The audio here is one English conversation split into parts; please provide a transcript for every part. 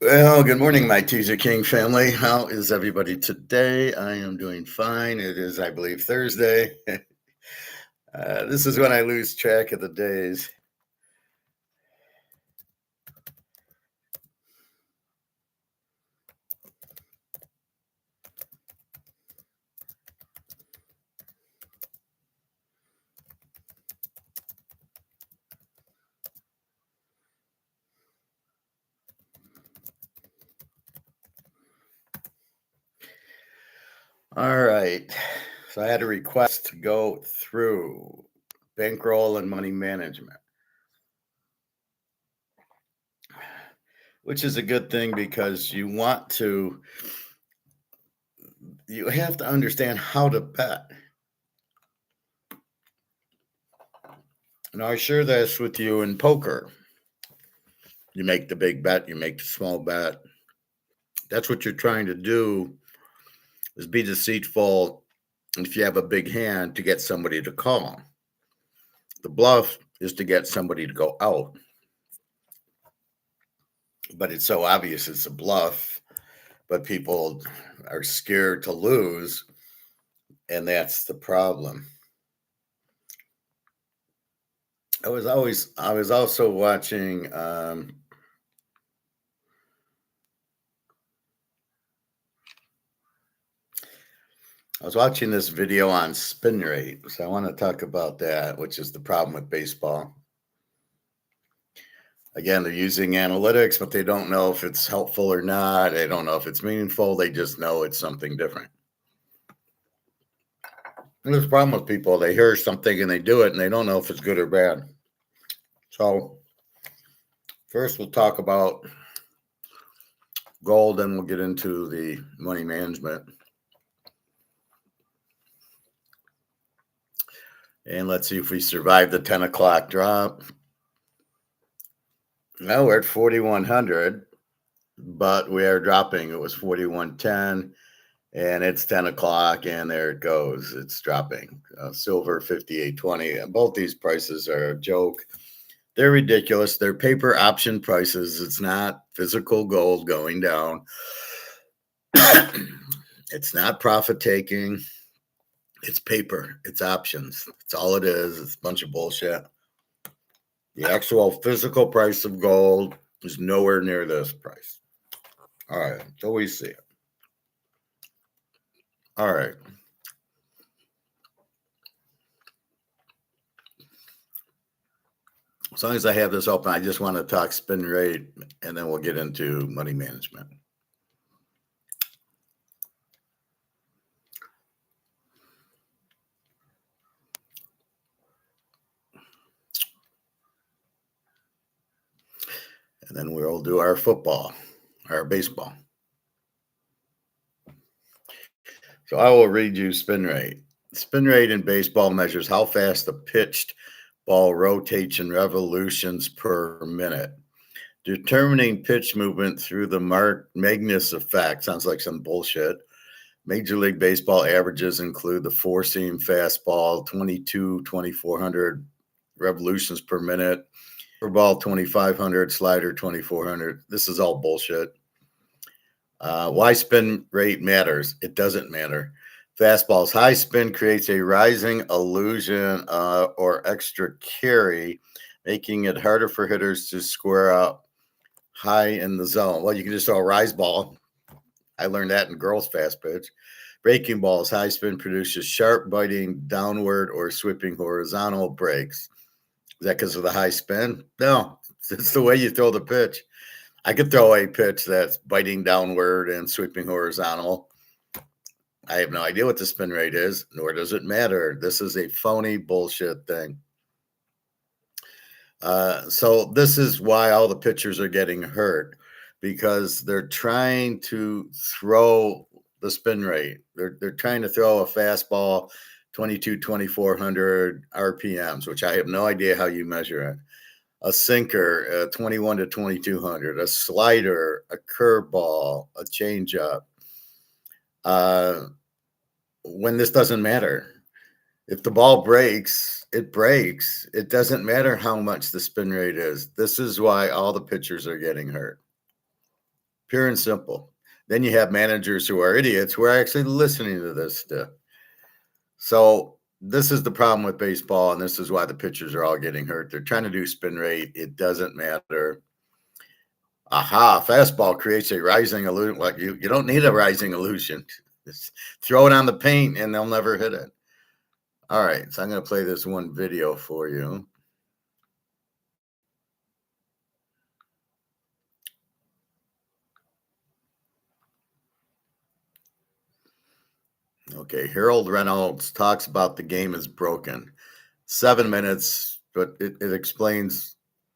Well, good morning, my Teaser King family. How is everybody today? I am doing fine. It is, I believe, Thursday. This is when I lose track of the days. All right. So I had a request to go through bankroll and money management, which is a good thing because you have to understand how to bet. And I share this with you in poker. You make the big bet, you make the small bet. That's what you're trying to do is be deceitful if you have a big hand to get somebody to call. The bluff is to get somebody to go out. But it's so obvious it's a bluff, but people are scared to lose, and that's the problem. I was also watching I was watching this video on spin rate. So I want to talk about that, which is the problem with baseball. Again, they're using analytics, but they don't know if it's helpful or not. They don't know if it's meaningful. They just know it's something different. And there's a problem with people. They hear something and they do it, and they don't know if it's good or bad. So first, we'll talk about gold, then we'll get into the money management. And let's see if we survive the 10 o'clock drop. Now we're at 4,100, but we are dropping. It was 4,110, and it's 10 o'clock, and there it goes. It's dropping. Silver 58.20. Both these prices are a joke. They're ridiculous. They're paper option prices. It's not physical gold going down. It's not profit taking. It's paper. It's options. That's all it is. It's a bunch of bullshit. The actual physical price of gold is nowhere near this price. All right. So we see it. All right. As long as I have this open, I just want to talk spin rate, and then we'll get into money management. And then we'll do our football, our baseball. So I will read you spin rate. Spin rate in baseball measures how fast the pitched ball rotates in revolutions per minute. Determining pitch movement through the Magnus effect sounds like some bullshit. Major League Baseball averages include the four-seam fastball, 2,400 revolutions per minute, curveball 2,500, slider 2,400. This is all bullshit. Why spin rate matters? It doesn't matter. Fastball's high spin creates a rising illusion or extra carry, making it harder for hitters to square up high in the zone. Well, you can just throw a rise ball. I learned that in girls' fast pitch. Breaking balls, high spin produces sharp biting downward or sweeping horizontal breaks. Is that because of the high spin? No, it's the way you throw the pitch. I could throw a pitch that's biting downward and sweeping horizontal. I have no idea what the spin rate is, nor does it matter. This is a phony bullshit thing. So this is why all the pitchers are getting hurt, because they're trying to throw the spin rate. They're trying to throw a fastball 2,400 RPMs, which I have no idea how you measure it. A sinker, 21 to 2,200, a slider, a curveball, a changeup. When this doesn't matter. If the ball breaks, it breaks. It doesn't matter how much the spin rate is. This is why all the pitchers are getting hurt. Pure and simple. Then you have managers who are idiots who are actually listening to this stuff. So this is the problem with baseball, and this is why the pitchers are all getting hurt. They're trying to do spin rate. It doesn't matter. Aha, fastball creates a rising illusion. Like you don't need a rising illusion. Just throw it on the paint and they'll never hit it. All right, so I'm going to play this one video for you. Okay, Harold Reynolds talks about the game is broken. 7 minutes, but it explains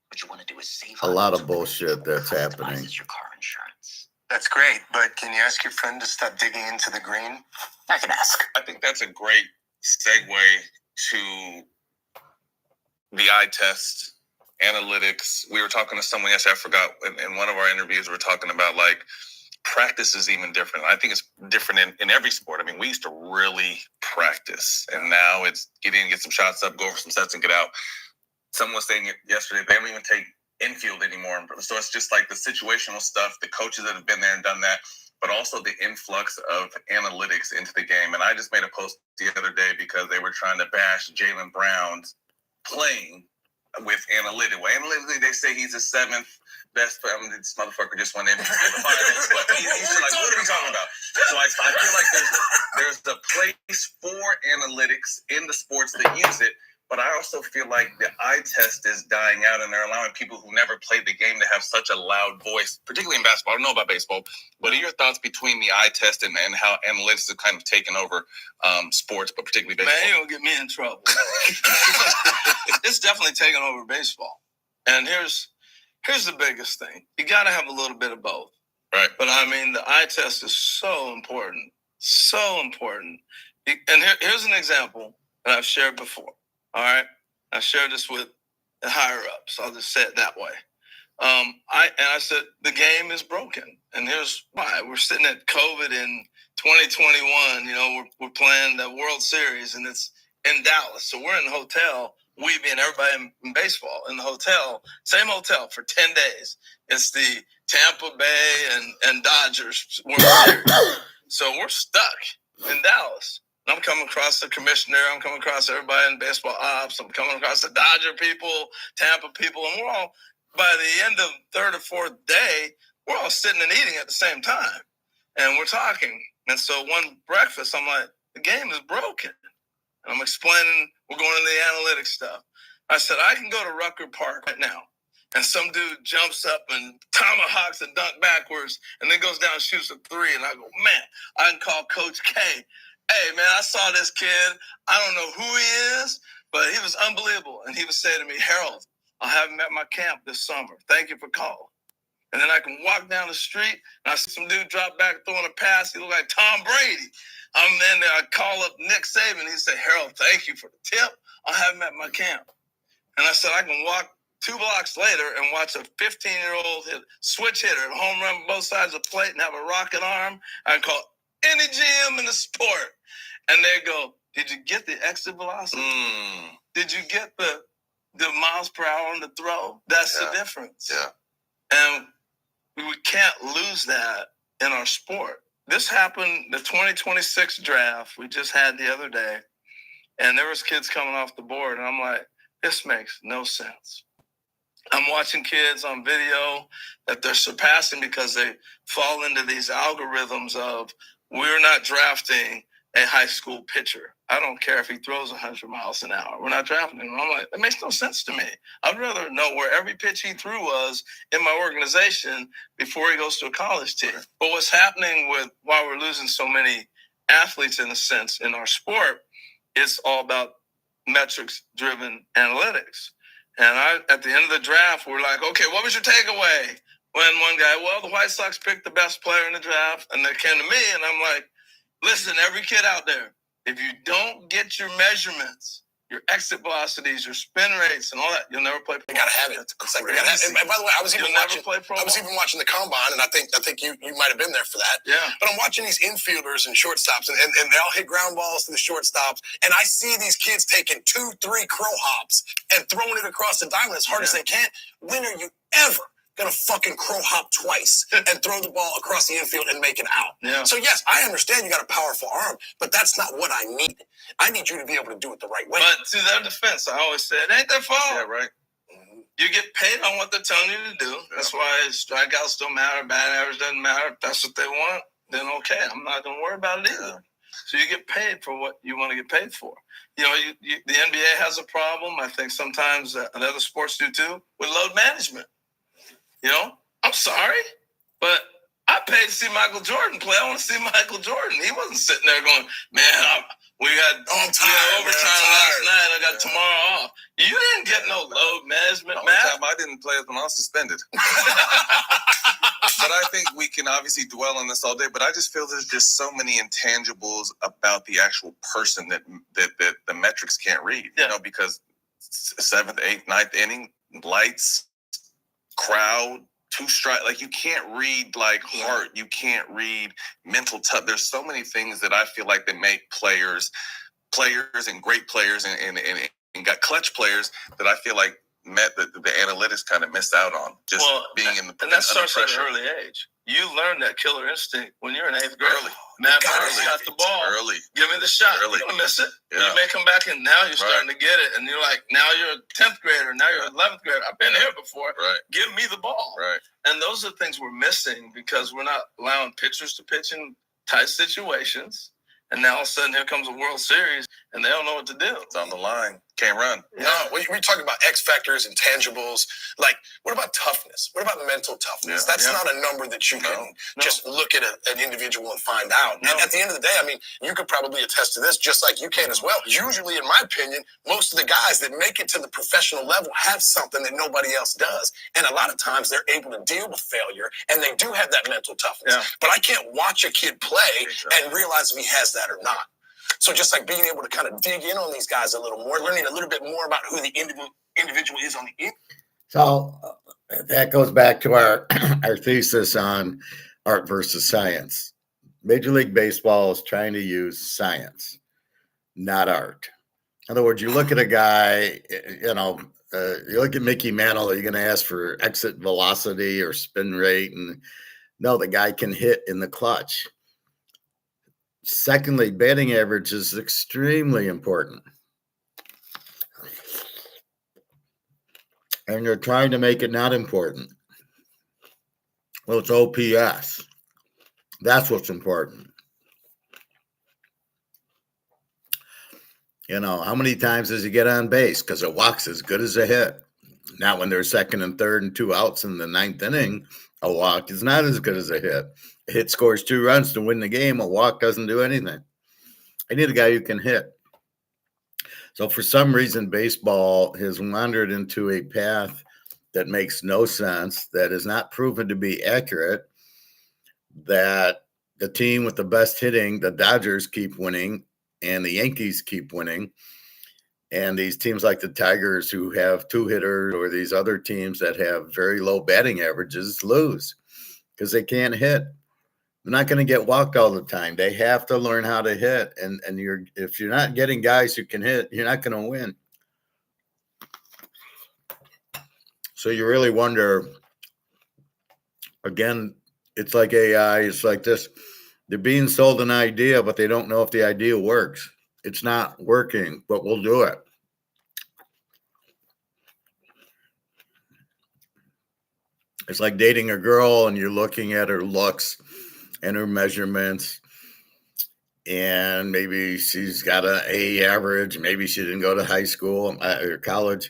what you want to do is save a lot of bullshit that's happening. Your car insurance. That's great, but can you ask your friend to stop digging into the green? I can ask. I think that's a great segue to the eye test, analytics. We were talking to someone yesterday, I forgot, in one of our interviews, we were talking about like practice is even different. I think it's different in every sport. I mean, we used to really practice, and now it's get in, get some shots up, go over some sets, and get out. Someone was saying yesterday, they don't even take infield anymore. So it's just like the situational stuff, the coaches that have been there and done that, but also the influx of analytics into the game. And I just made a post the other day because they were trying to bash Jaylen Brown's playing with analytics. Well, analytically, they say he's the seventh best. This motherfucker just went in the finals. But he's like, what are we talking about? So I feel like there's a place for analytics in the sports that use it. But I also feel like the eye test is dying out, and they're allowing people who never played the game to have such a loud voice, particularly in basketball. I don't know about baseball. What are your thoughts between the eye test and how analytics have kind of taken over sports, but particularly baseball? Man, you'll get me in trouble. It's definitely taken over baseball. And here's the biggest thing. You got to have a little bit of both. Right. But, I mean, the eye test is so important. So important. And here's an example that I've shared before. All right, I shared this with the higher ups. I'll just say it that way. I said the game is broken, and here's why. We're sitting at COVID in 2021. You know, we're playing the World Series, and it's in Dallas. So we're in the hotel. We being everybody in baseball in the hotel, same hotel for 10 days. It's the Tampa Bay and Dodgers World Series. So we're stuck in Dallas. I'm coming across the commissioner. I'm coming across everybody in baseball ops. I'm coming across the Dodger people, Tampa people. And we're all, by the end of third or fourth day, we're all sitting and eating at the same time. And we're talking. And so one breakfast, I'm like, the game is broken. And I'm explaining, we're going into the analytics stuff. I said, I can go to Rucker Park right now. And some dude jumps up and tomahawks and dunk backwards and then goes down and shoots a three. And I go, man, I can call Coach K. Hey, man, I saw this kid. I don't know who he is, but he was unbelievable. And he would say to me, Harold, I'll have him at my camp this summer. Thank you for calling. And then I can walk down the street, and I see some dude drop back throwing a pass. He looked like Tom Brady. I'm in there. I call up Nick Saban. He said, Harold, thank you for the tip. I'll have him at my camp. And I said, I can walk 2 blocks later and watch a 15-year-old switch hitter, home run both sides of the plate and have a rocket arm. I call any GM in the sport. And they go, did you get the exit velocity? Did you get the miles per hour on the throw? That's the difference. Yeah. And we can't lose that in our sport. This happened, the 2026 draft we just had the other day, and there was kids coming off the board, and I'm like, this makes no sense. I'm watching kids on video that they're surpassing because they fall into these algorithms of we're not drafting a high school pitcher. I don't care if he throws 100 miles an hour. We're not drafting him. I'm like, that makes no sense to me. I'd rather know where every pitch he threw was in my organization before he goes to a college team. But what's happening with why we're losing so many athletes in a sense in our sport, it's all about metrics-driven analytics. And at the end of the draft, we're like, okay, what was your takeaway? When one guy, well, the White Sox picked the best player in the draft, and they came to me, and I'm like, listen, every kid out there, if you don't get your measurements, your exit velocities, your spin rates, and all that, you'll never play pro. You gotta have it. It's like, and by the way, I was even watching the combine, and I think you might have been there for that. Yeah. But I'm watching these infielders and shortstops, and they all hit ground balls to the shortstops, and I see these kids taking 2-3 crow hops and throwing it across the diamond as hard as they can. When are you ever going to fucking crow hop twice and throw the ball across the infield and make it out. Yeah. So, yes, I understand you got a powerful arm, but that's not what I need. I need you to be able to do it the right way. But to their defense, I always say, it ain't their fault. Yeah, right. You get paid on what they're telling you to do. That's why strikeouts don't matter, batting average doesn't matter. If that's what they want, then okay, I'm not going to worry about it either. So you get paid for what you want to get paid for. You know, the NBA has a problem. I think sometimes other sports do too, with load management. You know, I'm sorry, but I paid to see Michael Jordan play. I want to see Michael Jordan. He wasn't sitting there going, man, we got overtime last night. I got tomorrow off. You didn't get no load management, The man. only time I didn't play is when I was suspended. But I think we can obviously dwell on this all day, but I just feel there's just so many intangibles about the actual person that the metrics can't read. Yeah. You know, because 7th, 8th, 9th inning, lights, crowd, 2 strike, like you can't read like heart, you can't read mental tough. There's so many things that I feel like that make players and great players and got clutch players that I feel like the analytics kind of missed out on. Just being in the and that starts at an pressure. early age. You learn that killer instinct when you're in 8th grade. Early. Man, Early. got the ball. Early. Give me the shot. Early. You're gonna miss it. Yeah. You may come back and now you're starting to get it, and you're like, now you're a 10th grader, now you're 11th grader. I've been here before. Right. Give me the ball. Right. And those are things we're missing because we're not allowing pitchers to pitch in tight situations. And now all of a sudden here comes a World Series and they don't know what to do. It's on the line. Can't run. No, we're talking about X factors, intangibles. Like, what about toughness? What about mental toughness? That's not a number that you can just look at an individual and find out. And at the end of the day, I mean, you could probably attest to this just like you can as well. Usually, in my opinion, most of the guys that make it to the professional level have something that nobody else does. And a lot of times they're able to deal with failure and they do have that mental toughness. Yeah. But I can't watch a kid play and realize if he has that or not. So just like being able to kind of dig in on these guys a little more, learning a little bit more about who the individual is on the end. So that goes back to our thesis on art versus science. Major League Baseball is trying to use science, not art. In other words, you look at a guy, you look at Mickey Mantle, are you going to ask for exit velocity or spin rate? And no, the guy can hit in the clutch. Secondly, batting average is extremely important. And they're trying to make it not important. Well, it's OPS. That's what's important. You know, how many times does he get on base? Because a walk's as good as a hit. Not when there's 2nd and 3rd and 2 outs in the 9th inning. A walk is not as good as a hit. A hit scores 2 runs to win the game. A walk doesn't do anything. I need a guy who can hit. So for some reason, baseball has wandered into a path that makes no sense, that is not proven to be accurate, that the team with the best hitting, the Dodgers, keep winning, and the Yankees keep winning. And these teams like the Tigers, who have 2 hitters, or these other teams that have very low batting averages, lose because they can't hit. They're not going to get walked all the time. They have to learn how to hit. And if you're not getting guys who can hit, you're not going to win. So you really wonder, again, it's like AI, it's like this. They're being sold an idea, but they don't know if the idea works. It's not working, but we'll do it. It's like dating a girl and you're looking at her looks and her measurements, and maybe she's got an A average. Maybe she didn't go to high school or college.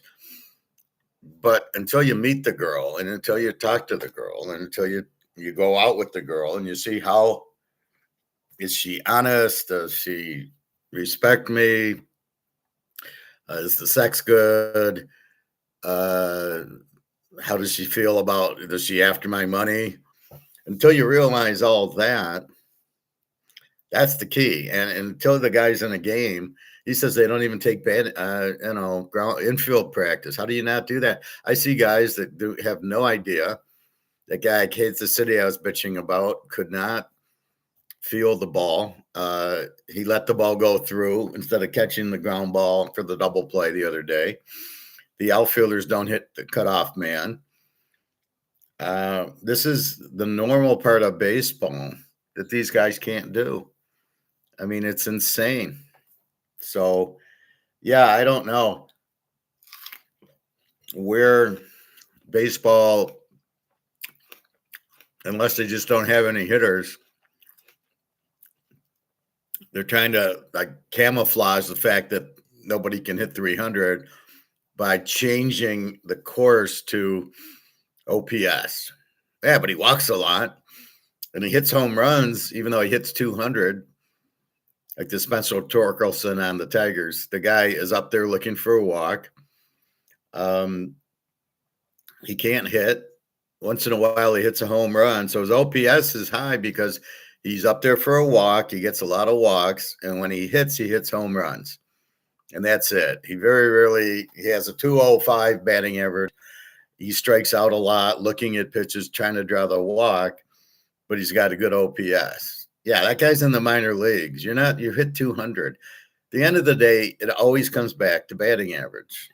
But until you meet the girl and until you talk to the girl and until you go out with the girl and you see how is she honest? Does she respect me? Is the sex good? How does she feel about, does she after my money? Until you realize all that, that's the key. And until the guy's in a game, he says they don't even take ground infield practice. How do you not do that? I see guys that have no idea. That guy at Kansas City I was bitching about could not field the ball. He let the ball go through instead of catching the ground ball for the double play the other day. The outfielders don't hit the cutoff man. This is the normal part of baseball that these guys can't do. I mean, it's insane. So, yeah, I don't know where baseball, unless they just don't have any hitters, they're trying to like camouflage the fact that nobody can hit 300 by changing the course to OPS. Yeah, but he walks a lot and he hits home runs, even though he hits 200. Like the Spencer Torkelson on the Tigers, the guy is up there looking for a walk. He can't hit. Once in a while, he hits a home run. So his OPS is high because he's up there for a walk. He gets a lot of walks. And when he hits home runs. And that's it. He very rarely, he has a 205 batting average. He strikes out a lot, looking at pitches, trying to draw the walk, but he's got a good OPS. Yeah, that guy's in the minor leagues. You hit 200. At the end of the day, it always comes back to batting average.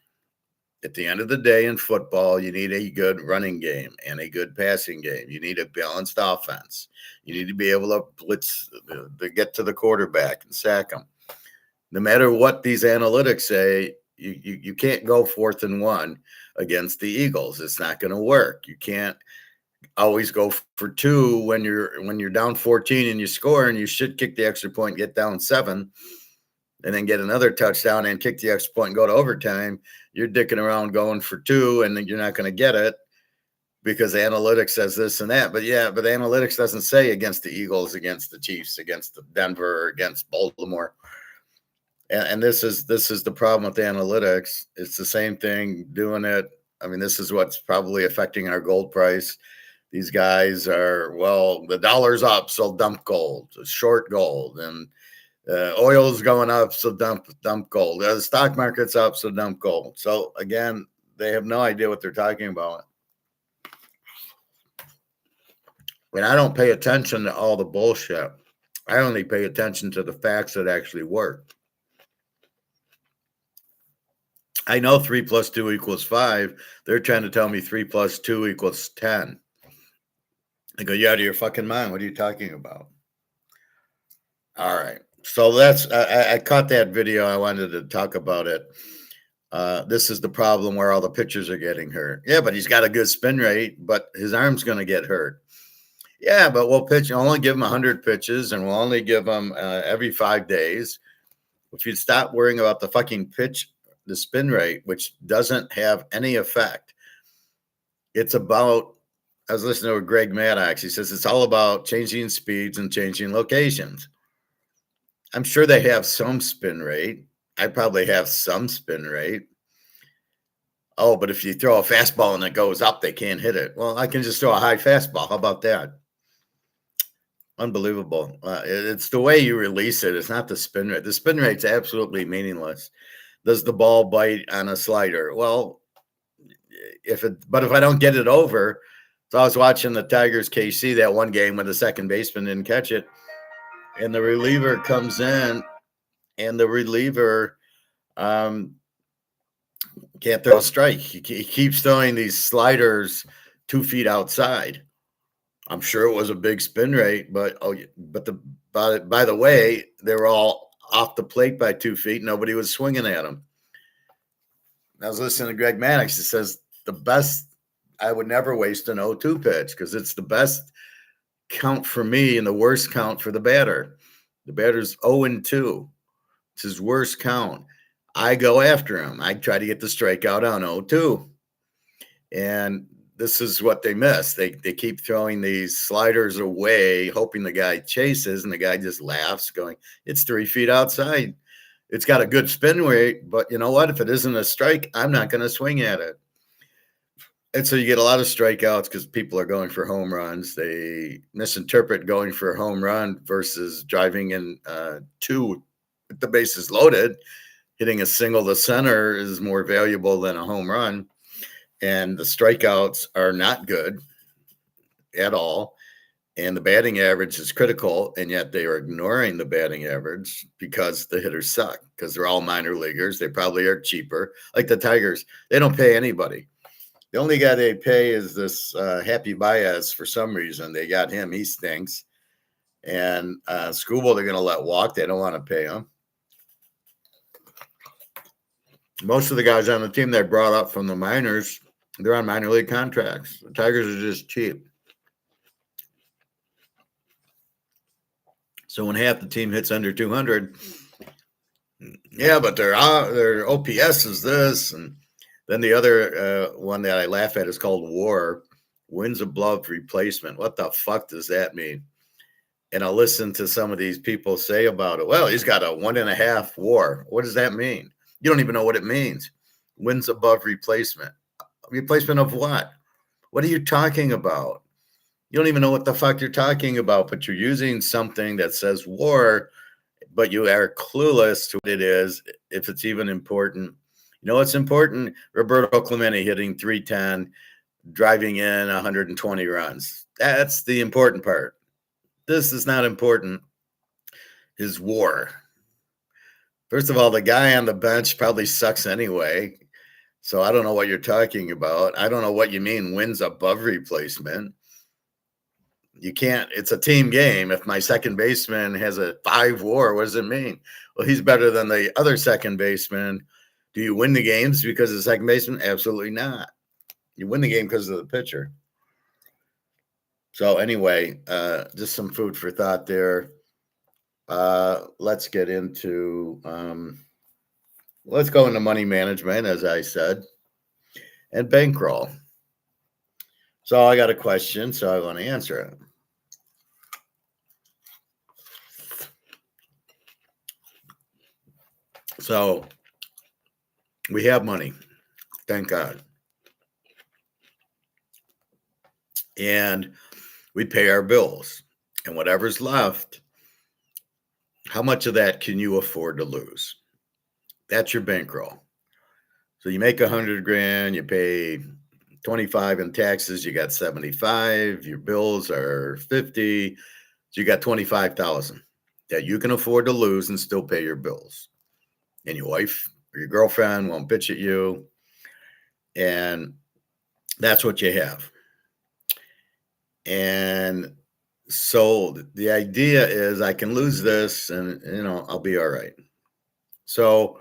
At the end of the day in football, you need a good running game and a good passing game. You need a balanced offense. You need to be able to blitz, to get to the quarterback and sack him. No matter what these analytics say, you can't go 4th and 1 against the Eagles. It's not going to work. You can't always go for 2 when you're down 14 and you score, and you should kick the extra point, get down 7, and then get another touchdown and kick the extra point and go to overtime. You're dicking around going for 2, and then you're not going to get it because analytics says this and that. But analytics doesn't say against the Eagles, against the Chiefs, against the Denver, against Baltimore. And this is the problem with analytics. It's the same thing doing it. I mean, this is what's probably affecting our gold price. These guys are, well, the dollar's up, so dump gold, short gold, and oil's going up, so dump gold. The stock market's up, so dump gold. So again, they have no idea what they're talking about. And I don't pay attention to all the bullshit. I only pay attention to the facts that actually work. I know 3 + 2 = 5. They're trying to tell me 3 + 2 = 10. I go, you're out of your fucking mind. What are you talking about? All right. So that's, I caught that video. I wanted to talk about it. This is the problem where all the pitchers are getting hurt. Yeah, but he's got a good spin rate, but his arm's going to get hurt. Yeah, but we'll only give him 100 pitches, and we'll only give him every 5 days. If you'd stop worrying about the fucking pitch, the spin rate, which doesn't have any effect. It's about, I was listening to Greg Maddox. He says it's all about changing speeds and changing locations. I'm sure they have some spin rate. I probably have some spin rate. Oh, but if you throw a fastball and it goes up, they can't hit it. Well, I can just throw a high fastball. How about that? Unbelievable. It's the way you release it. It's not the spin rate. The spin rate's absolutely meaningless. Does the ball bite on a slider? Well, if I don't get it over, so I was watching the Tigers KC, that one game when the second baseman didn't catch it, and the reliever comes in, and the reliever can't throw a strike. He keeps throwing these sliders 2 feet outside. I'm sure it was a big spin rate, but by the way, they were all off the plate by 2 feet. Nobody was swinging at him. I was listening to Greg Maddox. He says the best, I would never waste an 0-2 pitch because it's the best count for me and the worst count for the batter. The batter's 0-2. It's his worst count. I go after him. I try to get the strikeout on 0-2. And this is what they miss. They keep throwing these sliders away, hoping the guy chases, and the guy just laughs, going, it's 3 feet outside. It's got a good spin rate, but you know what? If it isn't a strike, I'm not going to swing at it. And so you get a lot of strikeouts because people are going for home runs. They misinterpret going for a home run versus driving in 2 with the bases loaded. Hitting a single to center is more valuable than a home run. And the strikeouts are not good at all. And the batting average is critical, and yet they are ignoring the batting average because the hitters suck, because they're all minor leaguers. They probably are cheaper. Like the Tigers, they don't pay anybody. The only guy they pay is this Happy Baez for some reason. They got him. He stinks. And Scooble, they're going to let walk. They don't want to pay him. Most of the guys on the team they brought up from the minors, they're on minor league contracts. The Tigers are just cheap. So when half the team hits under 200, yeah, but their OPS is this. And then the other one that I laugh at is called WAR, wins above replacement. What the fuck does that mean? And I'll listen to some of these people say about it. Well, he's got a 1.5 WAR. What does that mean? You don't even know what it means. Wins above replacement. Replacement of what? What are you talking about? You don't even know what the fuck you're talking about, but you're using something that says WAR, but you are clueless to what it is, if it's even important. You know what's important? Roberto Clemente hitting 310, driving in 120 runs. That's the important part. This is not important. His WAR. First of all, the guy on the bench probably sucks anyway. So I don't know what you're talking about. I don't know what you mean wins above replacement. You can't, it's a team game. If my second baseman has a 5 WAR, what does it mean? Well, he's better than the other second baseman. Do you win the games because of the second baseman? Absolutely not. You win the game because of the pitcher. So anyway, just some food for thought there. Let's get into, let's go into money management, as I said, and bankroll. So I got a question, so I want to answer it. So we have money, thank God. And we pay our bills. And whatever's left, how much of that can you afford to lose? That's your bankroll. So you make 100 grand, you pay 25 in taxes, you got 75, your bills are 50, so you got 25,000 that you can afford to lose and still pay your bills. And your wife or your girlfriend won't bitch at you. And that's what you have. And so the idea is I can lose this and, I'll be all right. So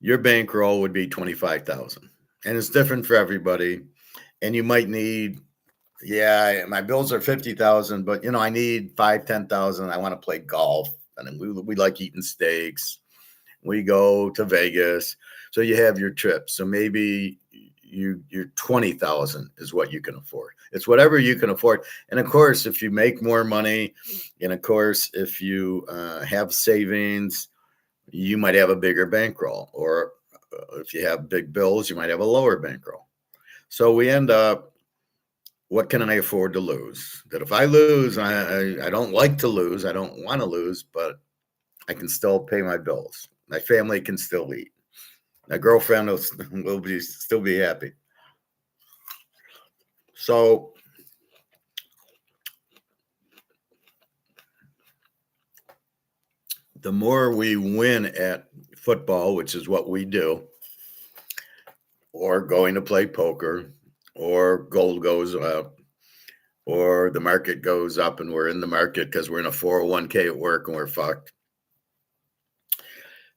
your bankroll would be 25,000, and it's different for everybody. And you might need, my bills are 50,000, but I need 5,000-10,000. I want to play golf, and we like eating steaks. We go to Vegas. So you have your trip. So maybe your 20,000 is what you can afford. It's whatever you can afford. And of course, if you make more money, and of course, if you have savings, you might have a bigger bankroll. Or if you have big bills, you might have a lower bankroll. So we end up, what can I afford to lose? That if I lose, I don't like to lose. I don't want to lose, but I can still pay my bills. My family can still eat. My girlfriend will still be happy. So the more we win at football, which is what we do, or going to play poker, or gold goes up, or the market goes up and we're in the market because we're in a 401k at work and we're fucked.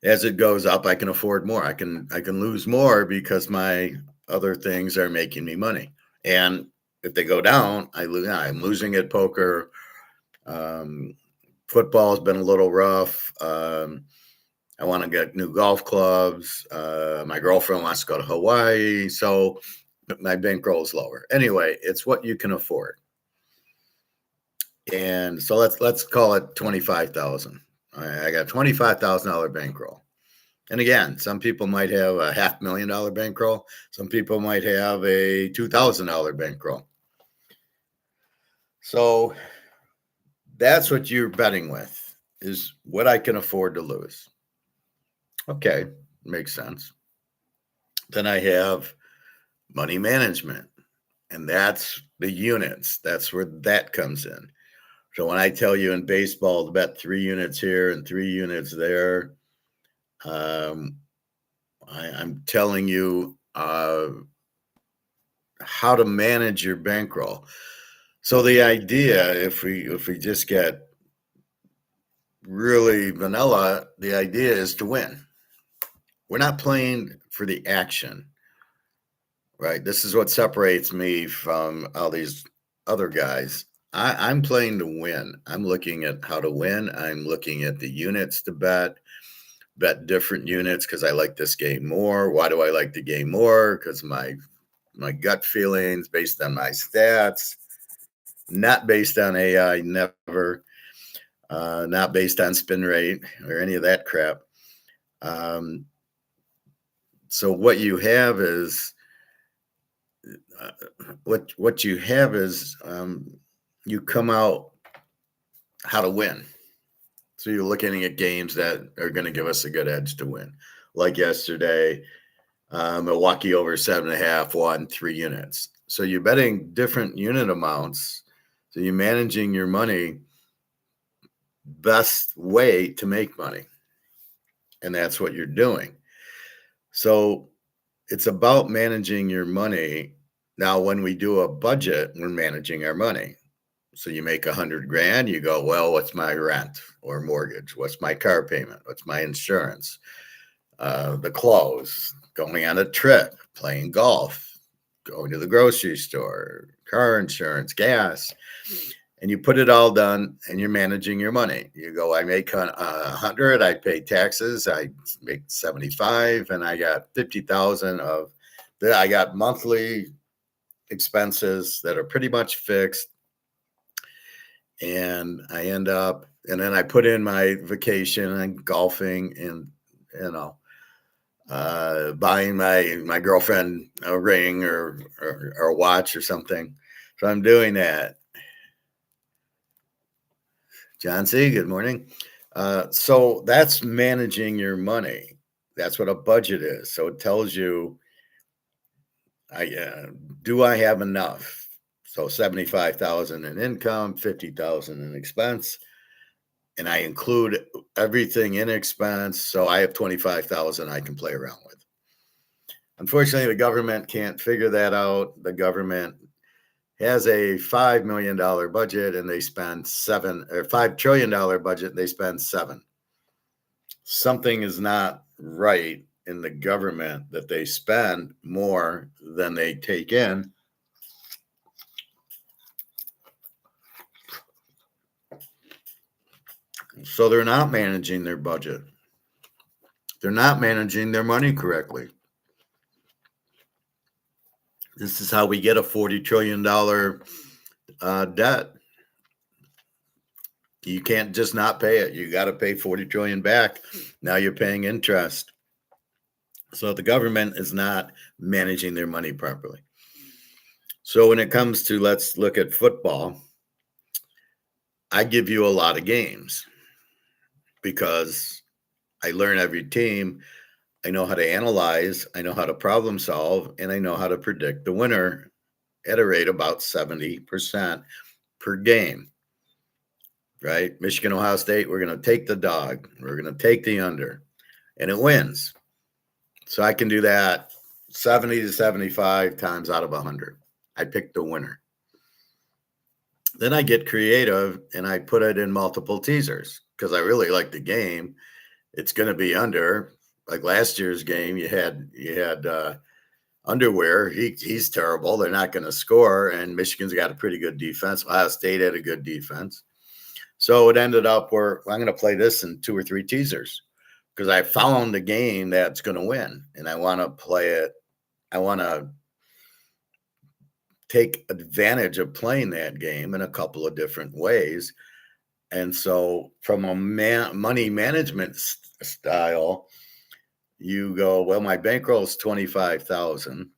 As it goes up, I can afford more. I can lose more because my other things are making me money. And if they go down, I'm losing at poker. Football's been a little rough. I want to get new golf clubs. My girlfriend wants to go to Hawaii. So my bankroll is lower. Anyway, it's what you can afford. And so let's call it 25,000. I got $25,000 bankroll. And again, some people might have a $500,000 bankroll. Some people might have a $2,000 bankroll. So that's what you're betting with, is what I can afford to lose. Okay, makes sense. Then I have money management, and that's the units. That's where that comes in. So when I tell you in baseball to bet 3 units here and 3 units there, I'm telling you how to manage your bankroll. So the idea, if we just get really vanilla, the idea is to win. We're not playing for the action, right? This is what separates me from all these other guys. I'm playing to win. I'm looking at how to win. I'm looking at the units to bet different units because I like this game more. Why do I like the game more? Because my gut feelings based on my stats, not based on AI, never, not based on spin rate or any of that crap. So what you have is what you have is you come out how to win. So you're looking at games that are going to give us a good edge to win. Like yesterday, Milwaukee over 7.5 won 3 units. So you're betting different unit amounts. So you're managing your money best way to make money. And that's what you're doing. So it's about managing your money. Now, when we do a budget, we're managing our money. So you make $100,000, you go, well, what's my rent or mortgage? What's my car payment? What's my insurance? The clothes, going on a trip, playing golf, going to the grocery store, car insurance, gas. And you put it all done and you're managing your money. You go, I make 100, I pay taxes, I make 75, and I got 50,000 of that. I got monthly expenses that are pretty much fixed. And I end up, and then I put in my vacation and golfing and, buying my girlfriend a ring or a watch or something. So I'm doing that. John C., good morning. So that's managing your money. That's what a budget is. So it tells you, do I have enough? So 75,000 in income, 50,000 in expense, and I include everything in expense. So I have 25,000 I can play around with. Unfortunately, the government can't figure that out. The government has a $5 million budget and they spend $5 trillion budget. And they spend $7 million. Something is not right in the government that they spend more than they take in. So they're not managing their budget. They're not managing their money correctly. This is how we get a $40 trillion debt. You can't just not pay it. You got to pay 40 trillion back. Now you're paying interest. So the government is not managing their money properly. So when it comes to, let's look at football, I give you a lot of games because I learn every team. I know how to analyze, I know how to problem solve, and I know how to predict the winner at a rate about 70% per game, right? Michigan, Ohio State, we're going to take the dog. We're going to take the under, and it wins. So I can do that 70 to 75 times out of 100. I pick the winner. Then I get creative, and I put it in multiple teasers because I really like the game. It's going to be under. Like last year's game, you had Underwear. He's terrible. They're not going to score, and Michigan's got a pretty good defense. Ohio State had a good defense. So it ended up where I'm going to play this in 2 or 3 teasers because I found a game that's going to win, and I want to play it. I want to take advantage of playing that game in a couple of different ways. And so from a money management style, you go, well, my bankroll is 25,000.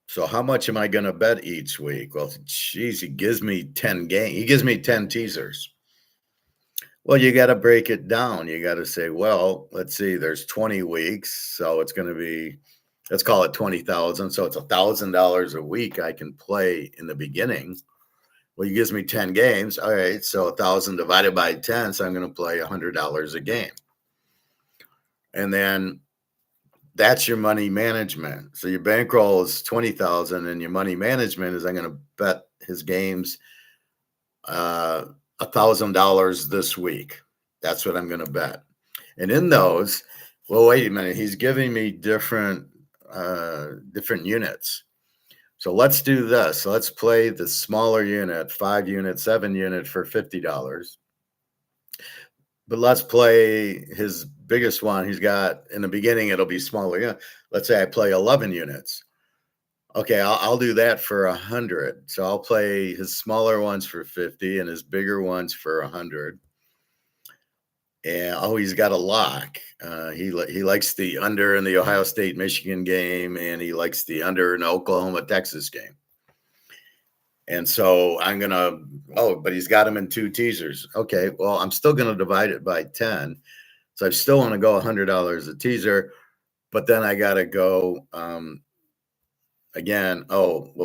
So how much am I going to bet each week? Well, geez, he gives me 10 games. He gives me 10 teasers. Well, you got to break it down. You got to say, well, let's see, there's 20 weeks. So it's going to be, let's call it 20,000. So it's $1,000 a week I can play in the beginning. Well, he gives me 10 games. All right. So 1,000 divided by 10. So I'm going to play $100 a game. And then that's your money management. So your bankroll is 20,000, and your money management is I'm going to bet his games $1,000 this week. That's what I'm going to bet. And in those, well, wait a minute, he's giving me different units. So let's do this. So let's play the smaller unit, 5 unit, 7 unit for $50. But let's play his biggest one. He's got in the beginning, it'll be smaller. Yeah. Let's say I play 11 units. Okay, I'll do that for 100. So I'll play his smaller ones for 50 and his bigger ones for 100. And he's got a lock. He likes the under in the Ohio State Michigan game, and he likes the under in the Oklahoma Texas game. And so I'm gonna. But he's got them in 2 teasers. Okay, well I'm still gonna divide it by 10. So I still want to go $100 a teaser, but then I gotta go again.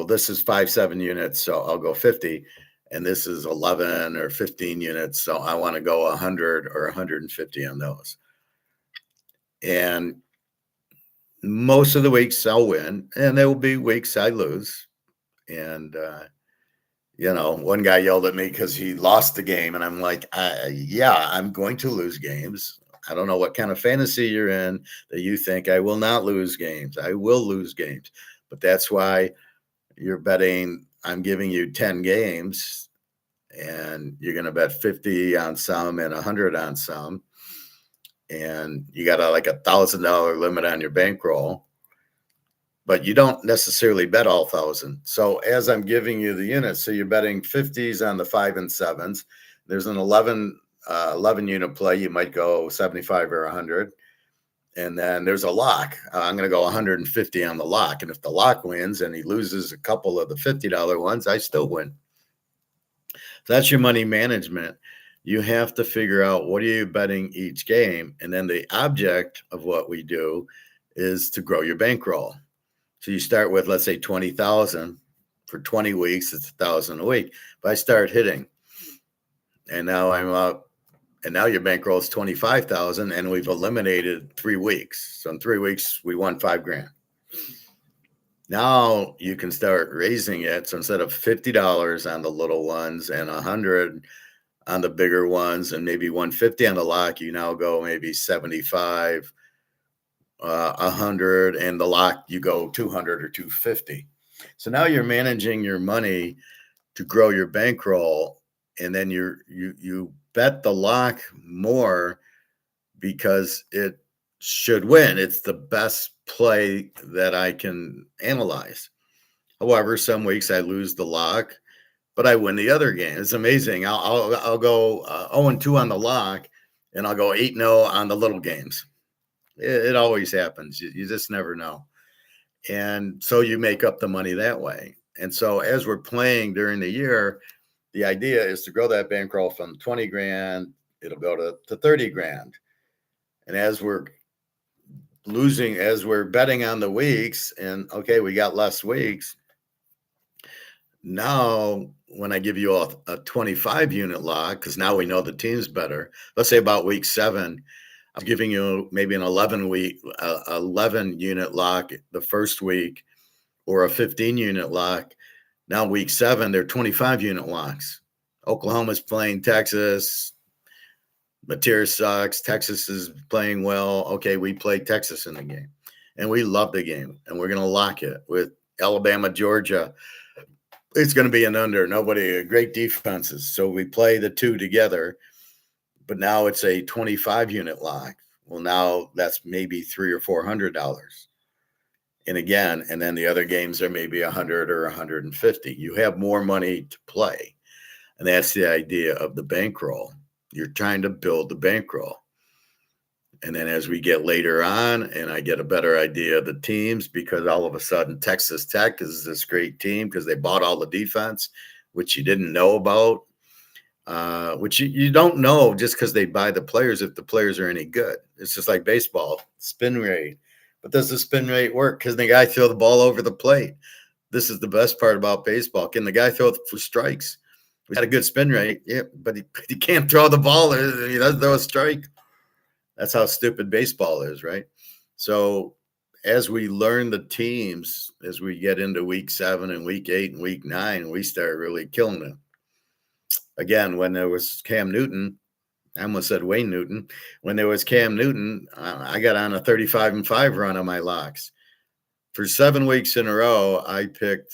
This is 5-7 units, so I'll go 50. And this is 11 or 15 units. So I want to go 100 or 150 on those. And most of the weeks I'll win, and there will be weeks I lose. And, one guy yelled at me because he lost the game. And I'm like, I'm going to lose games. I don't know what kind of fantasy you're in that you think I will not lose games. I will lose games. But that's why you're betting. I'm giving you 10 games, and you're going to bet 50 on some and 100 on some. And you got a $1,000 limit on your bankroll, but you don't necessarily bet all 1,000. So as I'm giving you the units, so you're betting 50s on the 5 and 7s. There's an 11 unit play. You might go 75 or 100. And then there's a lock. I'm going to go 150 on the lock. And if the lock wins and he loses a couple of the $50 ones, I still win. So that's your money management. You have to figure out what are you betting each game. And then the object of what we do is to grow your bankroll. So you start with, let's say, 20,000 for 20 weeks. It's 1,000 a week. But I start hitting, and now I'm up. And now your bankroll is 25,000, and we've eliminated 3 weeks. So in 3 weeks, we won $5,000. Now you can start raising it. So instead of $50 on the little ones and 100 on the bigger ones, and maybe 150 on the lock, you now go maybe 75, 100, and the lock you go 200 or 250. So now you're managing your money to grow your bankroll, and then you bet the lock more because it should win. It's the best play that I can analyze. However, some weeks I lose the lock, but I win the other game. It's amazing. I'll go 0-2 on the lock, and I'll go 8-0 on the little games. It always happens. You just never know. And so you make up the money that way. And so as we're playing during the year, the idea is to grow that bankroll from $20,000, it'll go to $30,000. And as we're betting on the weeks, and okay, we got less weeks. Now, when I give you a 25 unit lock, because now we know the team's better, let's say about week 7, I'm giving you maybe an 11 unit lock the first week, or a 15 unit lock. Now, week 7, they're 25 unit locks. Oklahoma's playing Texas. Mateer sucks. Texas is playing well. Okay, we play Texas in the game, and we love the game, and we're going to lock it with Alabama, Georgia. It's going to be an under. Great defenses. So we play the 2 together, but now it's a 25 unit lock. Well, now that's maybe $300 or $400. And then the other games are maybe 100 or 150. You have more money to play. And that's the idea of the bankroll. You're trying to build the bankroll. And then as we get later on, and I get a better idea of the teams, because all of a sudden Texas Tech is this great team because they bought all the defense, which you didn't know about, which you don't know just because they buy the players if the players are any good. It's just like baseball, spin rate. But does the spin rate work? Because the guy throw the ball over the plate. This is the best part about baseball. Can the guy throw for strikes? We had a good spin rate, yeah, but he can't throw the ball. He doesn't throw a strike. That's how stupid baseball is, right? So as we learn the teams, as we get into week 7 and week 8 and week 9, we start really killing them. Again, when there was Cam Newton, I almost said Wayne Newton. When there was Cam Newton, I got on a 35-5 run on my locks. For 7 weeks in a row, I picked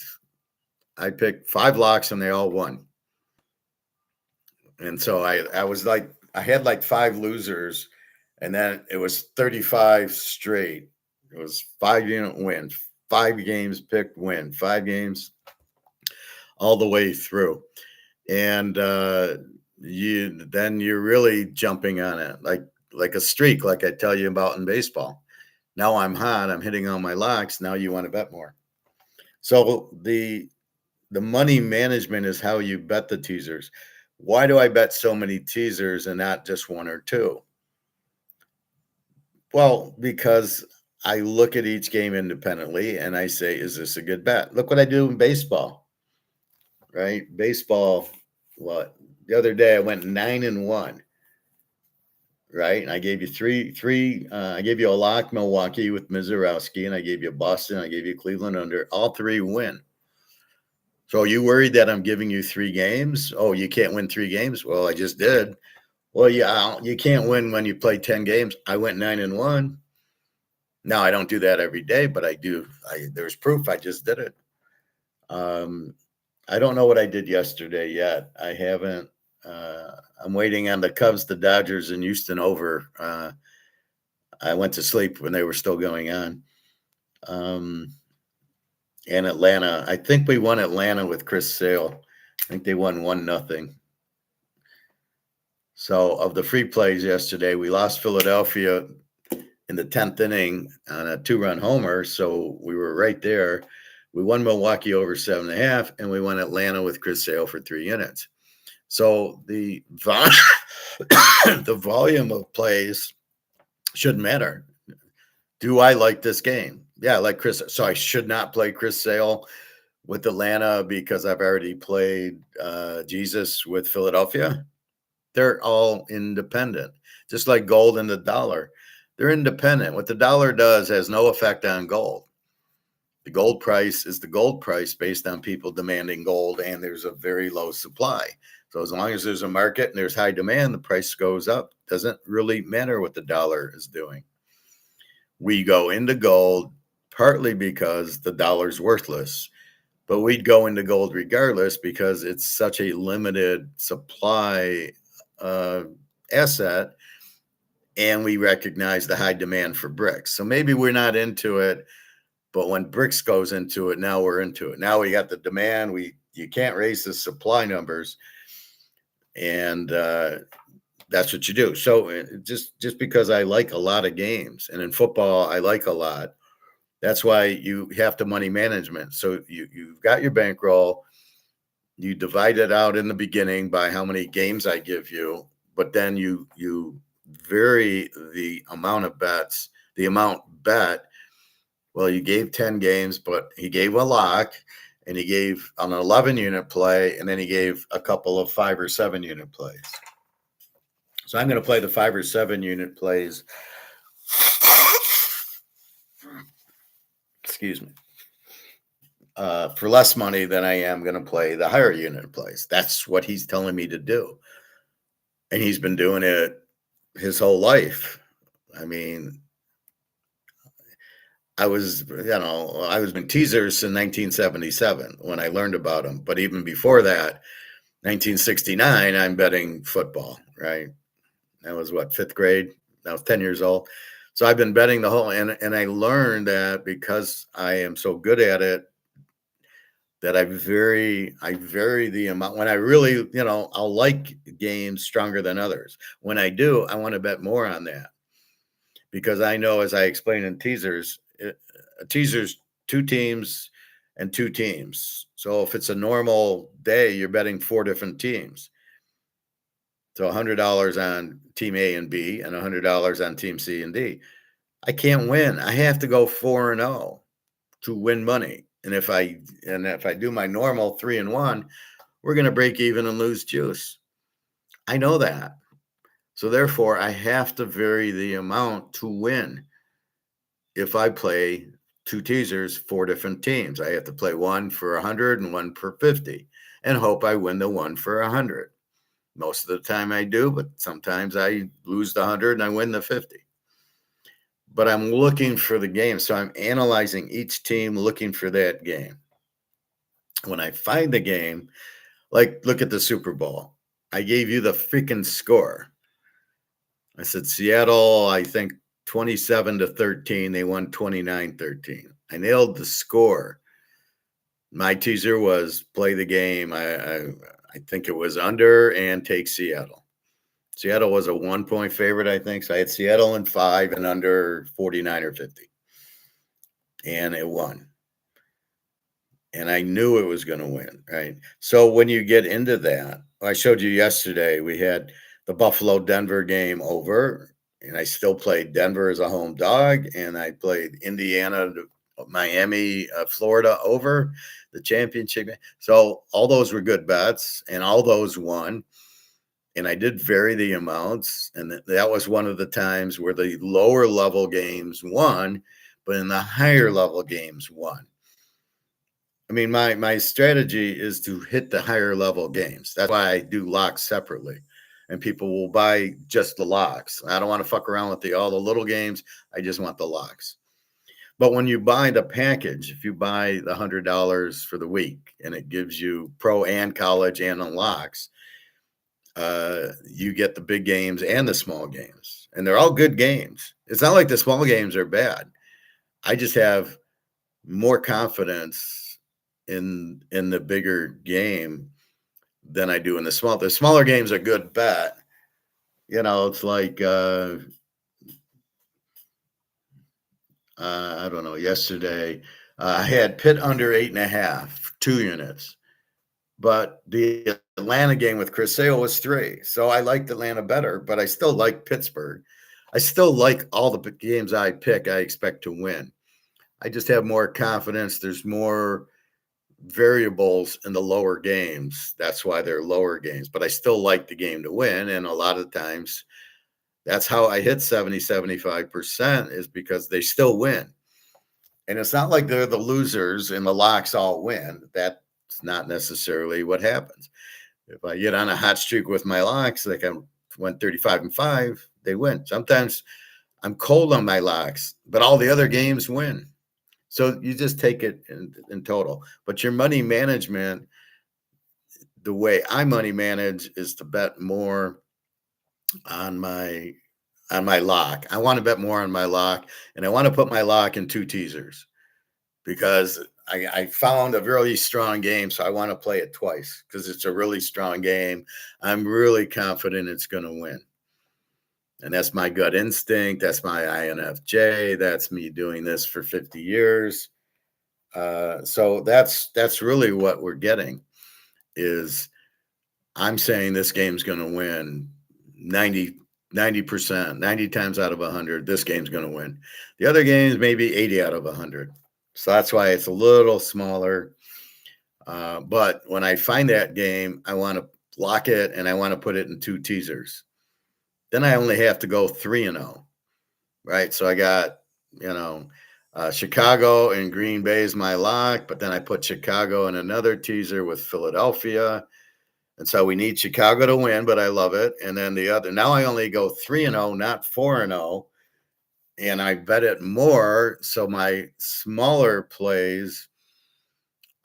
5 locks and they all won. And so I was like, I had like 5 losers, and then it was 35 straight. It was 5-unit win, 5 games picked win, 5 games all the way through. And you're really jumping on it like a streak, like I tell you about in baseball. Now I'm hot, I'm hitting all my locks. Now you want to bet more. So the money management is how you bet the teasers. Why do I bet so many teasers and not just 1 or 2? Well, because I look at each game independently and I say, is this a good bet? Look what I do in baseball, right? Baseball, what? The other day I went 9-1, right? And I gave you three. I gave you a lock, Milwaukee with Mizorowski, and I gave you Boston. I gave you Cleveland under. All 3 win. So are you worried that I'm giving you 3 games? Oh, you can't win 3 games? Well, I just did. Well, yeah, you can't win when you play 10 games. I went 9-1. Now I don't do that every day, but I do. There's proof. I just did it. I don't know what I did yesterday yet. I haven't. I'm waiting on the Cubs, the Dodgers, and Houston over. I went to sleep when they were still going on. And Atlanta. I think we won Atlanta with Chris Sale. I think they won 1-0. So of the free plays yesterday, we lost Philadelphia in the 10th inning on a 2-run homer. So we were right there. We won Milwaukee over 7.5, and we won Atlanta with Chris Sale for 3 units. So the volume of plays shouldn't matter. Do I like this game? Yeah, I like Chris. So I should not play Chris Sale with Atlanta because I've already played Jesus with Philadelphia. They're all independent, just like gold and the dollar. They're independent. What the dollar does has no effect on gold. The gold price is the gold price based on people demanding gold, and there's a very low supply. So as long as there's a market and there's high demand, the price goes up. Doesn't really matter what the dollar is doing. We go into gold partly because the dollar's worthless, but we'd go into gold regardless because it's such a limited supply asset, and we recognize the high demand for bricks. So maybe we're not into it, but when bricks goes into it, now we're into it. Now we got the demand. You can't raise the supply numbers, and that's what you do. So just because I like a lot of games, and in football I like a lot, that's why you have to money management. So you've got your bankroll. You divide it out in the beginning by how many games I give you, but then you vary the amount of bets, the amount bet. Well, you gave 10 games, but he gave a lock, and he gave an 11-unit play, and then he gave a couple of 5 or 7-unit plays. So I'm going to play the 5 or 7-unit plays. Excuse me. For less money than I am going to play the higher unit plays. That's what he's telling me to do. And he's been doing it his whole life. I mean, I was in teasers in 1977 when I learned about them. But even before that, 1969, I'm betting football, right? That was what, 5th grade? I was 10 years old. So I've been betting the whole, and I learned that because I am so good at it, that I vary the amount. When I really, I'll like games stronger than others. When I do, I want to bet more on that. Because I know, as I explained in teasers, teasers 2 teams and 2 teams. So if it's a normal day, you're betting 4 different teams. So $100 on team A and B and $100 on team C and D. I can't win. I have to go 4-0 to win money. And if I do my normal 3-1, we're going to break even and lose juice. I know that. So therefore, I have to vary the amount to win. if I play 2 teasers, 4 different teams. I have to play one for 100 and one for 50 and hope I win the one for 100. Most of the time I do, but sometimes I lose the 100 and I win the 50. But I'm looking for the game. So I'm analyzing each team, looking for that game. When I find the game, like look at the Super Bowl. I gave you the freaking score. I said Seattle, I think 27-13. They won 29-13. I nailed the score. My teaser was play the game. I think it was under and take Seattle. Seattle was a 1-point favorite, I think. So I had Seattle in 5 and under 49 or 50. And it won. And I knew it was going to win, right? So when you get into that, I showed you yesterday, we had the Buffalo-Denver game over, and I still played Denver as a home dog, and I played Indiana, Miami, Florida over the championship. So all those were good bets, and all those won. And I did vary the amounts, and that was one of the times where the lower level games won, but in the higher level games won. I mean, my strategy is to hit the higher level games. That's why I do locks separately. And people will buy just the locks. I don't want to fuck around with all the little games. I just want the locks. But when you buy the package, if you buy the $100 for the week and it gives you pro and college and the locks, you get the big games and the small games. And they're all good games. It's not like the small games are bad. I just have more confidence in the bigger game than I do in the small. The smaller games are good bet. It's like I don't know. Yesterday, I had Pitt under 8.5, 2 units, but the Atlanta game with Chris Sale was 3. So I liked Atlanta better, but I still like Pittsburgh. I still like all the games I pick. I expect to win. I just have more confidence. There's more variables in the lower games. That's why they're lower games, but I still like the game to win. And a lot of times that's how I hit 70-75% is because they still win. And it's not like they're the losers and the locks all win. That's not necessarily what happens. If I get on a hot streak with my locks, like I went 35-5, they win. Sometimes I'm cold on my locks, but all the other games win. So you just take it in total. But your money management, the way I money manage is to bet more on my lock. I want to bet more on my lock, and I want to put my lock in 2 teasers because I found a really strong game, so I want to play it twice because it's a really strong game. I'm really confident it's going to win. And that's my gut instinct. That's my INFJ. That's me doing this for 50 years. So that's really what we're getting is I'm saying this game's going to win 90%, 90 times out of 100. This game's going to win. The other games, maybe 80 out of 100. So that's why it's a little smaller. But when I find that game, I want to lock it and I want to put it in 2 teasers. Then I only have to go 3-0, right? So I got, Chicago and Green Bay is my lock, but then I put Chicago in another teaser with Philadelphia. And so we need Chicago to win, but I love it. And then now I only go 3-0, not 4-0. And I bet it more. So my smaller plays,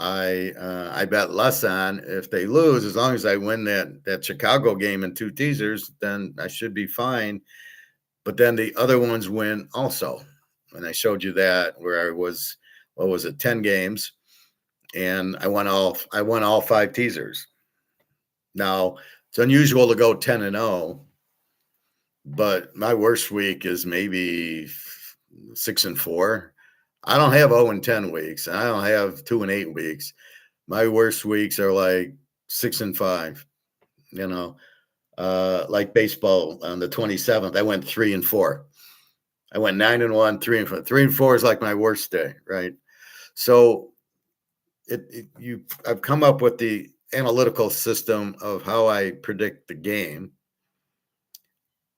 I bet less on. If they lose, as long as I win that Chicago game in 2 teasers, then I should be fine. But then the other ones win also. And I showed you that where I was, 10 games, and I won all 5 teasers. Now it's unusual to go 10-0, but my worst week is maybe 6-4. I don't have 0-10 weeks. I don't have 2-8 weeks. My worst weeks are like 6-5, like baseball on the 27th, I went 3-4. I went 9-1, 3-4. 3-4 is like my worst day, right? So I've come up with the analytical system of how I predict the game.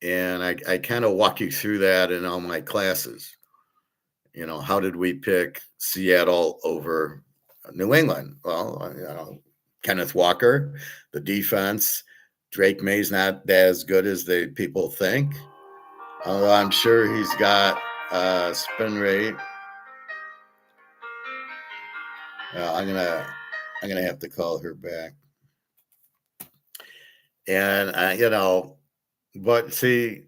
And I kind of walk you through that in all my classes. How did we pick Seattle over New England? Well, Kenneth Walker, the defense. Drake May's not as good as the people think. Although I'm sure he's got spin rate. I'm gonna have to call her back. And but see,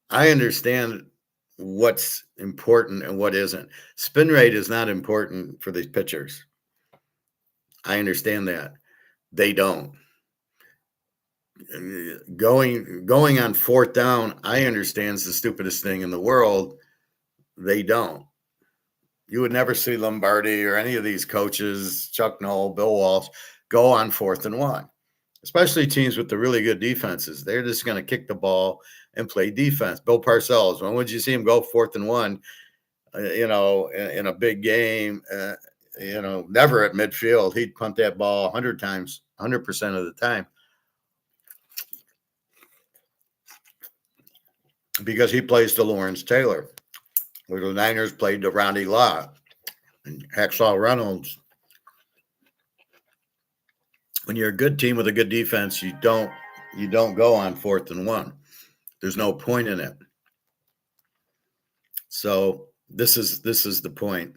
I understand what's important and what isn't. Spin rate is not important for these pitchers. I understand that. They don't. Going on fourth down, I understand is the stupidest thing in the world. They don't. You would never see Lombardi or any of these coaches, Chuck Noll, Bill Walsh, go on 4th and 1, especially teams with the really good defenses. They're just going to kick the ball and play defense. Bill Parcells, when would you see him go 4th and 1, in a big game, never at midfield. He'd punt that ball 100 times, 100% of the time. Because he plays to Lawrence Taylor. Where the Niners played to Ronnie Lott and Hacksaw Reynolds. When you're a good team with a good defense, you don't go on 4th and 1. There's no point in it. So this is the point.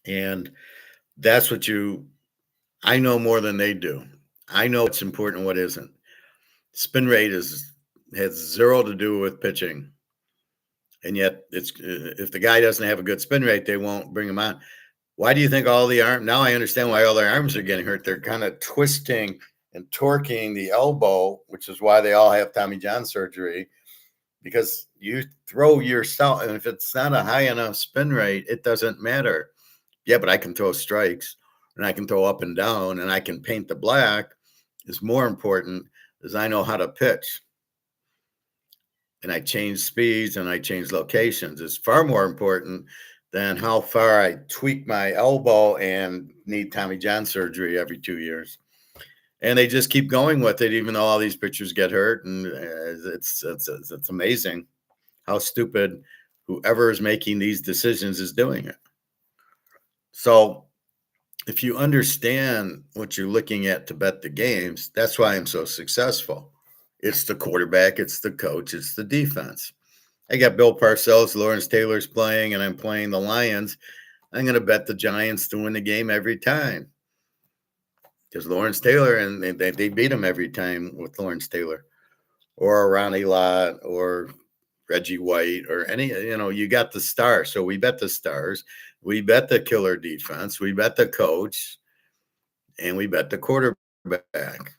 And that's what I know more than they do. I know what's important and what isn't. Spin rate has zero to do with pitching. And yet, if the guy doesn't have a good spin rate, they won't bring him on. Why do you think all the arms? Now I understand why all their arms are getting hurt. They're kind of twisting and torquing the elbow, which is why they all have Tommy John surgery. Because you throw yourself, and if it's not a high enough spin rate, it doesn't matter. Yeah, but I can throw strikes, and I can throw up and down, and I can paint the black. Is more important is I know how to pitch. And I change speeds and I change locations. It's far more important than how far I tweak my elbow and need Tommy John surgery every 2 years. And they just keep going with it, even though all these pitchers get hurt. And it's amazing how stupid whoever is making these decisions is doing it. So if you understand what you're looking at to bet the games, that's why I'm so successful. It's the quarterback, it's the coach, it's the defense. I got Bill Parcells, Lawrence Taylor's playing, and I'm playing the Lions. I'm going to bet the Giants to win the game every time. Because Lawrence Taylor, and they beat him every time with Lawrence Taylor. Or Ronnie Lott, or Reggie White, or any, you got the star. So we bet the stars. We bet the killer defense. We bet the coach. And we bet the quarterback.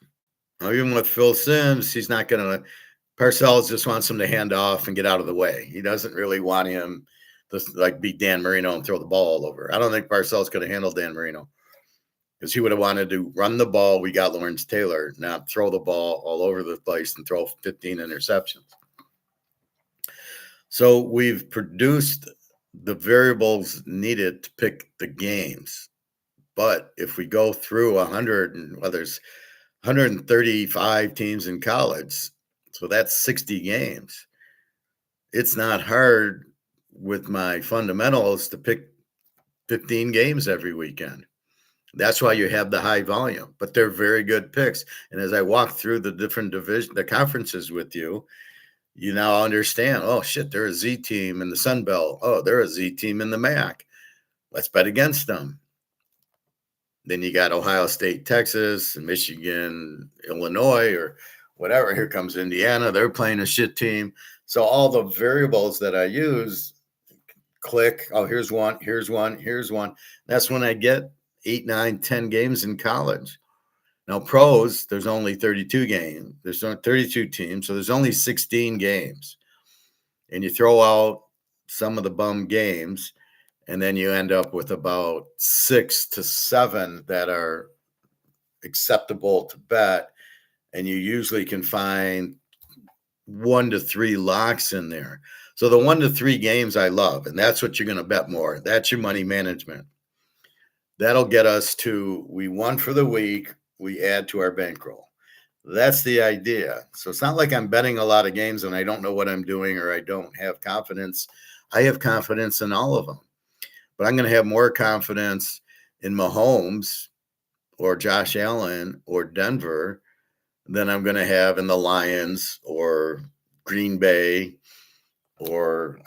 Now, even with Phil Simms, he's not going to – Parcells just wants him to hand off and get out of the way. He doesn't really want him to, beat Dan Marino and throw the ball all over. I don't think Parcells could have handled Dan Marino because he would have wanted to run the ball. We got Lawrence Taylor, not throw the ball all over the place and throw 15 interceptions. So we've produced the variables needed to pick the games. But if we go through 100, there's 135 teams in college, so that's 60 games. It's not hard with my fundamentals to pick 15 games every weekend. That's why you have the high volume, but they're very good picks. And as I walk through the different the conferences with you, you now understand, oh shit, they're a Z team in the Sun Belt. Oh, they're a Z team in the MAC. Let's bet against them. Then you got Ohio State, Texas, and Michigan, Illinois, or whatever. Here comes Indiana. They're playing a shit team. So all the variables that I use, click. Oh, here's one, here's one, here's one. That's when I get 8, 9, 10 games in college. Now, pros, there's only 32 games. There's only 32 teams, so there's only 16 games. And you throw out some of the bum games, and then you end up with about 6 to 7 that are acceptable to bet. And you usually can find 1 to 3 locks in there. So the 1 to 3 games I love, and that's what you're going to bet more. That's your money management. That'll get us to, we won for the week, we add to our bankroll. That's the idea. So it's not like I'm betting a lot of games and I don't know what I'm doing or I don't have confidence. I have confidence in all of them, but I'm going to have more confidence in Mahomes or Josh Allen or Denver than I'm going to have in the Lions or Green Bay or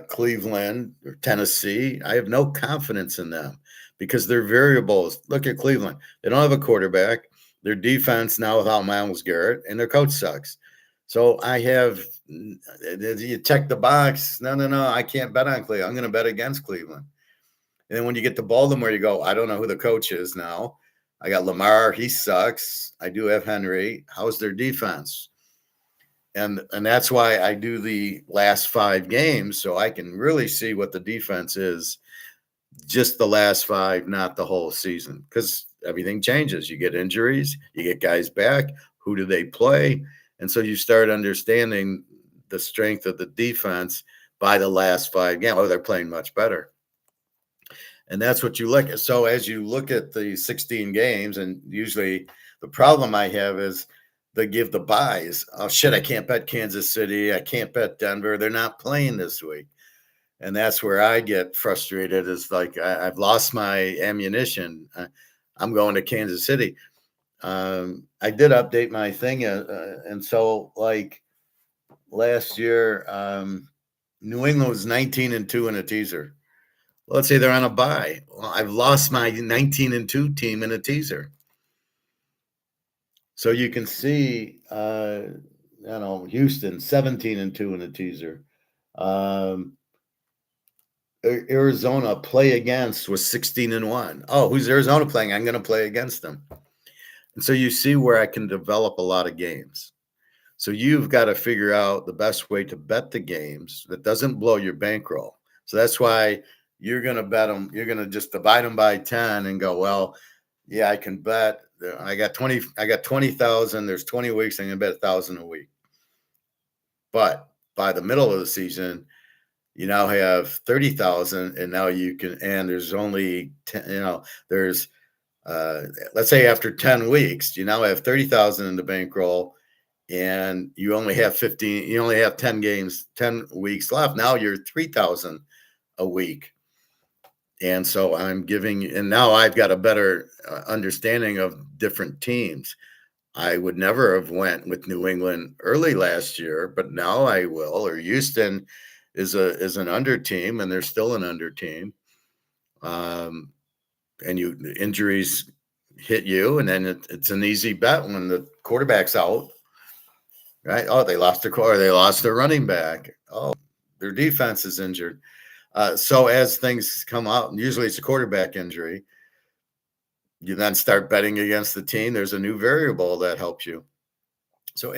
Cleveland or Tennessee. I have no confidence in them because they're variables. Look at Cleveland. They don't have a quarterback. Their defense now without Myles Garrett, and their coach sucks. So I have, you check the box. No, I can't bet on Cleveland. I'm going to bet against Cleveland. And then when you get to Baltimore, you go, I don't know who the coach is now. I got Lamar. He sucks. I do have Henry. How's their defense? And that's why I do the last 5 games, so I can really see what the defense is, just the last 5, not the whole season, because everything changes. You get injuries, you get guys back. Who do they play? And so you start understanding the strength of the defense by the last 5 games. Oh, they're playing much better. And that's what you look at. So as you look at the 16 games, and usually the problem I have is they give the buys. Oh, shit, I can't bet Kansas City. I can't bet Denver. They're not playing this week. And that's where I get frustrated, is like I've lost my ammunition. I'm going to Kansas City. I did update my thing. And so, like last year, New England was 19-2 in a teaser. Well, let's say they're on a bye. Well, I've lost my 19-2 team in a teaser. So you can see, Houston 17-2 in a teaser. Arizona play against was 16-1. Oh, who's Arizona playing? I'm going to play against them. And so you see where I can develop a lot of games. So you've got to figure out the best way to bet the games that doesn't blow your bankroll. So that's why you're going to bet them. You're going to just divide them by 10 and go, well, yeah, I can bet. I got 20,000. There's 20 weeks. I'm going to bet 1,000 a week. But by the middle of the season, you now have 30,000, and now you can, and there's only 10, there's, let's say after 10 weeks, you now have 30,000 in the bankroll, and you only have 10 games, 10 weeks left. Now you're 3,000 a week. And so and now I've got a better understanding of different teams. I would never have went with New England early last year, but now I will. Or Houston is an under team, and they're still an under team. And injuries hit you, and then it's an easy bet when the quarterback's out, right? Oh, they lost their running back. Oh, their defense is injured. So as things come out, and usually it's a quarterback injury, you then start betting against the team. There's a new variable that helps you. So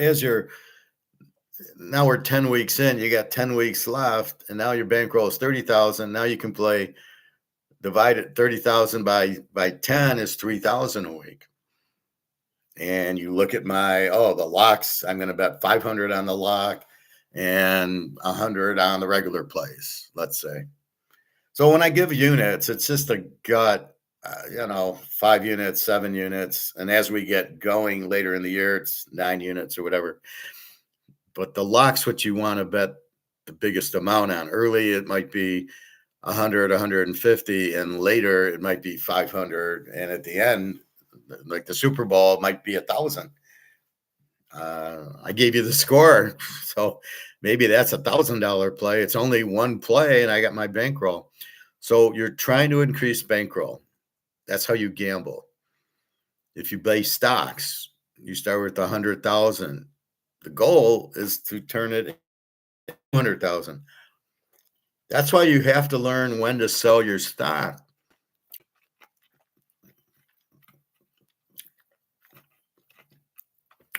now we're 10 weeks in, you got 10 weeks left, and now your bankroll is 30,000. Now you can play, divided 30,000 by 10 is 3,000 a week. And you look at the locks. I'm going to bet 500 on the lock and 100 on the regular plays, let's say. So when I give units, it's just a gut, 5 units, 7 units. And as we get going later in the year, it's 9 units or whatever. But the lock's what you want to bet the biggest amount on. Early, it might be 100, 150, and later it might be 500. And at the end, like the Super Bowl, it might be 1,000. I gave you the score, so maybe that's $1,000 play. It's only one play, and I got my bankroll. So you're trying to increase bankroll. That's how you gamble. If you play stocks, you start with 100,000. The goal is to turn it 200,000. That's why you have to learn when to sell your stock.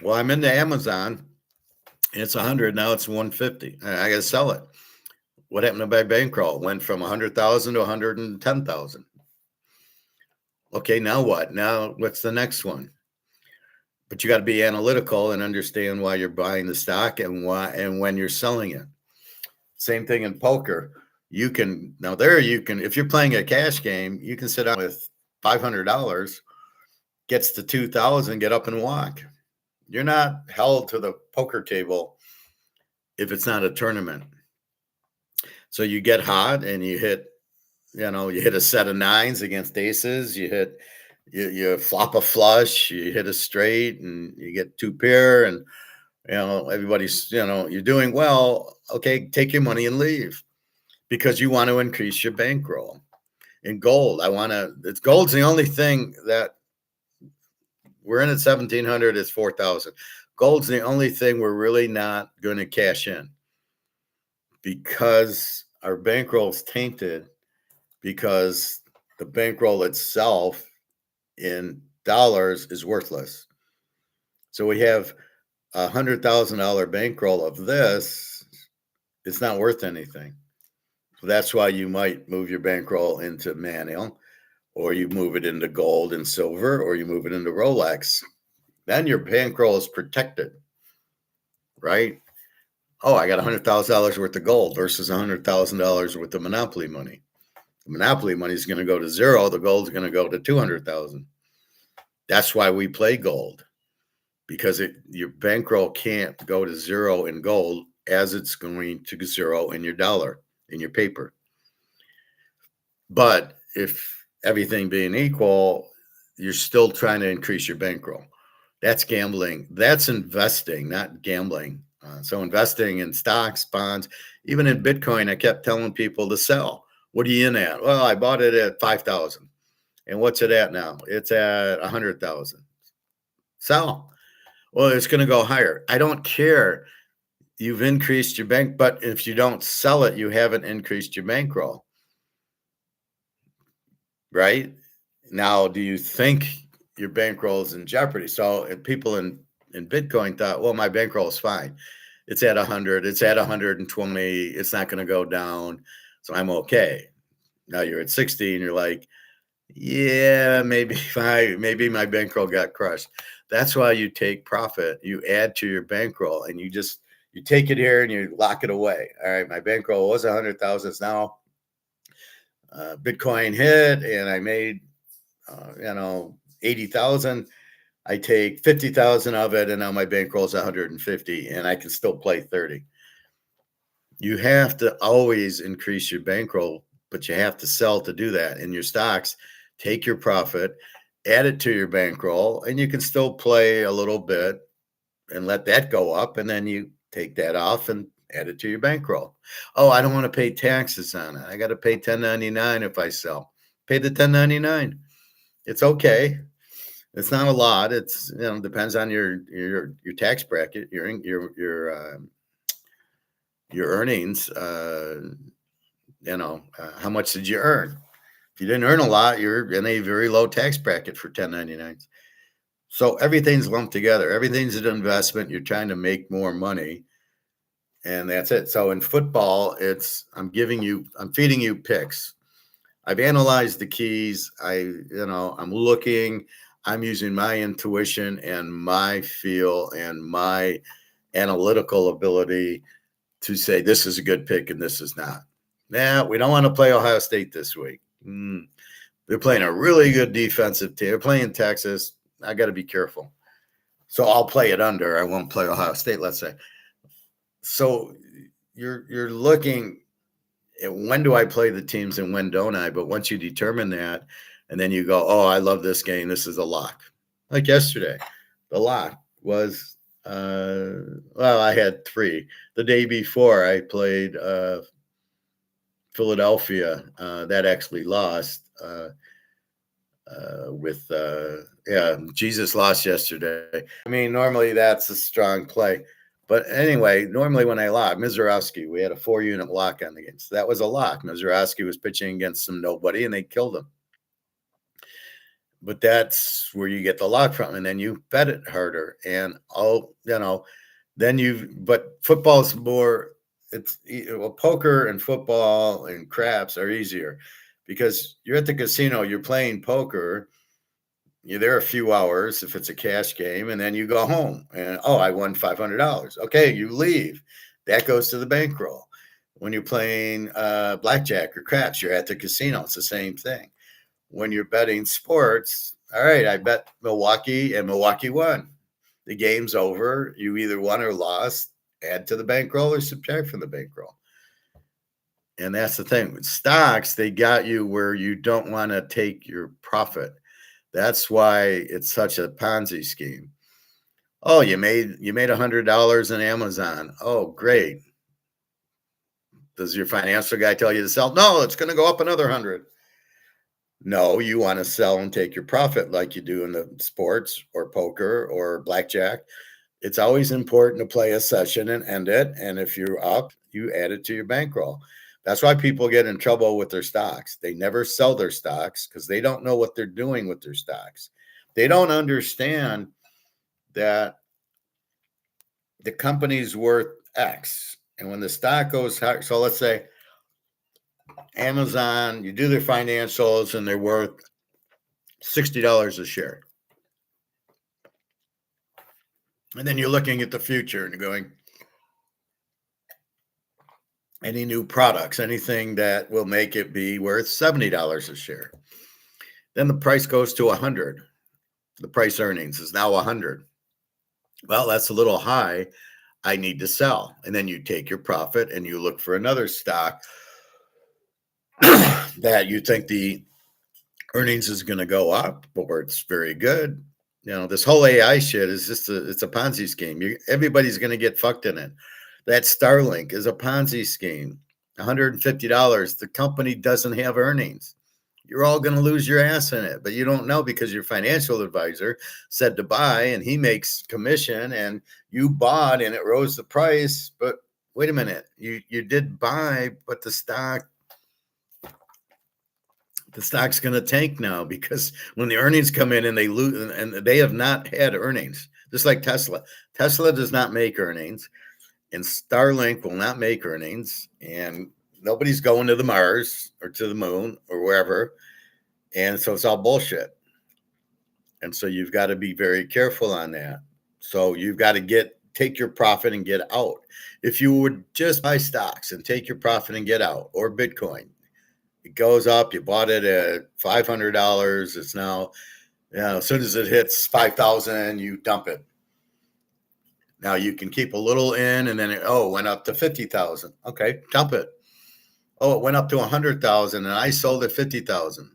Well, I'm into Amazon. It's 100. Now it's 150. I got to sell it. What happened to my bankroll? Went from 100,000 to 110,000. Okay, now what? Now what's the next one? But you got to be analytical and understand why you're buying the stock and when you're selling it. Same thing in poker. If you're playing a cash game, you can sit down with $500, gets to 2,000, get up and walk. You're not held to the poker table if it's not a tournament. So you get hot and you hit a set of nines against aces. You flop a flush. You hit a straight, and you get two pair, and everybody's you're doing well. Okay, take your money and leave because you want to increase your bankroll. In gold, gold's the only thing that we're in at 1,700. It's 4,000. Gold's the only thing we're really not going to cash in because our bankroll's tainted, because the bankroll itself in dollars is worthless. So we have $100,000 bankroll of this. It's not worth anything. So that's why you might move your bankroll into Manil, or you move it into gold and silver, or you move it into Rolex. Then your bankroll is protected, right? Oh, I got $100,000 worth of gold versus $100,000 worth of monopoly money. The monopoly money is going to go to zero. The gold's going to go to 200,000. That's why we play gold, because your bankroll can't go to zero in gold as it's going to zero in your dollar, in your paper. But if everything being equal, you're still trying to increase your bankroll. That's gambling. That's investing, not gambling. So investing in stocks, bonds, even in Bitcoin, I kept telling people to sell. What are you in at? Well, I bought it at 5,000. And what's it at now? It's at 100,000. Sell. Well, it's going to go higher. I don't care. You've increased your bank, but if you don't sell it, you haven't increased your bankroll. Right? Now, do you think your bankroll is in jeopardy? So if people in Bitcoin thought, well, my bankroll is fine. It's at 100. It's at 120. It's not going to go down. So I'm okay. Now you're at 60 and you're like, yeah, maybe my bankroll got crushed. That's why you take profit. You add to your bankroll and you take it here and you lock it away. All right, my bankroll was 100,000. It's now Bitcoin hit and I made 80,000. I take 50,000 of it and now my bankroll is 150 and I can still play 30. You have to always increase your bankroll, but you have to sell to do that. In your stocks, take your profit, add it to your bankroll, and you can still play a little bit and let that go up. And then you take that off and add it to your bankroll. Oh, I don't want to pay taxes on it. I got to pay 1099 if I sell. Pay the 1099. It's okay. It's not a lot. It's depends on your tax bracket, your earnings. How much did you earn? If you didn't earn a lot, you're in a very low tax bracket for 1099s. So everything's lumped together. Everything's an investment. You're trying to make more money, and that's it. So in football, I'm feeding you picks. I've analyzed the keys. I'm looking. I'm using my intuition and my feel and my analytical ability to say this is a good pick and this is not. Nah, we don't want to play Ohio State this week. They're playing a really good defensive team. They're playing Texas. I got to be careful. So I'll play it under. I won't play Ohio State, let's say. So you're looking at when do I play the teams and when don't I? But once you determine that, and then you go, oh, I love this game. This is a lock. Like yesterday, the lock was, I had 3. The day before I played Philadelphia. That actually lost Jesus lost yesterday. I mean, normally that's a strong play. But anyway, normally when I lock, Mizorowski, we had a 4-unit lock on the game. So that was a lock. Mizorowski was pitching against some nobody, and they killed him. But that's where you get the lock from. And then you bet it harder. And, but football's more, poker and football and craps are easier because you're at the casino, you're playing poker. You're there a few hours if it's a cash game, and then you go home and, I won $500. Okay, you leave. That goes to the bankroll. When you're playing blackjack or craps, you're at the casino. It's the same thing. When you're betting sports, all right, I bet Milwaukee and Milwaukee won. The game's over. You either won or lost. Add to the bankroll or subtract from the bankroll. And that's the thing with stocks, they got you where you don't want to take your profit. That's why it's such a Ponzi scheme. Oh, you made $100 in Amazon. Oh, great. Does your financial guy tell you to sell? No, it's going to go up another 100. No, you want to sell and take your profit like you do in the sports or poker or blackjack. It's always important to play a session and end it. And if you're up, you add it to your bankroll. That's why people get in trouble with their stocks. They never sell their stocks because they don't know what they're doing with their stocks. They don't understand that the company's worth X. And when the stock goes high, so let's say Amazon, you do their financials and they're worth $60 a share. And then you're looking at the future and you're going, any new products, anything that will make it be worth $70 a share. Then the price goes to 100. The price earnings is now 100. Well, that's a little high. I need to sell. And then you take your profit and you look for another stock that you think the earnings is going to go up, but where it's very good. You know, this whole AI shit is just it's a Ponzi scheme. Everybody's going to get fucked in it. That Starlink is a Ponzi scheme. $150. The company doesn't have earnings. You're all going to lose your ass in it, but you don't know because your financial advisor said to buy and he makes commission and you bought and it rose the price. But wait a minute, you did buy, but the stock's going to tank now because when the earnings come in and they lose, and they have not had earnings, just like Tesla. Tesla does not make earnings, and Starlink will not make earnings, and nobody's going to the Mars or to the moon or wherever. And so it's all bullshit. And so you've got to be very careful on that. So you've got to take your profit and get out. If you would just buy stocks and take your profit and get out, or Bitcoin, it goes up. You bought it at $500. It's now, as soon as it hits 5,000, you dump it. Now you can keep a little in, and then it went up to 50,000. Okay, dump it. Oh, it went up to 100,000, and I sold at 50,000.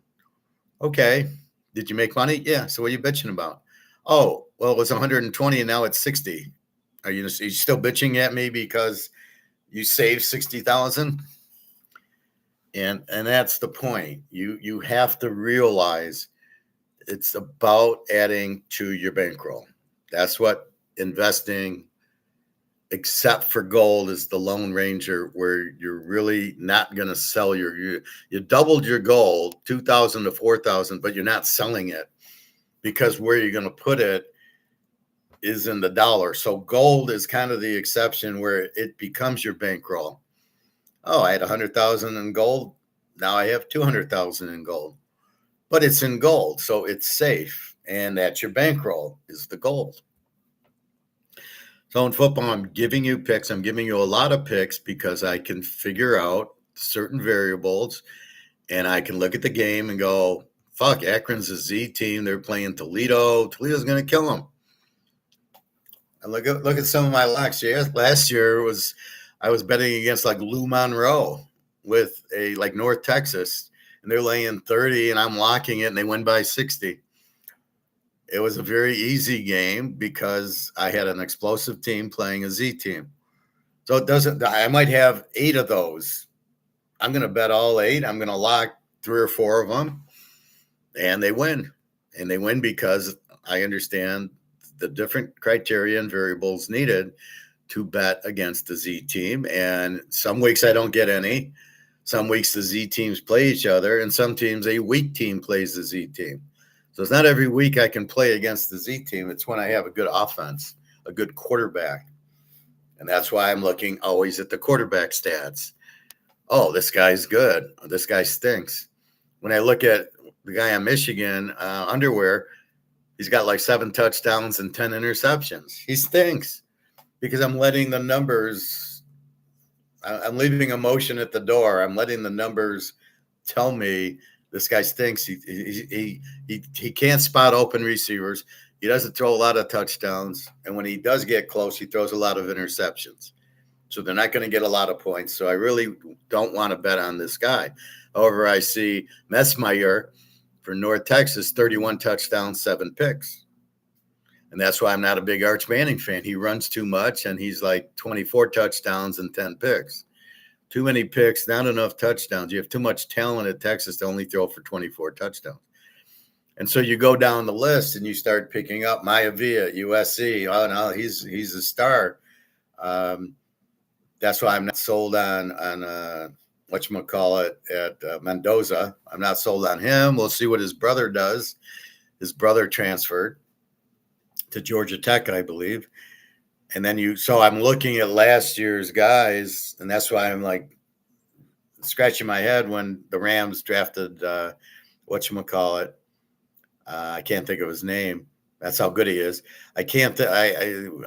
Okay, did you make money? Yeah. So what are you bitching about? Oh, well, it was 120, and now it's 60. Are you still bitching at me because you saved 60,000? And that's the point. You have to realize it's about adding to your bankroll. That's what investing, except for gold, is the Lone Ranger, where you're really not going to sell you doubled your gold, 2,000 to 4,000, but you're not selling it because where you're going to put it is in the dollar. So gold is kind of the exception where it becomes your bankroll. Oh, I had 100,000 in gold. Now I have 200,000 in gold, but it's in gold. So it's safe. And that's your bankroll, is the gold. So in football, I'm giving you picks. I'm giving you a lot of picks because I can figure out certain variables and I can look at the game and go, fuck, Akron's a Z team. They're playing Toledo. Toledo's going to kill them. And look at some of my locks. Last year I was betting against like Lou Monroe with like North Texas, and they're laying 30 and I'm locking it and they win by 60. It was a very easy game because I had an explosive team playing a Z team. So I might have 8 of those. I'm going to bet all 8. I'm going to lock 3 or 4 of them and they win. And they win because I understand the different criteria and variables needed to bet against the Z team. And some weeks I don't get any. Some weeks the Z teams play each other, and some teams a weak team plays the Z team. So it's not every week I can play against the Z team. It's when I have a good offense, a good quarterback. And that's why I'm looking always at the quarterback stats. Oh, this guy's good. This guy stinks. When I look at the guy on Michigan, Underwear, he's got like 7 touchdowns and 10 interceptions. He stinks because I'm letting the numbers, I'm leaving emotion at the door. I'm letting the numbers tell me this guy stinks. He can't spot open receivers. He doesn't throw a lot of touchdowns. And when he does get close, he throws a lot of interceptions. So they're not going to get a lot of points. So I really don't want to bet on this guy. However, I see Messmeyer for North Texas, 31 touchdowns, 7 picks. And that's why I'm not a big Arch Manning fan. He runs too much, and he's like 24 touchdowns and 10 picks. Too many picks, not enough touchdowns. You have too much talent at Texas to only throw for 24 touchdowns. And so you go down the list and you start picking up Maivia, USC. Oh, no, he's a star. That's why I'm not sold on whatchamacallit at Mendoza. I'm not sold on him. We'll see what his brother does. His brother transferred to Georgia Tech, I believe. And then so I'm looking at last year's guys, and that's why I'm like scratching my head when the Rams drafted whatchamacallit. I can't think of his name. That's how good he is. I can't. I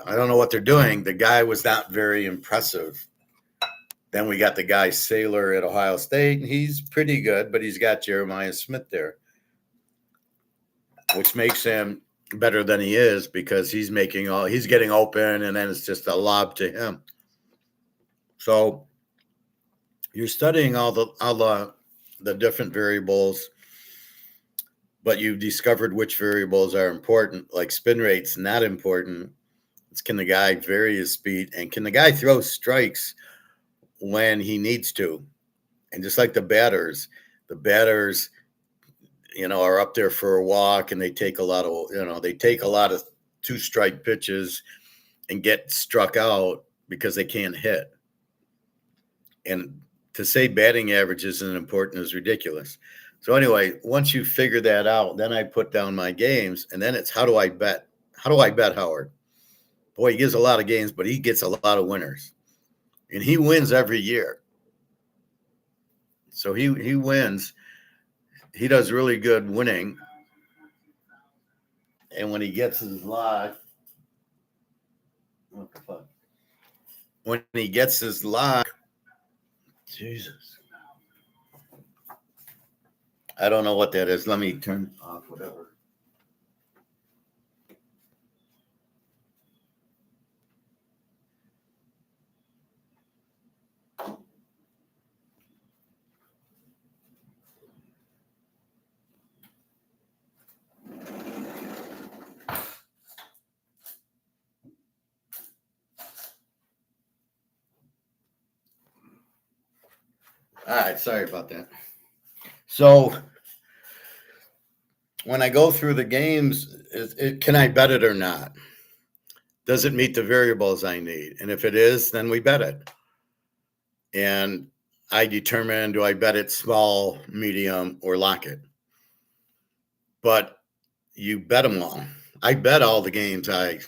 don't know what they're doing. The guy was not very impressive. Then we got the guy Saylor at Ohio State, and he's pretty good, but he's got Jeremiah Smith there, which makes him better than he is because he's getting open, and then it's just a lob to him. So you're studying all the different variables, but you've discovered which variables are important. Like spin rate's not important. It's can the guy vary his speed, and can the guy throw strikes when he needs to? And just like the batters, are up there for a walk, and they take a lot of 2-strike pitches and get struck out because they can't hit. And to say batting average isn't important is ridiculous. So anyway, once you figure that out, then I put down my games, and then it's how do I bet? How do I bet Howard? Boy, he gives a lot of games, but he gets a lot of winners. And he wins every year. So he wins. He does really good winning. And when he gets his lock, what the fuck? When he gets his lock, Jesus. I don't know what that is. Let me turn off whatever. All right, sorry about that. So when I go through the games, can I bet it or not? Does it meet the variables I need? And if it is, then we bet it. And I determine, do I bet it small, medium, or lock it? But you bet them all. I bet all the games I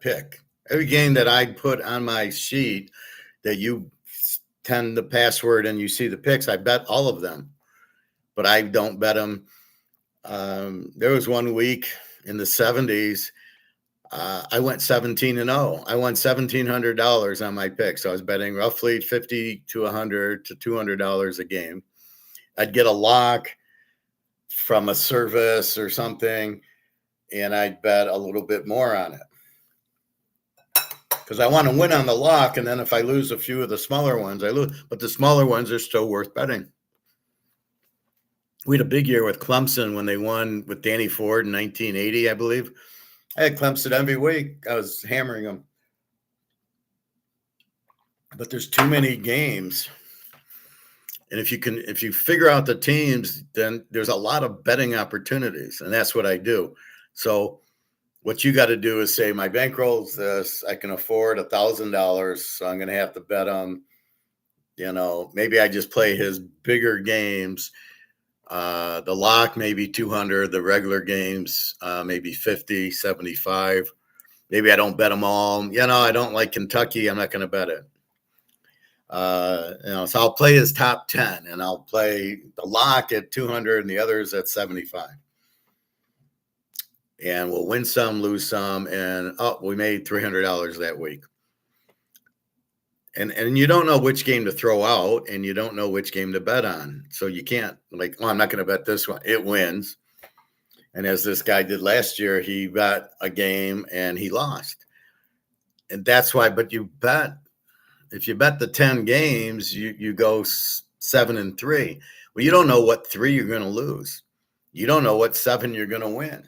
pick. Every game that I put on my sheet that you tend the password and you see the picks, I bet all of them. But I don't bet them. There was one week in the 70s, I went 17-0. I won $1,700 on my picks. So I was betting roughly $50 to $100 to $200 a game. I'd get a lock from a service or something, and I'd bet a little bit more on it because I want to win on the lock. And then if I lose a few of the smaller ones, I lose. But the smaller ones are still worth betting. We had a big year with Clemson when they won with Danny Ford in 1980, I believe. I had Clemson every week. I was hammering them. But there's too many games. And if you figure out the teams, then there's a lot of betting opportunities. And that's what I do. So what you got to do is say, my bankroll's this. I can afford $1,000. So I'm going to have to bet on, maybe I just play his bigger games. The lock maybe 200, the regular games maybe 50, 75. Maybe I don't bet them all. I don't like Kentucky. I'm not going to bet it. So I'll play his top 10, and I'll play the lock at 200 and the others at 75. And we'll win some, lose some, and we made $300 that week. And you don't know which game to throw out, and you don't know which game to bet on. So you can't I'm not going to bet this one. It wins. And as this guy did last year, he bet a game and he lost. And that's why, but you bet If you bet the 10 games, you go 7-3. Well, you don't know what 3 you're going to lose. You don't know what 7 you're going to win.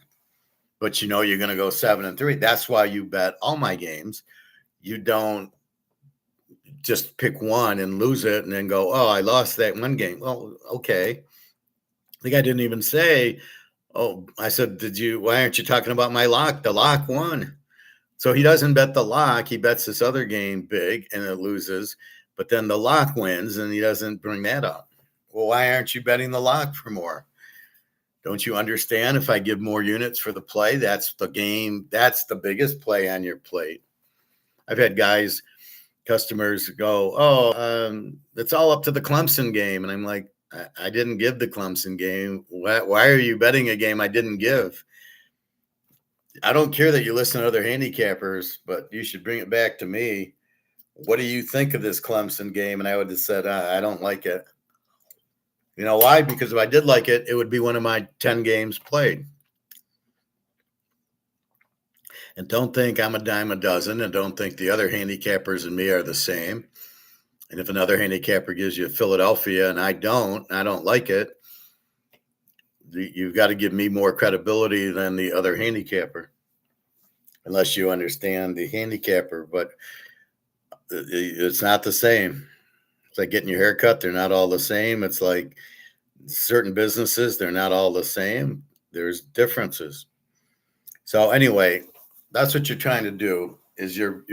But you know you're going to go 7-3. That's why you bet all my games. You don't just pick one and lose it and then go, oh, I lost that one game. Well, okay. I think I didn't even say, oh, I said, why aren't you talking about my lock? The lock won. So he doesn't bet the lock. He bets this other game big and it loses. But then the lock wins and he doesn't bring that up. Well, why aren't you betting the lock for more? Don't you understand? If I give more units for the play, that's the game. That's the biggest play on your plate. I've had customers go, it's all up to the Clemson game. And I'm like, I didn't give the Clemson game. Why are you betting a game I didn't give? I don't care that you listen to other handicappers, but you should bring it back to me. What do you think of this Clemson game? And I would have said, I don't like it. You know why? Because if I did like it, it would be one of my 10 games played. And don't think I'm a dime a dozen, and don't think the other handicappers and me are the same. And if another handicapper gives you Philadelphia and I don't like it, you've got to give me more credibility than the other handicapper, unless you understand the handicapper. But it's not the same. It's like getting your hair cut. They're not all the same. It's like certain businesses, they're not all the same. There's differences. So anyway, that's what you're trying to do is your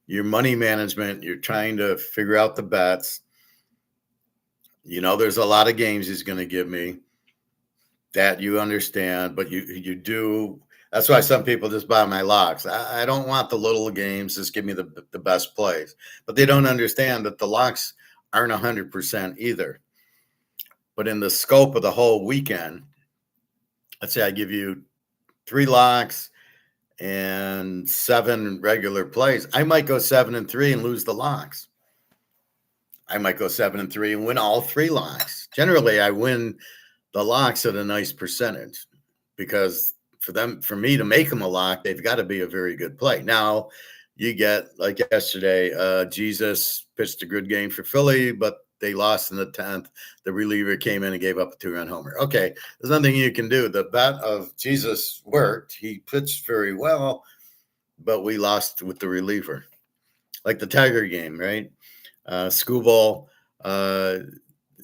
money management. You're trying to figure out the bets. You know, there's a lot of games he's going to give me that you understand, but you do. That's why some people just buy my locks. I don't want the little games. Just give me the best plays. But they don't understand that the locks aren't 100% either. But in the scope of the whole weekend, let's say I give you 3 locks and 7 regular plays. I might go 7-3 and lose the locks. I might go 7-3 and win all 3 locks. Generally, I win the locks at a nice percentage because for me to make them a lock, they've got to be a very good play. Now, you get, like yesterday, Jesus pitched a good game for Philly, but they lost in the 10th. The reliever came in and gave up a 2-run homer. Okay, there's nothing you can do. The bet of Jesus worked. He pitched very well, but we lost with the reliever. Like the Tiger game, right? Skubal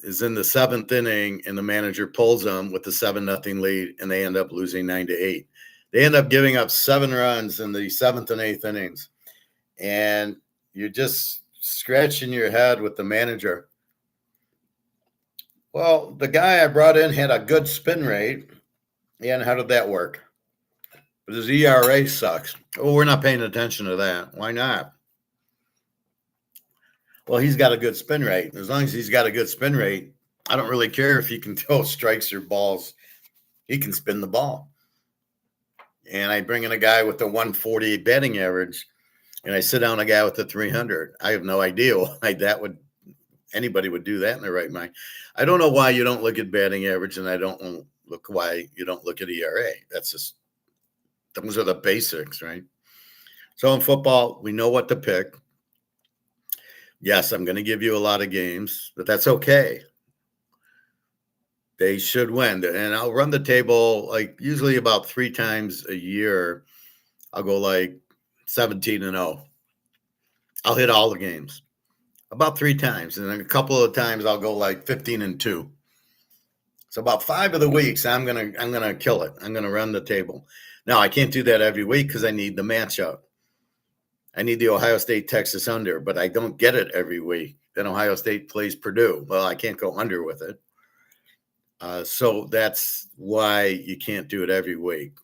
is in the 7th inning, and the manager pulls them with the 7-0 lead, and they end up losing 9-8. They end up giving up 7 runs in the 7th and 8th innings, and you're just scratching your head with the manager. Well, the guy I brought in had a good spin rate, and how did that work? But his ERA sucks. Oh, we're not paying attention to that. Why not? Well, he's got a good spin rate. As long as he's got a good spin rate, I don't really care if he can throw strikes or balls. He can spin the ball. And I bring in a guy with a 140 batting average, and I sit down a guy with a 300. I have no idea why anybody would do that in their right mind. I don't know why you don't look at batting average, and I don't look why you don't look at ERA. That's just, those are the basics, right? So in football, we know what to pick. Yes, I'm going to give you a lot of games, but that's okay. They should win. And I'll run the table like usually about 3 times a year. I'll go like 17-0. I'll hit all the games about 3 times. And then a couple of times I'll go like 15-2. So about 5 of the weeks, I'm gonna kill it. I'm gonna run the table. Now I can't do that every week because I need the matchup. I need the Ohio State Texas under, but I don't get it every week. Then Ohio State plays Purdue. Well, I can't go under with it. So that's why you can't do it every week.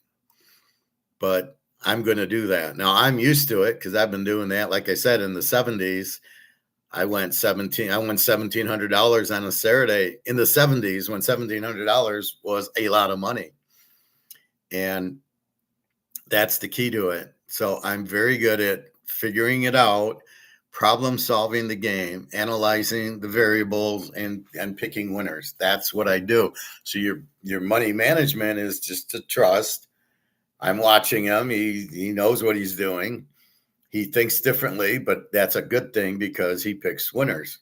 But I'm going to do that. Now, I'm used to it because I've been doing that. Like I said, in the 70s, I won $1,700 on a Saturday in the 70s when $1,700 was a lot of money. And that's the key to it. So I'm very good at figuring it out, problem solving the game, analyzing the variables, and picking winners. That's what I do. So your money management is just to trust. I'm watching him. He knows what he's doing. He thinks differently, but that's a good thing because he picks winners.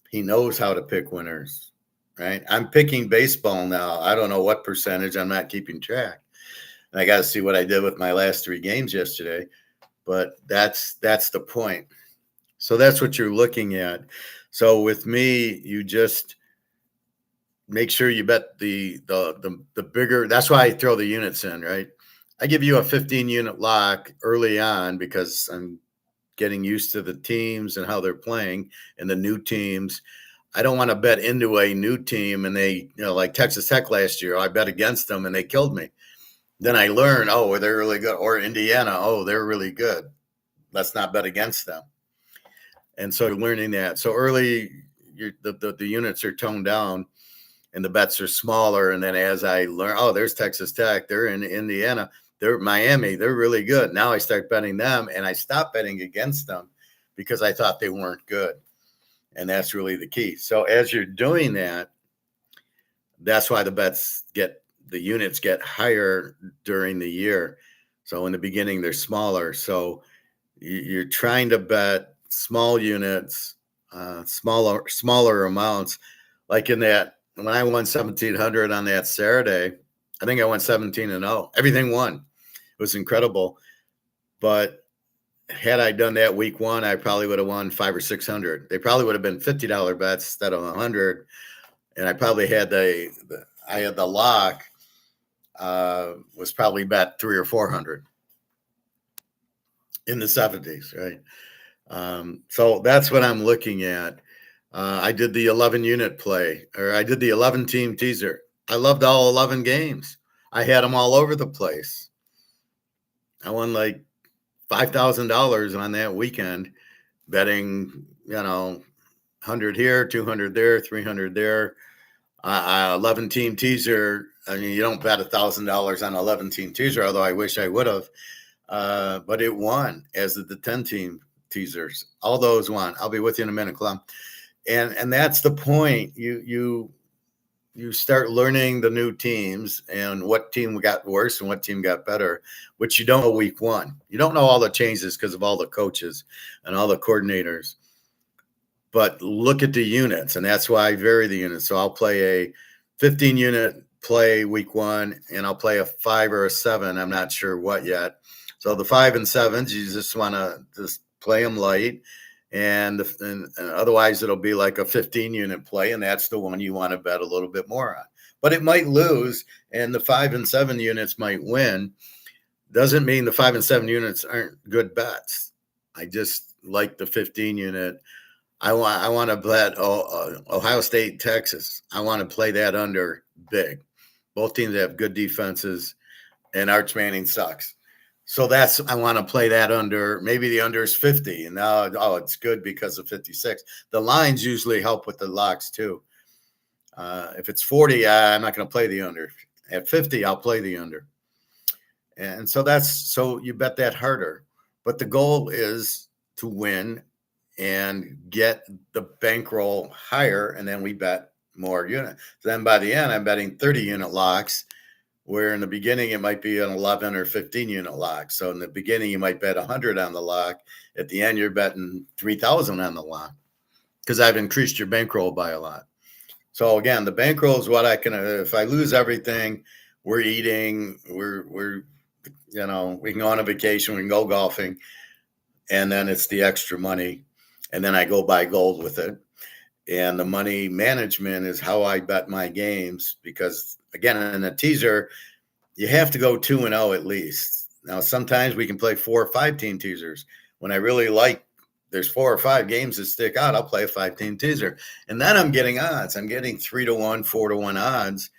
He knows how to pick winners, right? I'm picking baseball now. I don't know what percentage. I'm not keeping track. And I got to see what I did with my last 3 games yesterday. But that's the point. So that's what you're looking at. So with me, you just make sure you bet the bigger. That's why I throw the units in, right? I give you a 15-unit lock early on because I'm getting used to the teams and how they're playing and the new teams. I don't want to bet into a new team and they, like Texas Tech last year, I bet against them and they killed me. Then I learn, oh, they're really good. Or Indiana, oh, they're really good. Let's not bet against them. And so learning that. So early, the units are toned down and the bets are smaller. And then as I learn, oh, there's Texas Tech. They're in Indiana. They're Miami. They're really good. Now I start betting them and I stop betting against them because I thought they weren't good. And that's really the key. So as you're doing that, that's why the units get higher during the year. So in the beginning, they're smaller. So you're trying to bet small units, smaller amounts. Like in that, when I won 1,700 on that Saturday, I think I went 17-0. Everything won. It was incredible. But had I done that week 1, I probably would have won 500 or 600. They probably would have been $50 bets instead of 100. And I probably had the lock was probably bet 300 or 400 in the 70s, right? So that's what I'm looking at. I did the 11-unit play, or I did the 11-team teaser. I loved all 11 games. I had them all over the place. I won like $5,000 on that weekend betting, 100 here, 200 there, 300 there. 11-team teaser. I mean, you don't bet $1,000 on 11-team teaser, although I wish I would have. But it won, as did the 10-team teasers. All those won. I'll be with you in a minute, Clem. And that's the point. You start learning the new teams and what team got worse and what team got better, which you don't know week 1. You don't know all the changes because of all the coaches and all the coordinators. But look at the units, and that's why I vary the units. So I'll play a 15-unit play week 1, and I'll play a 5 or a 7. I'm not sure what yet. So the 5 and 7s, you just want to just play them light. And otherwise, it'll be like a 15-unit play, and that's the one you want to bet a little bit more on. But it might lose, and the 5 and 7 units might win. Doesn't mean the 5 and 7 units aren't good bets. I just like the 15-unit. I want to bet Ohio State, Texas. I want to play that under big. Both teams have good defenses, and Arch Manning sucks. So I want to play that under. Maybe the under is 50, and now it's good because of 56. The lines usually help with the locks too. If it's 40, I'm not going to play the under. At 50, I'll play the under. And so you bet that harder. But the goal is to win and get the bankroll higher, and then we bet more units. Then by the end, I'm betting 30-unit locks, where in the beginning it might be an 11 or 15-unit lock. So in the beginning, you might bet 100 on the lock. At the end, you're betting 3,000 on the lock because I've increased your bankroll by a lot. So again, the bankroll is what I can. If I lose everything, we're eating. We can go on a vacation. We can go golfing, and then it's the extra money. And then I go buy gold with it. And the money management is how I bet my games because, again, in a teaser, you have to go 2-0 at least. Now, sometimes we can play 4 or 5-team teasers. When I really like, there's 4 or 5 games that stick out, I'll play a 5-team teaser. And then I'm getting odds. I'm getting 3-1, 4-1 odds.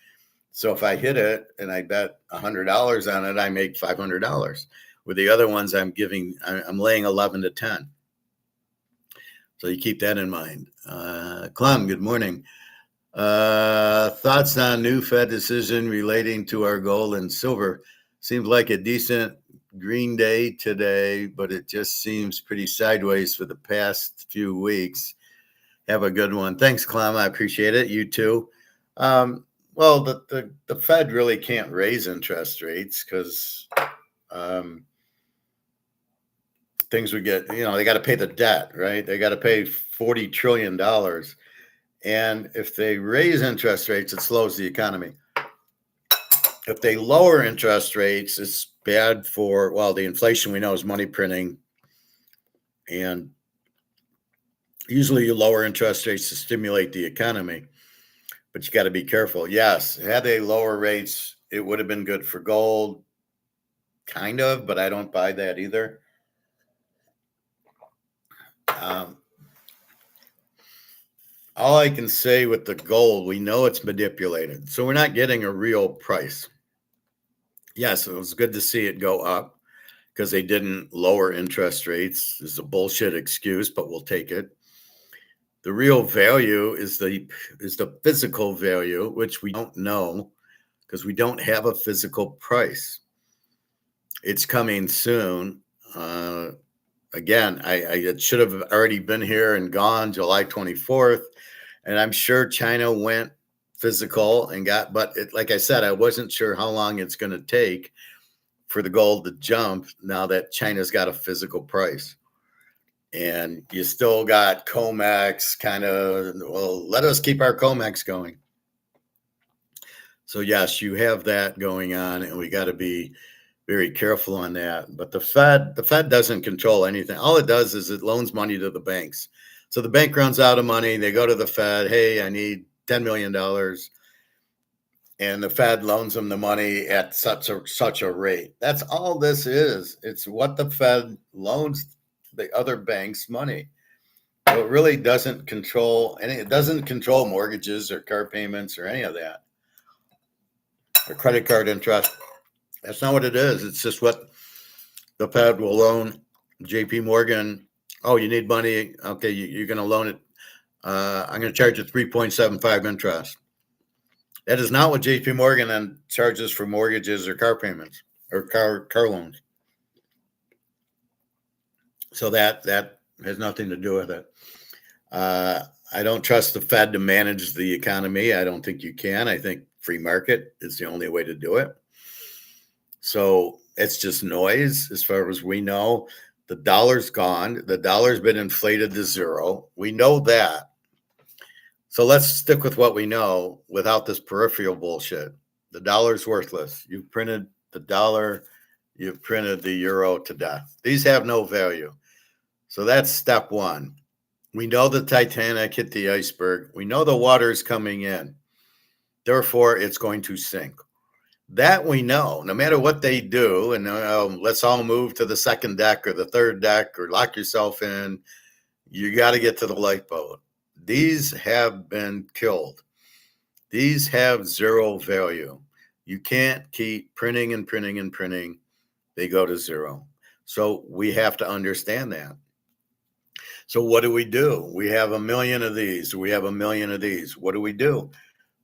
So if I hit it and I bet $100 on it, I make $500. With the other ones, I'm laying 11 to 10. So you keep that in mind. Clem, good morning. Thoughts on new Fed decision relating to our gold and silver? Seems like a decent green day today, but it just seems pretty sideways for the past few weeks. Have a good one. Thanks, Clem. I appreciate it. You too. Well, the Fed really can't raise interest rates because things would get, they got to pay the debt, right? They got to pay $40 trillion. And if they raise interest rates, it slows the economy. If they lower interest rates, it's bad for, the inflation we know is money printing. And usually you lower interest rates to stimulate the economy, but you got to be careful. Yes, had they lower rates, it would have been good for gold, kind of, but I don't buy that either. All I can say with the gold, we know it's manipulated, so we're not getting a real price. Yes, it was good to see it go up because they didn't lower interest rates. It's a bullshit excuse, but we'll take it. The real value is the physical value, which we don't know because we don't have a physical price. It's coming soon. Again, it should have already been here and gone July 24th. And I'm sure China went physical and but like I said, I wasn't sure how long it's going to take for the gold to jump now that China's got a physical price. And you still got COMEX let us keep our COMEX going. So yes, you have that going on, and we got to be very careful on that. But the Fed doesn't control anything. All it does is it loans money to the banks. So the bank runs out of money. They go to the Fed. Hey, I need $10 million. And the Fed loans them the money at such a rate. That's all this is. It's what the Fed loans the other banks money. So it really doesn't control it doesn't control mortgages or car payments or any of that. Or credit card interest. That's not what it is. It's just what the Fed will loan JP Morgan. Oh, you need money. Okay, you're going to loan it. I'm going to charge you 3.75 interest. That is not what JP Morgan then charges for mortgages or car payments or car loans. So that has nothing to do with it. I don't trust the Fed to manage the economy. I don't think you can. I think free market is the only way to do it. So it's just noise as far as we know. The dollar's gone. The dollar's been inflated to zero. We know that. So let's stick with what we know without this peripheral bullshit. The dollar's worthless. You've printed the dollar. You've printed the euro to death. These have no value. So that's step one. We know the Titanic hit the iceberg. We know the water's coming in. Therefore, it's going to sink. That we know, no matter what they do, and let's all move to the second deck or the third deck or lock yourself in, you got to get to the lifeboat. These have been killed. These have zero value. You can't keep printing and printing and printing. They go to zero. So we have to understand that. So what do? We have 1 million of these. We have 1 million of these. What do we do?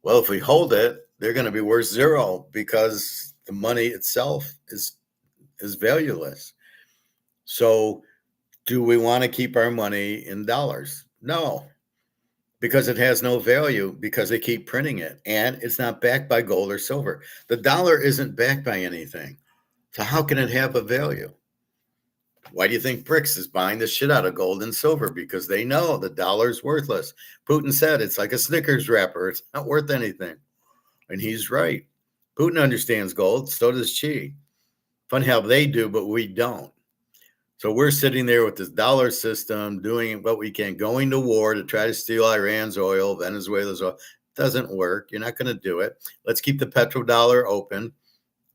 Well, if we hold it, they're going to be worth zero because the money itself is valueless. So do we want to keep our money in dollars? No, because it has no value because they keep printing it and it's not backed by gold or silver. The dollar isn't backed by anything. So how can it have a value? Why do you think BRICS is buying the shit out of gold and silver? Because they know the dollar's worthless. Putin said it's like a Snickers wrapper. It's not worth anything. And he's right. Putin understands gold. So does Xi. Funny how they do, but we don't. So we're sitting there with this dollar system, doing what we can, going to war to try to steal Iran's oil, Venezuela's oil. Doesn't work. You're not going to do it. Let's keep the petrodollar open.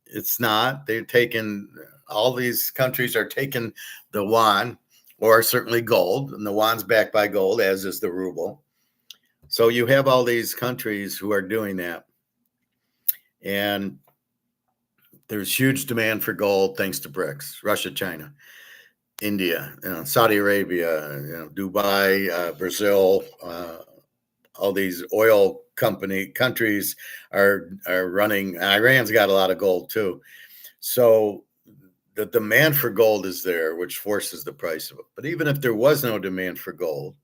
It's not. They're taking, all these countries are taking the yuan, or certainly gold, and the yuan's backed by gold, as is the ruble. So you have all these countries who are doing that. And there's huge demand for gold thanks to BRICS, Russia, China, India, Saudi Arabia, Dubai, Brazil, all these oil countries are running. Iran's got a lot of gold too. So the demand for gold is there, which forces the price of it. But even if there was no demand for gold,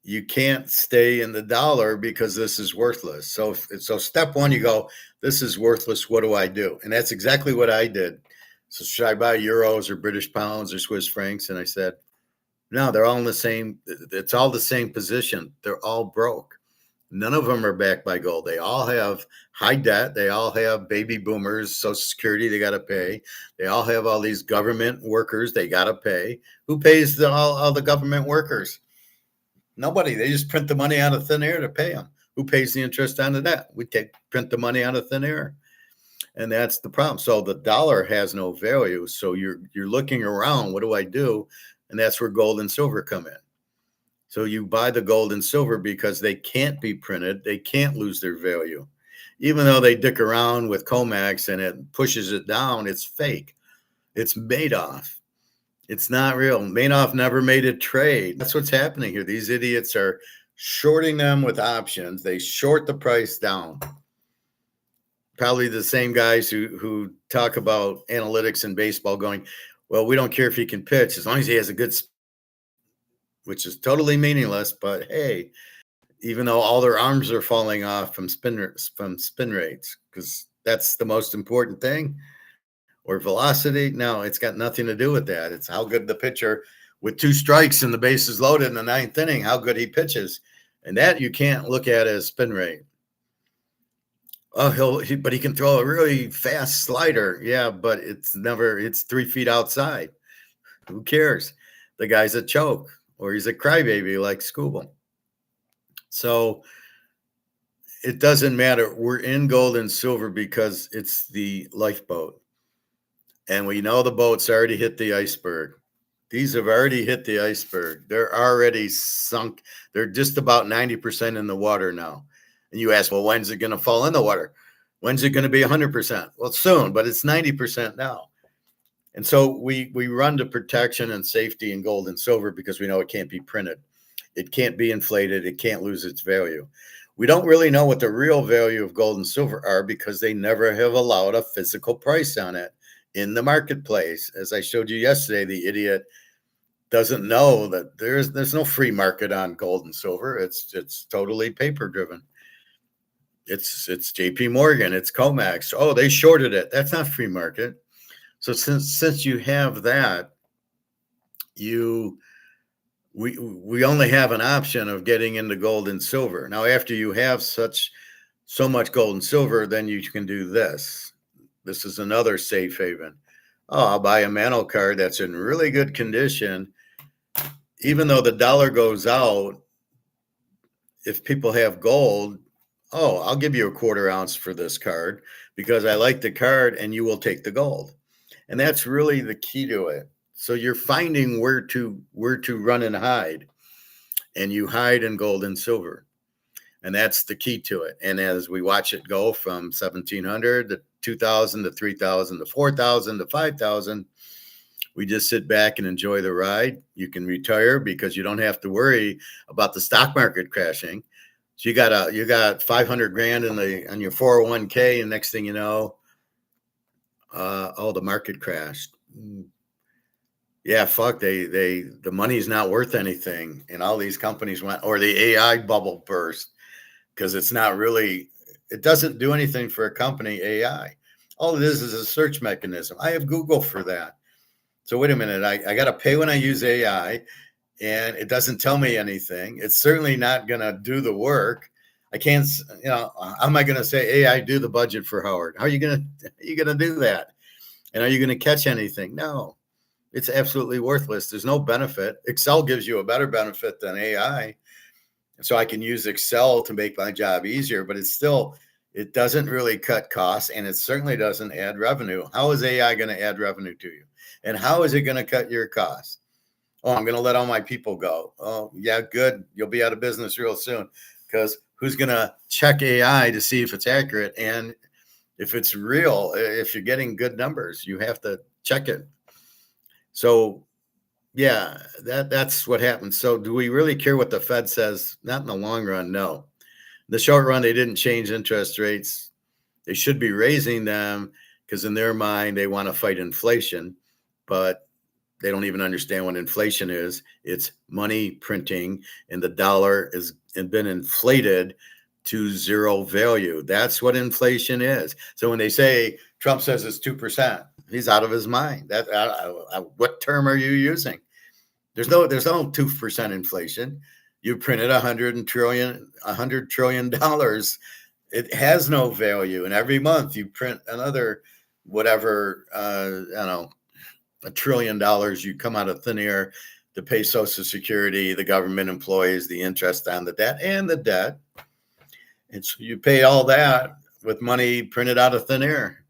you can't stay in the dollar because this is worthless. So step one, you go, this is worthless. What do I do? And that's exactly what I did. So should I buy euros or British pounds or Swiss francs? And I said, no, they're all in the same. It's all the same position. They're all broke. None of them are backed by gold. They all have high debt. They all have baby boomers, Social Security they got to pay. They all have all these government workers they got to pay. Who pays all the government workers? Nobody. They just print the money out of thin air to pay them. Who pays the interest on the debt? We print the money out of thin air. And that's the problem. So the dollar has no value. So you're looking around, what do I do? And that's where gold and silver come in. So you buy the gold and silver because they can't be printed. They can't lose their value. Even though they dick around with COMEX and it pushes it down, it's fake. It's Madoff. It's not real. Madoff never made a trade. That's what's happening here. These idiots are shorting them with options. They short the price down. Probably the same guys who talk about analytics in baseball going, well, we don't care if he can pitch as long as he has a good, which is totally meaningless. But hey, even though all their arms are falling off from spin rates, because that's the most important thing, or velocity. No, it's got nothing to do with that. It's how good the pitcher with 2 strikes and the bases loaded in the 9th inning, how good he pitches. And that you can't look at as spin rate. Oh, but he can throw a really fast slider. Yeah, but it's 3 feet outside. Who cares? The guy's a choke or he's a crybaby like Scooble. So it doesn't matter. We're in gold and silver because it's the lifeboat. And we know the boat's already hit the iceberg. These have already hit the iceberg. They're already sunk. They're just about 90% in the water now. And you ask, well, when's it going to fall in the water? When's it going to be 100%? Well, soon, but it's 90% now. And so we run to protection and safety in gold and silver because we know it can't be printed. It can't be inflated. It can't lose its value. We don't really know what the real value of gold and silver are because they never have allowed a physical price on it in the marketplace. As I showed you yesterday, the idiot doesn't know that there's no free market on gold and silver. It's totally paper driven. It's JP Morgan, it's COMEX. Oh, they shorted it. That's not free market. So since you have that, we only have an option of getting into gold and silver. Now, after you have so much gold and silver, then you can do this. This is another safe haven. Oh, I'll buy a Mantle card that's in really good condition. Even though the dollar goes out, if people have gold, oh, I'll give you a 1/4 ounce for this card because I like the card and you will take the gold. And that's really the key to it. So you're finding where to run and hide, and you hide in gold and silver. And that's the key to it. And as we watch it go from 1,700 to 2,000 to 3,000 to 4,000 to 5,000, we just sit back and enjoy the ride. You can retire because you don't have to worry about the stock market crashing. So you got 500 grand on your 401k, and next thing you know, the market crashed. Yeah, fuck. The money's not worth anything, and all these companies went, or the AI bubble burst because it's not really. It doesn't do anything for a company. AI, all it is a search mechanism. I have Google for that. So wait a minute, I got to pay when I use AI, and it doesn't tell me anything. It's certainly not going to do the work. I can't, how am I going to say AI do the budget for Howard? How are you going to do that? And are you going to catch anything? No, it's absolutely worthless. There's no benefit. Excel gives you a better benefit than AI. So I can use Excel to make my job easier, but it doesn't really cut costs, and it certainly doesn't add revenue. How is AI going to add revenue to you? And how is it going to cut your costs? Oh, I'm going to let all my people go. Oh, yeah, good. You'll be out of business real soon because who's going to check AI to see if it's accurate? And if it's real, if you're getting good numbers, you have to check it. So, yeah, that's what happens. So do we really care what the Fed says? Not in the long run, no. In the short run, they didn't change interest rates. They should be raising them because in their mind, they want to fight inflation. But they don't even understand what inflation is. It's money printing, and the dollar has been inflated to zero value. That's what inflation is. So when they say Trump says it's 2%, He's out of his mind. What term are you using? There's no 2% inflation. You printed $100 trillion. It has no value, and every month you print another whatever. I don't know, $1 trillion. You come out of thin air to pay Social Security, the government employees, the interest on the debt, and the debt. And so you pay all that with money printed out of thin air.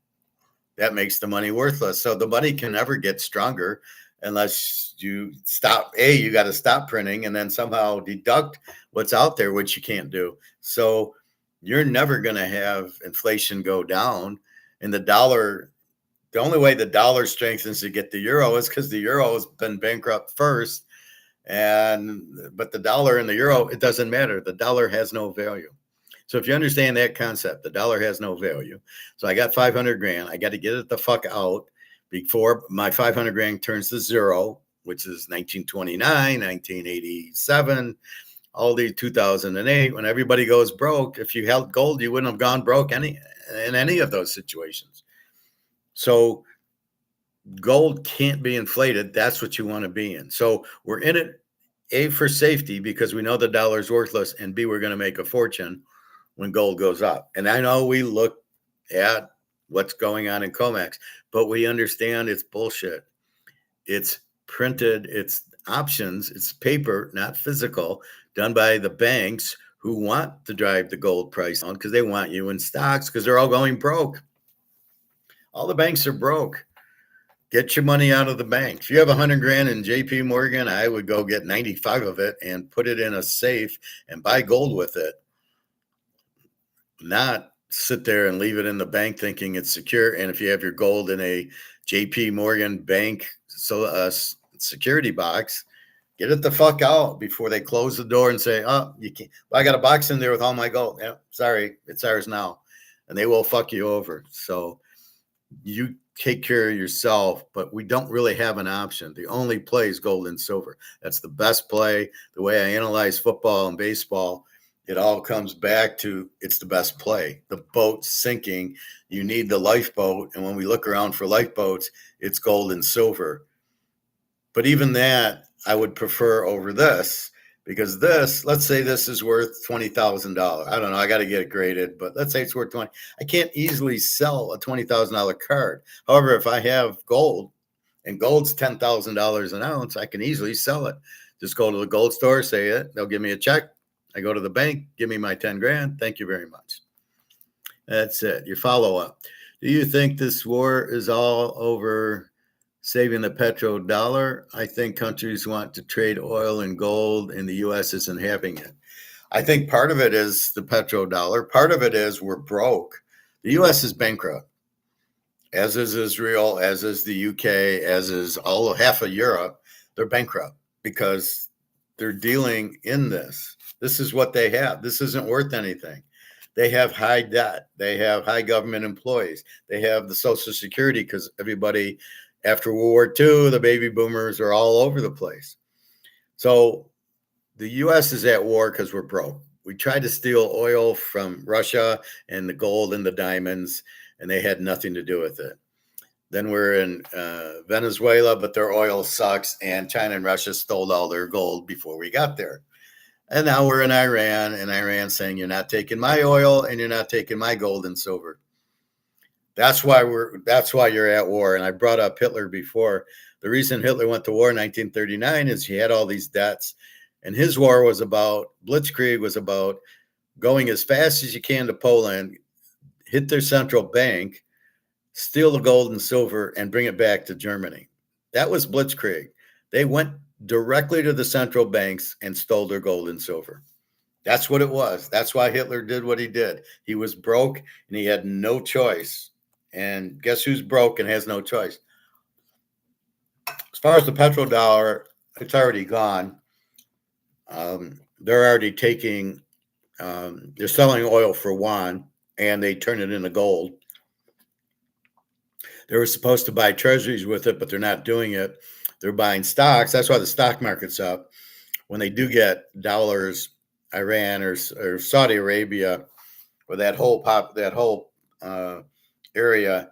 That makes the money worthless. So the money can never get stronger unless you stop. You got to stop printing and then somehow deduct what's out there, which you can't do. So you're never going to have inflation go down. And the only way the dollar strengthens to get the euro is because the euro has been bankrupt first. But the dollar and the euro, it doesn't matter. The dollar has no value. So if you understand that concept, the dollar has no value. So I got 500 grand. I got to get it the fuck out before my 500 grand turns to zero, which is 1929, 1987, all the 2008, when everybody goes broke. If you held gold, you wouldn't have gone broke in any of those situations. So gold can't be inflated. That's what you want to be in. So we're in it, A, for safety, because we know the dollar's worthless, and B, we're going to make a fortune when gold goes up. And I know we look at what's going on in COMEX, but we understand it's bullshit. It's printed, it's options, it's paper, not physical, done by the banks who want to drive the gold price down because they want you in stocks because they're all going broke. All the banks are broke. Get your money out of the bank. If you have 100 grand in JP Morgan, I would go get 95 of it and put it in a safe and buy gold with it. Not sit there and leave it in the bank thinking it's secure. And if you have your gold in a JP Morgan bank security box, get it the fuck out before they close the door and say, oh, you can't. Well, I got a box in there with all my gold. Yeah, sorry, it's ours now. And they will fuck you over. So you take care of yourself, but we don't really have an option. The only play is gold and silver. That's the best play. The way I analyze football and baseball, it all comes back to it's the best play. The boat's sinking. You need the lifeboat. And when we look around for lifeboats, it's gold and silver. But even that, I would prefer over this, because this, let's say this is worth $20,000. I don't know. I got to get it graded, but let's say it's worth 20. I can't easily sell a $20,000 card. However, if I have gold and gold's $10,000 an ounce, I can easily sell it. Just go to the gold store, say it. They'll give me a check. I go to the bank, give me my 10 grand. Thank you very much. That's it. Your follow-up. Do you think this war is all over saving the petrodollar? I think countries want to trade oil and gold, and the U.S. isn't having it. I think part of it is the petrodollar. Part of it is we're broke. The U.S. is bankrupt, as is Israel, as is the U.K., as is half of Europe. They're bankrupt because they're dealing in this. This is what they have. This isn't worth anything. They have high debt. They have high government employees. They have the Social Security because everybody after World War II, the baby boomers are all over the place. So the U.S. is at war because we're broke. We tried to steal oil from Russia and the gold and the diamonds, and they had nothing to do with it. Then we're in Venezuela, but their oil sucks, and China and Russia stole all their gold before we got there. And now we're in Iran, and Iran's saying, you're not taking my oil and you're not taking my gold and silver. That's why you're at war. And I brought up Hitler before. The reason Hitler went to war in 1939 is he had all these debts. And his war was about, Blitzkrieg was about going as fast as you can to Poland, hit their central bank, steal the gold and silver, and bring it back to Germany. That was Blitzkrieg. They went directly to the central banks and stole their gold and silver. That's what it was. That's why Hitler did what he did. He was broke and he had no choice. And guess who's broke and has no choice? As far as the petrodollar, it's already gone. They're already taking, they're selling oil for yuan and they turn it into gold. They were supposed to buy treasuries with it, but they're not doing it. They're buying stocks. That's why the stock market's up. When they do get dollars, Iran or Saudi Arabia, or that whole area,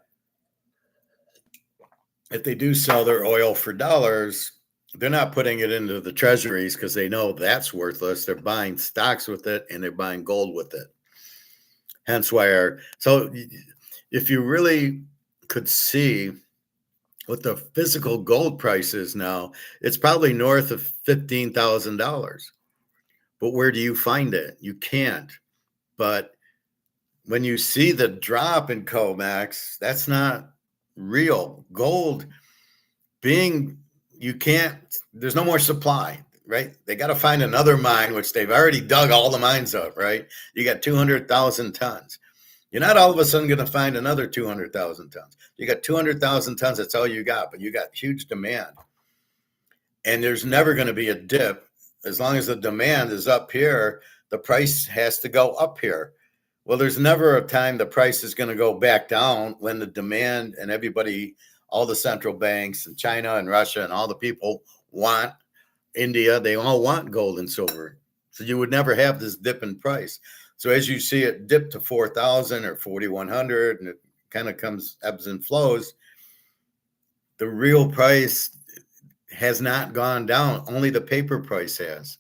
if they do sell their oil for dollars, they're not putting it into the treasuries because they know that's worthless. They're buying stocks with it and they're buying gold with it. Hence why so if you really could see what the physical gold price is now, it's probably north of $15,000. But where do you find it? You can't. But when you see the drop in COMEX, that's not real. Gold you can't, there's no more supply, right? They got to find another mine, which they've already dug all the mines up, right? You got 200,000 tons. You're not all of a sudden going to find another 200,000 tons. You got 200,000 tons. That's all you got, but you got huge demand. And there's never going to be a dip. As long as the demand is up here, the price has to go up here. Well, there's never a time the price is going to go back down when the demand and everybody, all the central banks and China and Russia and all the people want India, they all want gold and silver. So you would never have this dip in price. So as you see it dip to 4,000 or 4,100, and it kind of comes ebbs and flows, the real price has not gone down. Only the paper price has.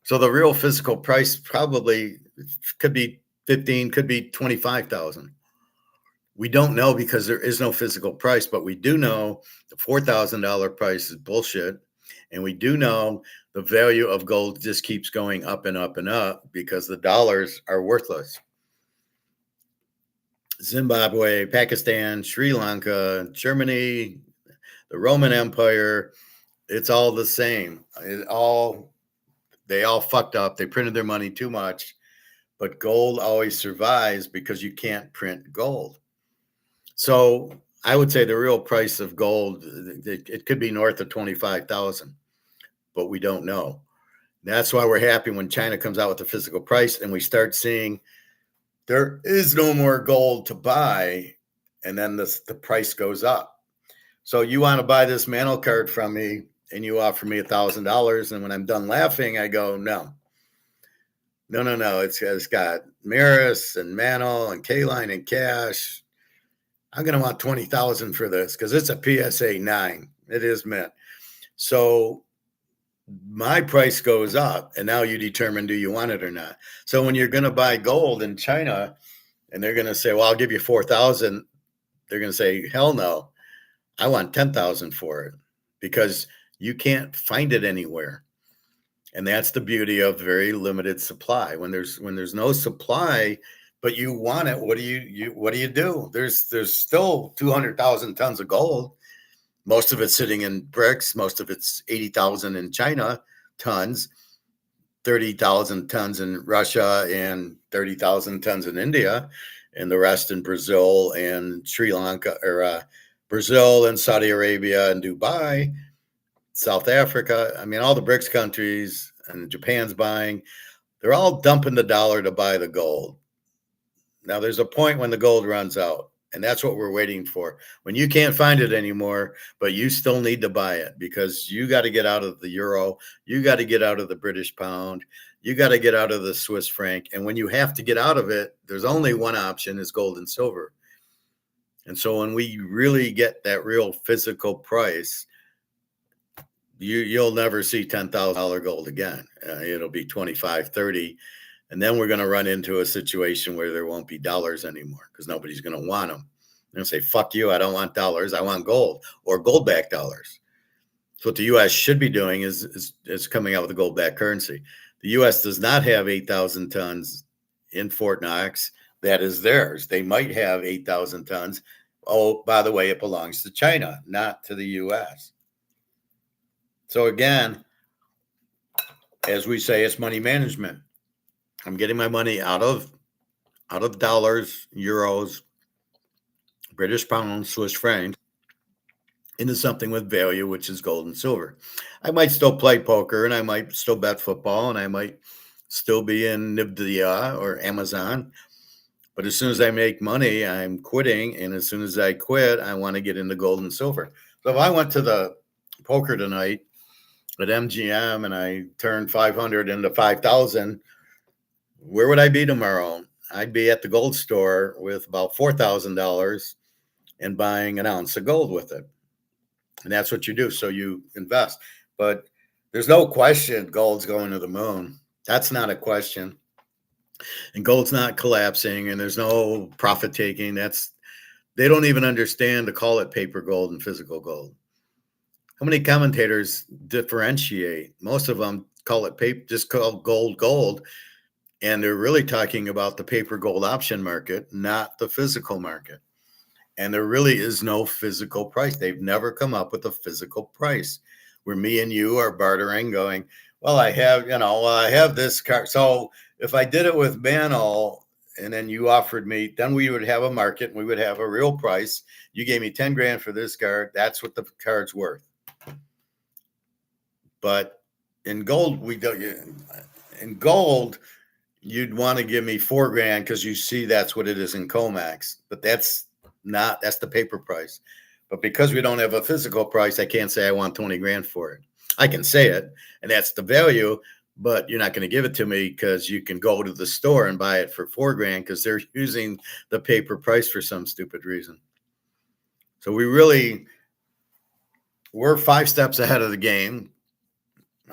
So the real physical price probably could be 15, could be 25,000. We don't know because there is no physical price, but we do know the $4,000 price is bullshit. And we do know the value of gold just keeps going up and up and up because the dollars are worthless. Zimbabwe, Pakistan, Sri Lanka, Germany, the Roman Empire, it's all the same. They all fucked up. They printed their money too much, but gold always survives because you can't print gold. So I would say the real price of gold, it could be north of 25,000, but we don't know. That's why we're happy when China comes out with the physical price and we start seeing there is no more gold to buy, and then the price goes up. So you want to buy this Mantle card from me, and you offer me $1,000, and when I'm done laughing, I go, no. It's got Maris and Mantle and K-Line and cash. I'm going to want 20,000 for this because it's a PSA 9. It is mint. So my price goes up, and now you determine, do you want it or not? So when you're going to buy gold in China, and they're going to say, well, I'll give you 4,000. They're going to say, hell no, I want 10,000 for it because you can't find it anywhere. And that's the beauty of very limited supply. When there's no supply, but you want it, what do you do? There's still 200,000 tons of gold. Most of it's sitting in bricks. Most of it's 80,000 in China tons, 30,000 tons in Russia, and 30,000 tons in India, and the rest in Brazil and Sri Lanka, or Brazil and Saudi Arabia and Dubai, South Africa. I mean, all the BRICS countries, and Japan's buying. They're all dumping the dollar to buy the gold. Now, there's a point when the gold runs out, and that's what we're waiting for. When you can't find it anymore, but you still need to buy it because you got to get out of the euro, you got to get out of the British pound, you got to get out of the Swiss franc. And when you have to get out of it, there's only one option, is gold and silver. And so when we really get that real physical price, you'll never see $10,000 gold again. It'll be 25, 30. And then we're going to run into a situation where there won't be dollars anymore because nobody's going to want them. They're going to say, fuck you, I don't want dollars. I want gold or gold-backed dollars. So what the U.S. should be doing is coming out with a gold-backed currency. The U.S. does not have 8,000 tons in Fort Knox. That is theirs. They might have 8,000 tons. Oh, by the way, it belongs to China, not to the U.S. So again, as we say, it's money management. I'm getting my money out of dollars, euros, British pounds, Swiss francs into something with value, which is gold and silver. I might still play poker, and I might still bet football, and I might still be in Nvidia or Amazon. But as soon as I make money, I'm quitting. And as soon as I quit, I want to get into gold and silver. So if I went to the poker tonight at MGM and I turned 500 into 5,000, where would I be tomorrow? I'd be at the gold store with about $4,000 and buying an ounce of gold with it. And that's what you do. So you invest. But there's no question gold's going to the moon. That's not a question. And gold's not collapsing, and there's no profit taking. They don't even understand to call it paper gold and physical gold. How many commentators differentiate? Most of them call it paper, just call gold, and they're really talking about the paper gold option market, not the physical market. And there really is no physical price. They've never come up with a physical price where me and you are bartering, going, well, I have this car. So if I did it with Banno and then you offered me, then we would have a market and we would have a real price. You gave me 10 grand for this card. That's what the card's worth. But in gold, you'd want to give me 4 grand because you see that's what it is in Comex. But that's the paper price. But because we don't have a physical price, I can't say I want 20 grand for it. I can say it, and that's the value, but you're not going to give it to me because you can go to the store and buy it for 4 grand because they're using the paper price for some stupid reason. So we're 5 steps ahead of the game.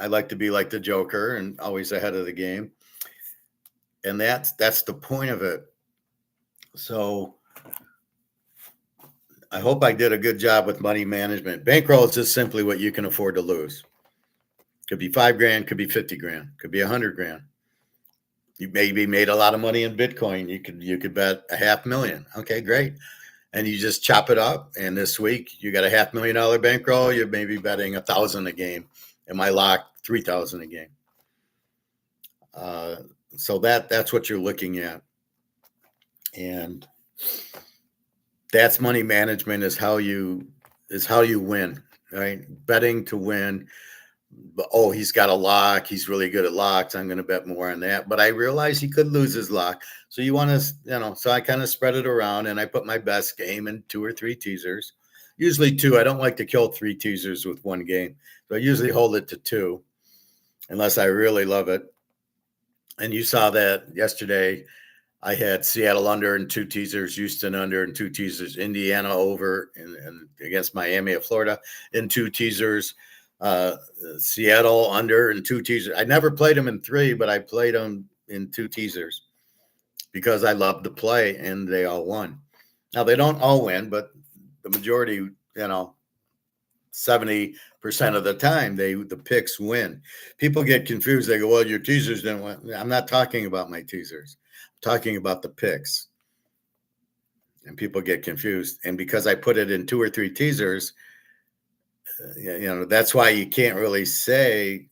I like to be like the Joker and always ahead of the game. And that's the point of it. So I hope I did a good job with money management. Bankroll is just simply what you can afford to lose. Could be 5 grand, could be 50 grand, could be 100 grand. You maybe made a lot of money in Bitcoin. You could bet $500,000. Okay, great. And you just chop it up. And this week you got a $500,000 bankroll. You're maybe betting 1,000 a game. Am I locked 3,000 a game? So that's what you're looking at. And that's money management is how you win, right? Betting to win. Oh, he's got a lock. He's really good at locks. I'm going to bet more on that. But I realize he could lose his lock. So you want to, so I kind of spread it around and I put my best game in 2 or 3 teasers. Usually 2. I don't like to kill 3 teasers with one game. So I usually hold it to 2 unless I really love it. And you saw that yesterday. I had Seattle under in 2 teasers, Houston under in 2 teasers, Indiana over and against Miami of Florida in 2 teasers, Seattle under in 2 teasers. I never played them in 3, but I played them in 2 teasers because I love to play, and they all won. Now, they don't all win, but the majority, 70% of the time, the picks win. People get confused. They go, well, your teasers didn't win. I'm not talking about my teasers. I'm talking about the picks. And people get confused. And because I put it in 2 or 3 teasers, that's why you can't really say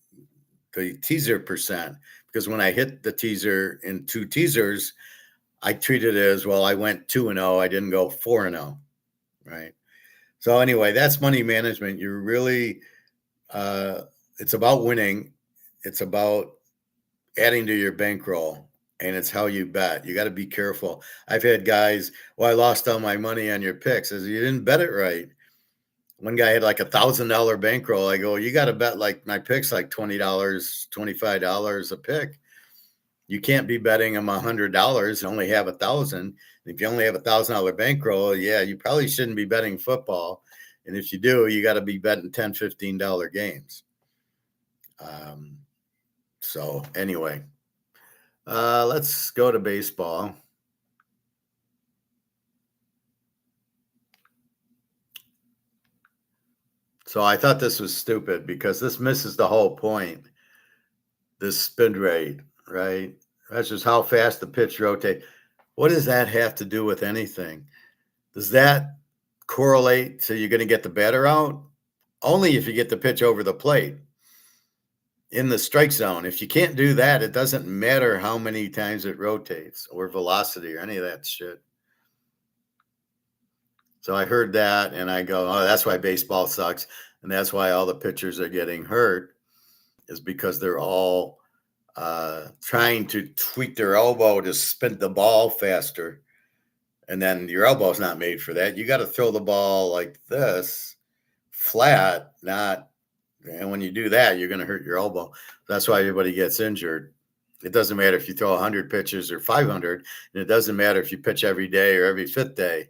the teaser percent. Because when I hit the teaser in 2 teasers, I treat it as, well, I went 2-0. I didn't go 4-0, right? So anyway, that's money management. You're really, it's about winning. It's about adding to your bankroll, and it's how you bet. You got to be careful. I've had guys, well, I lost all my money on your picks. I said, you didn't bet it right. One guy had like $1,000 bankroll. I go, you got to bet like my picks like $20, $25 a pick. You can't be betting them $100 and only have 1,000. If you only have $1,000 bankroll, yeah, you probably shouldn't be betting football. And if you do, you got to be betting $10, $15 games. So anyway, let's go to baseball. So I thought this was stupid because this misses the whole point. This spin rate, right? That's just how fast the pitch rotates. What does that have to do with anything? Does that correlate to you're going to get the batter out? Only if you get the pitch over the plate in the strike zone. If you can't do that, it doesn't matter how many times it rotates or velocity or any of that shit. So I heard that and I go, oh, that's why baseball sucks. And that's why all the pitchers are getting hurt, is because they're all trying to tweak their elbow to spin the ball faster. And then your elbow's not made for that. You got to throw the ball like this, flat, not. And when you do that, you're going to hurt your elbow. That's why everybody gets injured. It doesn't matter if you throw 100 pitches or 500. And it doesn't matter if you pitch every day or every 5th day.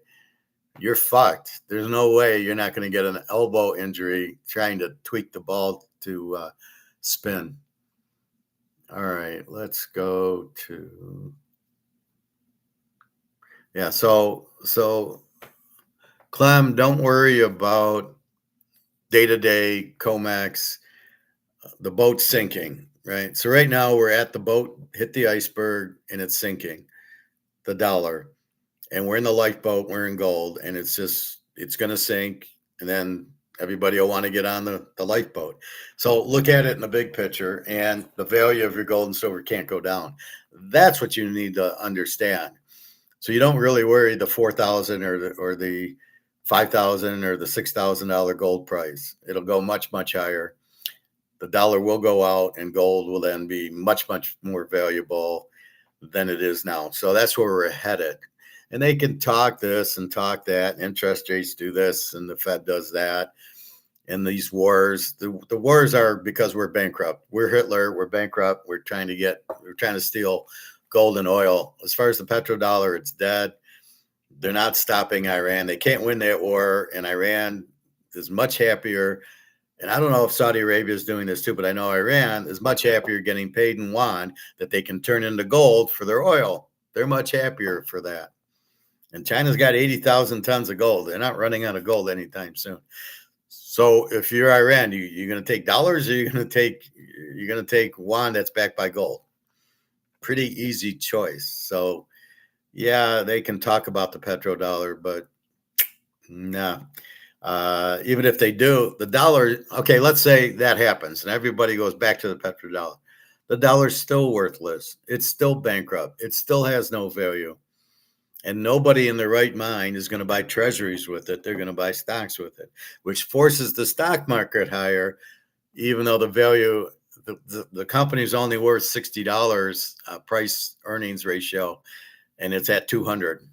you're fucked. There's no way you're not going to get an elbow injury trying to tweak the ball to spin. All right, let's go to So Clem, don't worry about day-to-day COMEX. The boat's sinking, right? So right now we're at the boat, hit the iceberg, and it's sinking, the dollar. And we're in the lifeboat, we're in gold, and it's going to sink. And then everybody will want to get on the lifeboat. So look at it in the big picture, and the value of your gold and silver can't go down. That's what you need to understand. So you don't really worry the 4,000 or the 5,000 or the $6,000 gold price. It'll go much, much higher. The dollar will go out, and gold will then be much, much more valuable than it is now. So that's where we're headed. And they can talk this and talk that. Interest rates do this, and the Fed does that. And these wars, the wars are because we're bankrupt. We're Hitler. We're bankrupt. We're trying to steal gold and oil. As far as the petrodollar, it's dead. They're not stopping Iran. They can't win that war, and Iran is much happier. And I don't know if Saudi Arabia is doing this too, but I know Iran is much happier getting paid in yuan that they can turn into gold for their oil. They're much happier for that. And China's got 80,000 tons of gold. They're not running out of gold anytime soon. So if you're Iran, you're going to take dollars, or you're going to take yuan that's backed by gold. Pretty easy choice. So yeah, they can talk about the petrodollar, but no. Even if they do, the dollar, okay, let's say that happens and everybody goes back to the petrodollar. The dollar's still worthless. It's still bankrupt. It still has no value. And nobody in their right mind is going to buy treasuries with it. They're going to buy stocks with it, which forces the stock market higher, even though the value, the company's only worth $60 price earnings ratio, and it's at 200.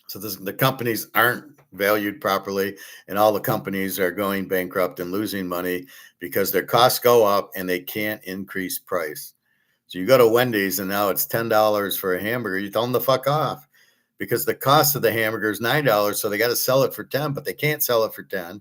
So the companies aren't valued properly, and all the companies are going bankrupt and losing money because their costs go up and they can't increase price. So you go to Wendy's and now it's $10 for a hamburger. You tell them to fuck off because the cost of the hamburger is $9. So they got to sell it for 10, but they can't sell it for 10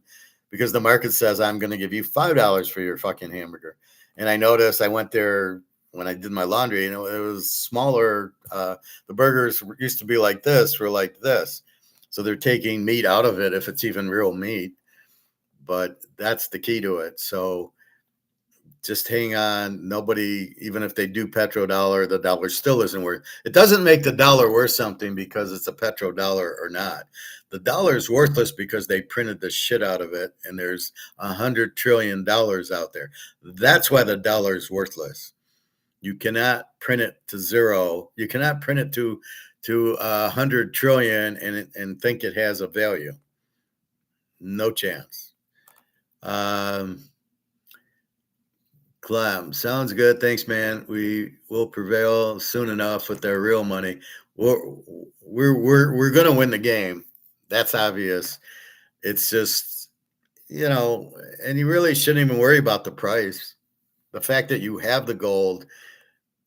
because the market says, I'm going to give you $5 for your fucking hamburger. And I noticed I went there when I did my laundry, it was smaller. The burgers used to be like this, were like this. So they're taking meat out of it if it's even real meat. But that's the key to it. So just hang on. Nobody, even if they do petrodollar, the dollar still isn't worth. It doesn't make the dollar worth something because it's a petrodollar or not. The dollar is worthless because they printed the shit out of it, and there's $100 trillion out there. That's why the dollar is worthless. You cannot print it to zero. You cannot print it to 100 trillion and think it has a value. No chance. Clem, sounds good. Thanks, man. We will prevail soon enough with their real money. We're going to win the game. That's obvious. It's just, and you really shouldn't even worry about the price. The fact that you have the gold,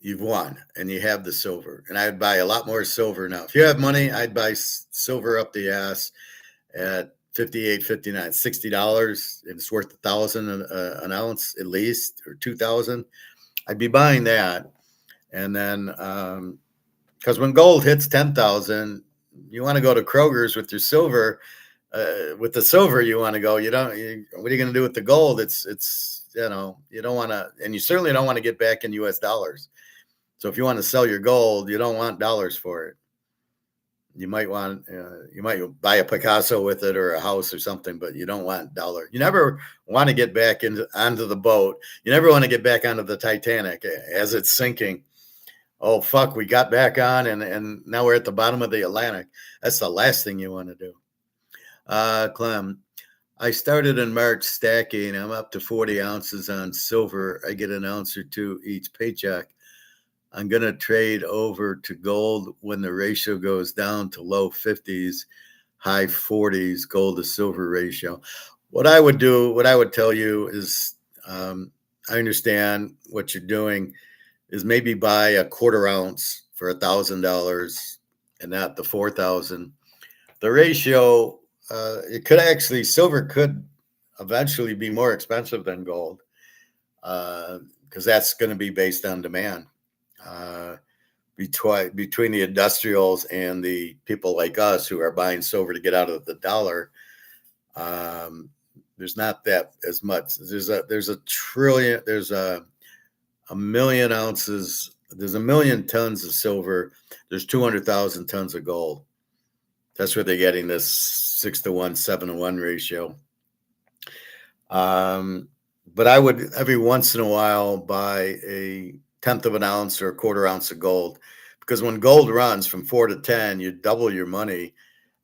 you've won, and you have the silver. And I'd buy a lot more silver now. If you have money, I'd buy silver up the ass at $58, $59, $60. And it's worth $1,000 an ounce at least, or $2,000. I'd be buying that. And then, because when gold hits 10,000, you want to go to Kroger's with your silver. With the silver, you want to go. What are you going to do with the gold? It's you don't want to, and you certainly don't want to get back in U.S. dollars. So if you want to sell your gold, you don't want dollars for it. You might buy a Picasso with it or a house or something, but you don't want dollar. You never want to get back onto the boat. You never want to get back onto the Titanic as it's sinking. Oh, fuck, we got back on and now we're at the bottom of the Atlantic. That's the last thing you want to do. Clem, I started in March stacking. I'm up to 40 ounces on silver. I get an ounce or two each paycheck. I'm going to trade over to gold when the ratio goes down to low 50s, high 40s, gold to silver ratio. What I would tell you is, I understand what you're doing, is maybe buy a quarter ounce for $1,000 and not the 4,000. the ratio, it could actually, silver could eventually be more expensive than gold, because that's going to be based on demand. Between the industrials and the people like us who are buying silver to get out of the dollar, there's not that as much. There's a million ounces. There's a million tons of silver. There's 200,000 tons of gold. That's where they're getting this 6-to-1, 7-to-1 ratio. But I would every once in a while buy a tenth of an ounce or a quarter ounce of gold, because when gold runs from 4 to 10, you double your money,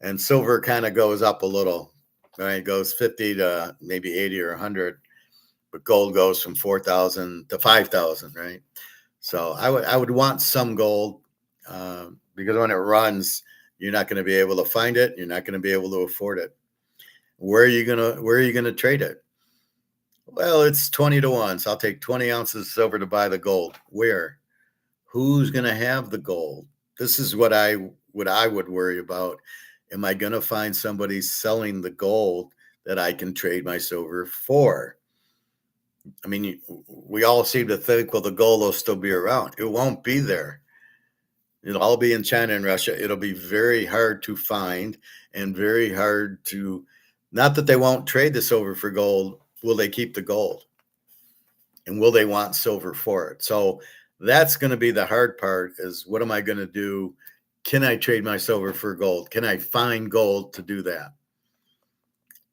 and silver kind of goes up a little. Right, it goes 50 to maybe 80 or 100, but gold goes from 4,000 to 5,000. Right, so I would want some gold, because when it runs, you're not going to be able to find it. You're not going to be able to afford it. Where are you gonna trade it? Well, it's 20 to 1. So I'll take 20 ounces of silver to buy the gold. Where? Who's going to have the gold? This is what I would worry about. Am I going to find somebody selling the gold that I can trade my silver for? I mean, we all seem to think, well, the gold will still be around. It won't be there. It'll all be in China and Russia. It'll be very hard to find and very hard to, not that they won't trade the silver for gold. Will they keep the gold? And will they want silver for it? So that's going to be the hard part, is what am I going to do? Can I trade my silver for gold? Can I find gold to do that?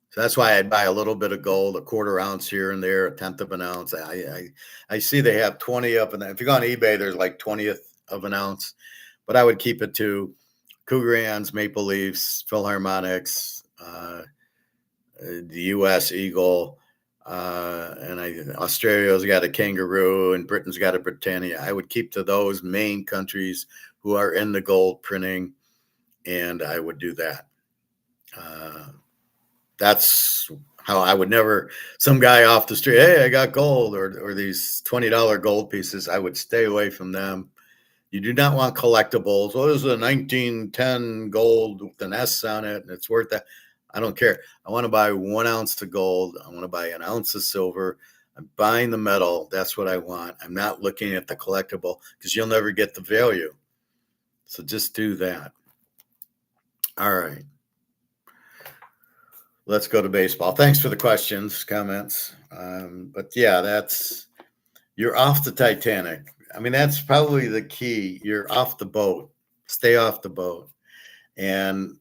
So that's why I'd buy a little bit of gold, a quarter ounce here and there, a tenth of an ounce. I see they have 20 up, and if you go on eBay, there's like 20th of an ounce, but I would keep it to Cougarans, Maple Leafs, Philharmonics, the U.S. Eagle, and Australia's got a kangaroo, and Britain's got a Britannia. I would keep to those main countries who are in the gold printing, and I would do that. That's how I would never, some guy off the street, hey, I got gold, or these $20 gold pieces. I would stay away from them. You do not want collectibles. Well, this is a 1910 gold with an S on it, and it's worth that. I don't care. I want to buy 1 ounce of gold. I want to buy an ounce of silver. I'm buying the metal. That's what I want. I'm not looking at the collectible, because you'll never get the value. So just do that. All right. Let's go to baseball. Thanks for the questions, comments. But yeah, you're off the Titanic. I mean, that's probably the key. You're off the boat. Stay off the boat. And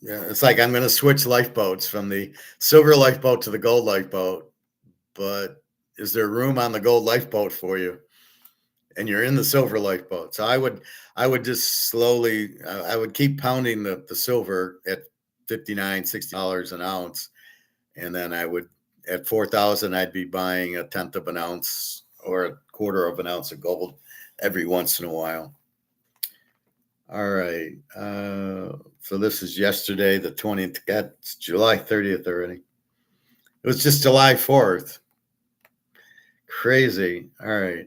yeah, it's like, I'm going to switch lifeboats from the silver lifeboat to the gold lifeboat, but is there room on the gold lifeboat for you? And you're in the silver lifeboat. So I would just slowly, I would keep pounding the silver at $59, $60 an ounce. And then I would, at 4,000, I'd be buying a tenth of an ounce or a quarter of an ounce of gold every once in a while. All right. So this is yesterday, the 20th. It's July 30th already. It was just July 4th. Crazy. All right.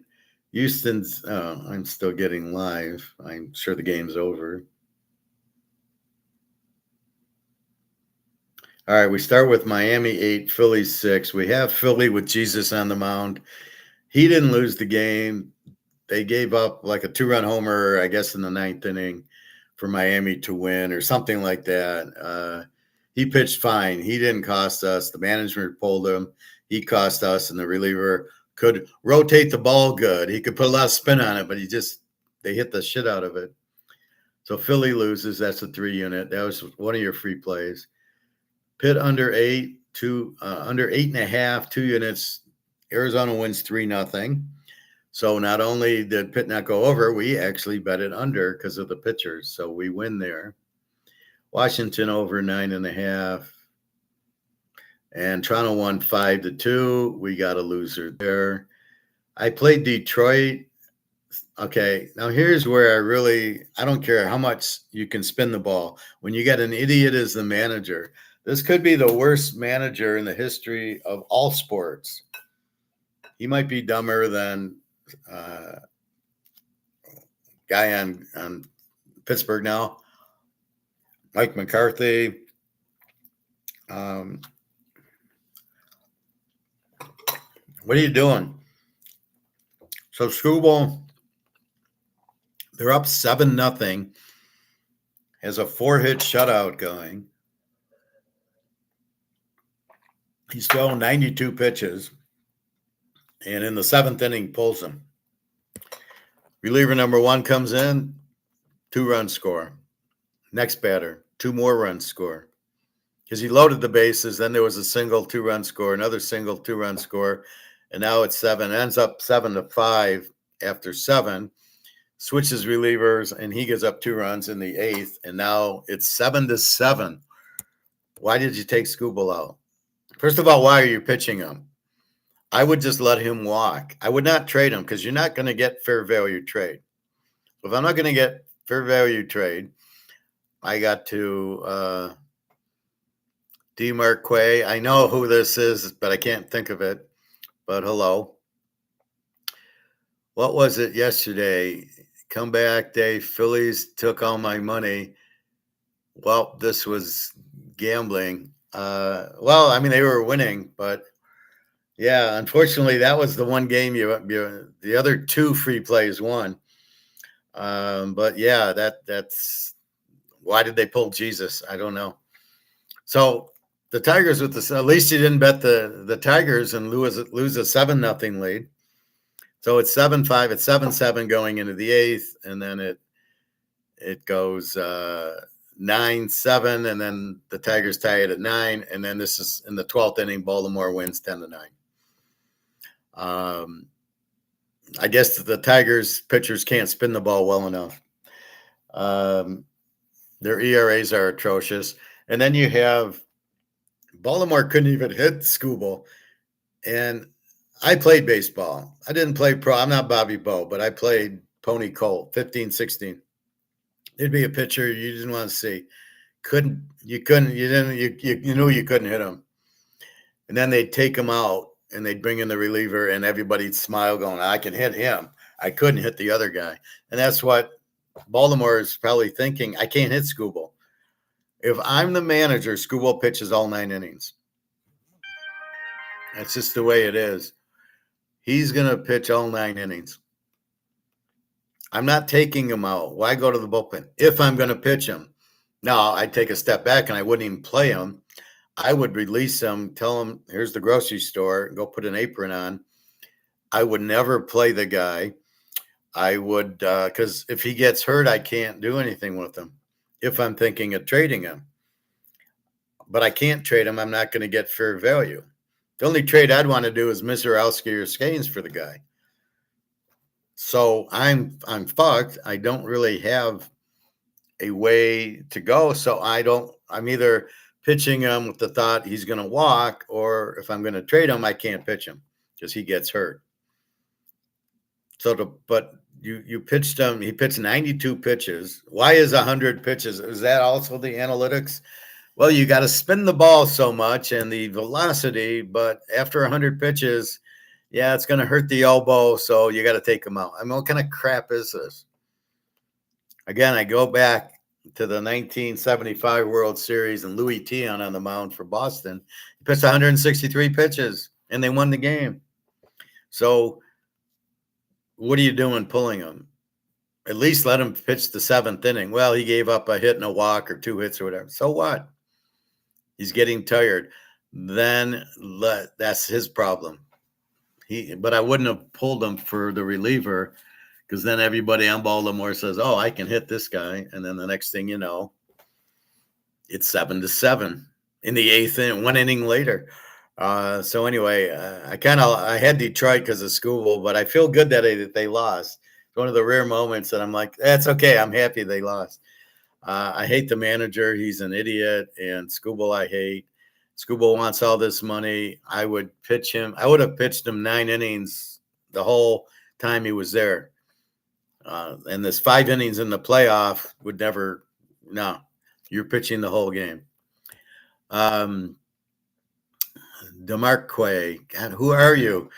Houston's, I'm still getting live. I'm sure the game's over. All right, we start with Miami 8, Philly 6. We have Philly with Jesus on the mound. He didn't lose the game. They gave up like a 2-run homer, I guess, in the 9th inning for Miami to win or something like that. He pitched fine. He didn't cost us. The management pulled him. He cost us, and the reliever could rotate the ball good. He could put a lot of spin on it, but they hit the shit out of it. So Philly loses. That's a 3-unit. That was one of your free plays. Pitt under 8, under 8.5, 2 units. Arizona wins 3-0. So not only did Pitt not go over, we actually bet it under because of the pitchers. So we win there. Washington over 9.5. And Toronto won 5-2. We got a loser there. I played Detroit. Okay, now here's where I don't care how much you can spin the ball. When you get an idiot as the manager, this could be the worst manager in the history of all sports. He might be dumber than guy on Pittsburgh now. Mike McCarthy. What are you doing? So Screwball, they're up 7-0. Has a 4-hit shutout going. He's thrown 92 pitches. And in the 7th inning, pulls him. Reliever number 1 comes in, 2-run score. Next batter, 2 more runs score. Because he loaded the bases, then there was a single 2-run score, another single 2-run score, and now it's 7. It ends up 7-5 after 7. Switches relievers, and he gives up 2 runs in the 8th, and now it's 7-7. Why did you take Scooble out? First of all, why are you pitching him? I would just let him walk. I would not trade him because you're not going to get fair value trade. If I'm not going to get fair value trade, I got to DeMarc Quay. I know who this is, but I can't think of it. But hello. What was it yesterday? Comeback day. Phillies took all my money. Well, this was gambling. Well, I mean, they were winning, but yeah, unfortunately, that was the one game the other 2 free plays won. But yeah, that's why did they pull Jesus? I don't know. So the Tigers with at least you didn't bet the Tigers and lose a 7-0 lead. So it's 7-5, it's 7-7 going into the 8th, and then it goes 9-7, and then the Tigers tie it at 9, and then this is in the 12th inning. Baltimore wins 10-9. I guess the Tigers pitchers can't spin the ball well enough. Their ERAs are atrocious. And then you have Baltimore couldn't even hit Scooble. And I played baseball. I didn't play pro. I'm not Bobby Bowe, but I played Pony Colt, 15, 16. There'd be a pitcher you didn't want to see. You knew you couldn't hit him. And then they'd take him out and they'd bring in the reliever and everybody'd smile going, I can hit him. I couldn't hit the other guy. And that's what Baltimore is probably thinking. I can't hit Scooble. If I'm the manager, Scooble pitches all 9 innings. That's just the way it is. He's going to pitch all 9 innings. I'm not taking him out. Why go to the bullpen? If I'm going to pitch him. Now, I'd take a step back and I wouldn't even play him. I would release him, tell him, here's the grocery store, go put an apron on. I would never play the guy. I would, because if he gets hurt, I can't do anything with him if I'm thinking of trading him. But I can't trade him. I'm not going to get fair value. The only trade I'd want to do is Mizorowski or Skanes for the guy. So I'm fucked. I don't really have a way to go. So I'm either pitching him with the thought he's going to walk, or if I'm going to trade him, I can't pitch him because he gets hurt. But you pitched him. He pitched 92 pitches. Why is 100 pitches? Is that also the analytics? Well, you got to spin the ball so much and the velocity, but after 100 pitches, yeah, it's going to hurt the elbow, so you got to take him out. I mean, what kind of crap is this? Again, I go back to the 1975 World Series and Louis Tiant on the mound for Boston. He pitched 163 pitches, and they won the game. So what are you doing pulling him? At least let him pitch the 7th inning. Well, he gave up a hit and a walk or 2 hits or whatever. So what? He's getting tired. Then that's his problem. But I wouldn't have pulled him for the reliever because then everybody on Baltimore says, oh, I can hit this guy. And then the next thing you know, it's 7-7 in the 8th inning, 1 inning later. So anyway, I had Detroit because of school, but I feel good that they lost. It's one of the rare moments that I'm like, that's okay. I'm happy they lost. I hate the manager. He's an idiot. And Scooble, I hate. Scooble wants all this money. I would pitch him. I would have pitched him 9 innings the whole time he was there. And this 5 innings in the playoff would never. No, you're pitching the whole game. DeMarc Quay, God, who are you?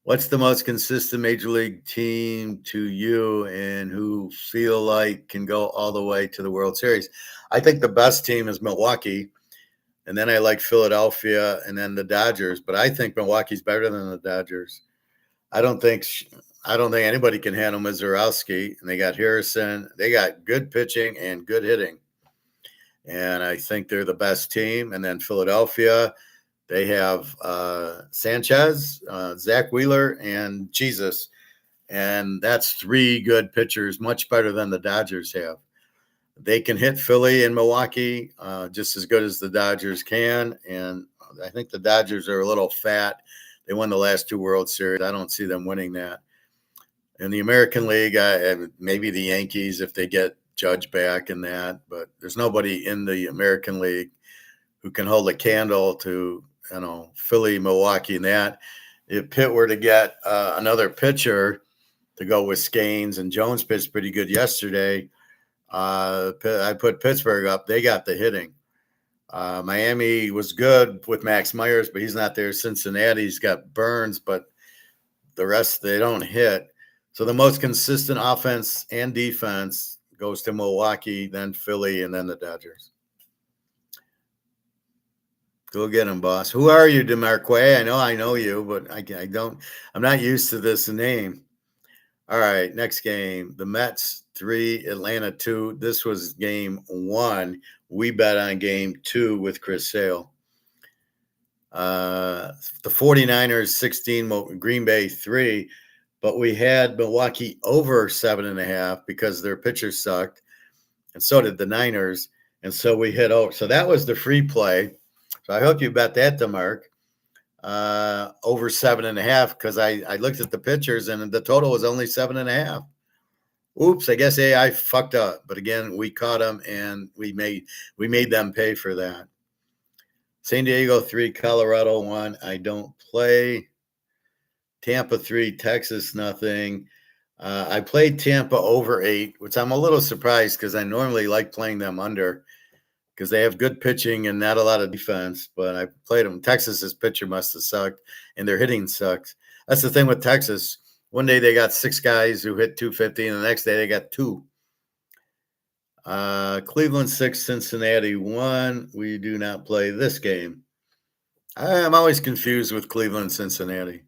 What's the most consistent major league team to you and who feel like can go all the way to the World Series? I think the best team is Milwaukee, and then I like Philadelphia and then the Dodgers, but I think Milwaukee's better than the Dodgers. I don't think anybody can handle Mizorowski, and they got Harrison. They got good pitching and good hitting. And I think they're the best team. And then Philadelphia, they have Sanchez, Zach Wheeler, and Jesus. And that's three good pitchers, much better than the Dodgers have. They can hit Philly and Milwaukee just as good as the Dodgers can. And I think the Dodgers are a little fat. They won the last 2 World Series. I don't see them winning that. In the American League, maybe the Yankees if they get Judge back and that. But there's nobody in the American League who can hold a candle to, Philly, Milwaukee, and that. If Pitt were to get another pitcher to go with Scanes, and Jones pitched pretty good yesterday, I put Pittsburgh up. They got the hitting. Miami was good with Max Myers, but he's not there. Cincinnati's got Burns, but the rest, they don't hit. So the most consistent offense and defense goes to Milwaukee, then Philly, and then the Dodgers. Go get him, boss. Who are you, DeMarque? I know you, but I'm not used to this name. All right, next game. The Mets 3, Atlanta 2. This was game 1. We bet on game 2 with Chris Sale. The 49ers 16, Green Bay 3. But we had Milwaukee over 7.5 because their pitchers sucked. And so did the Niners. And so we hit over. So that was the free play. So I hope you bet that, DeMarc. Over 7.5 because I looked at the pitchers and the total was only 7.5. Oops, I guess AI fucked up. But again, we caught them and we made them pay for that. San Diego 3, Colorado 1. I don't play. Tampa 3, Texas nothing. I played Tampa over 8, which I'm a little surprised because I normally like playing them under because they have good pitching and not a lot of defense. But I played them. Texas's pitcher must have sucked, and their hitting sucks. That's the thing with Texas. One day they got 6 guys who hit 250, and the next day they got 2. Cleveland 6, Cincinnati 1. We do not play this game. I'm always confused with Cleveland, Cincinnati.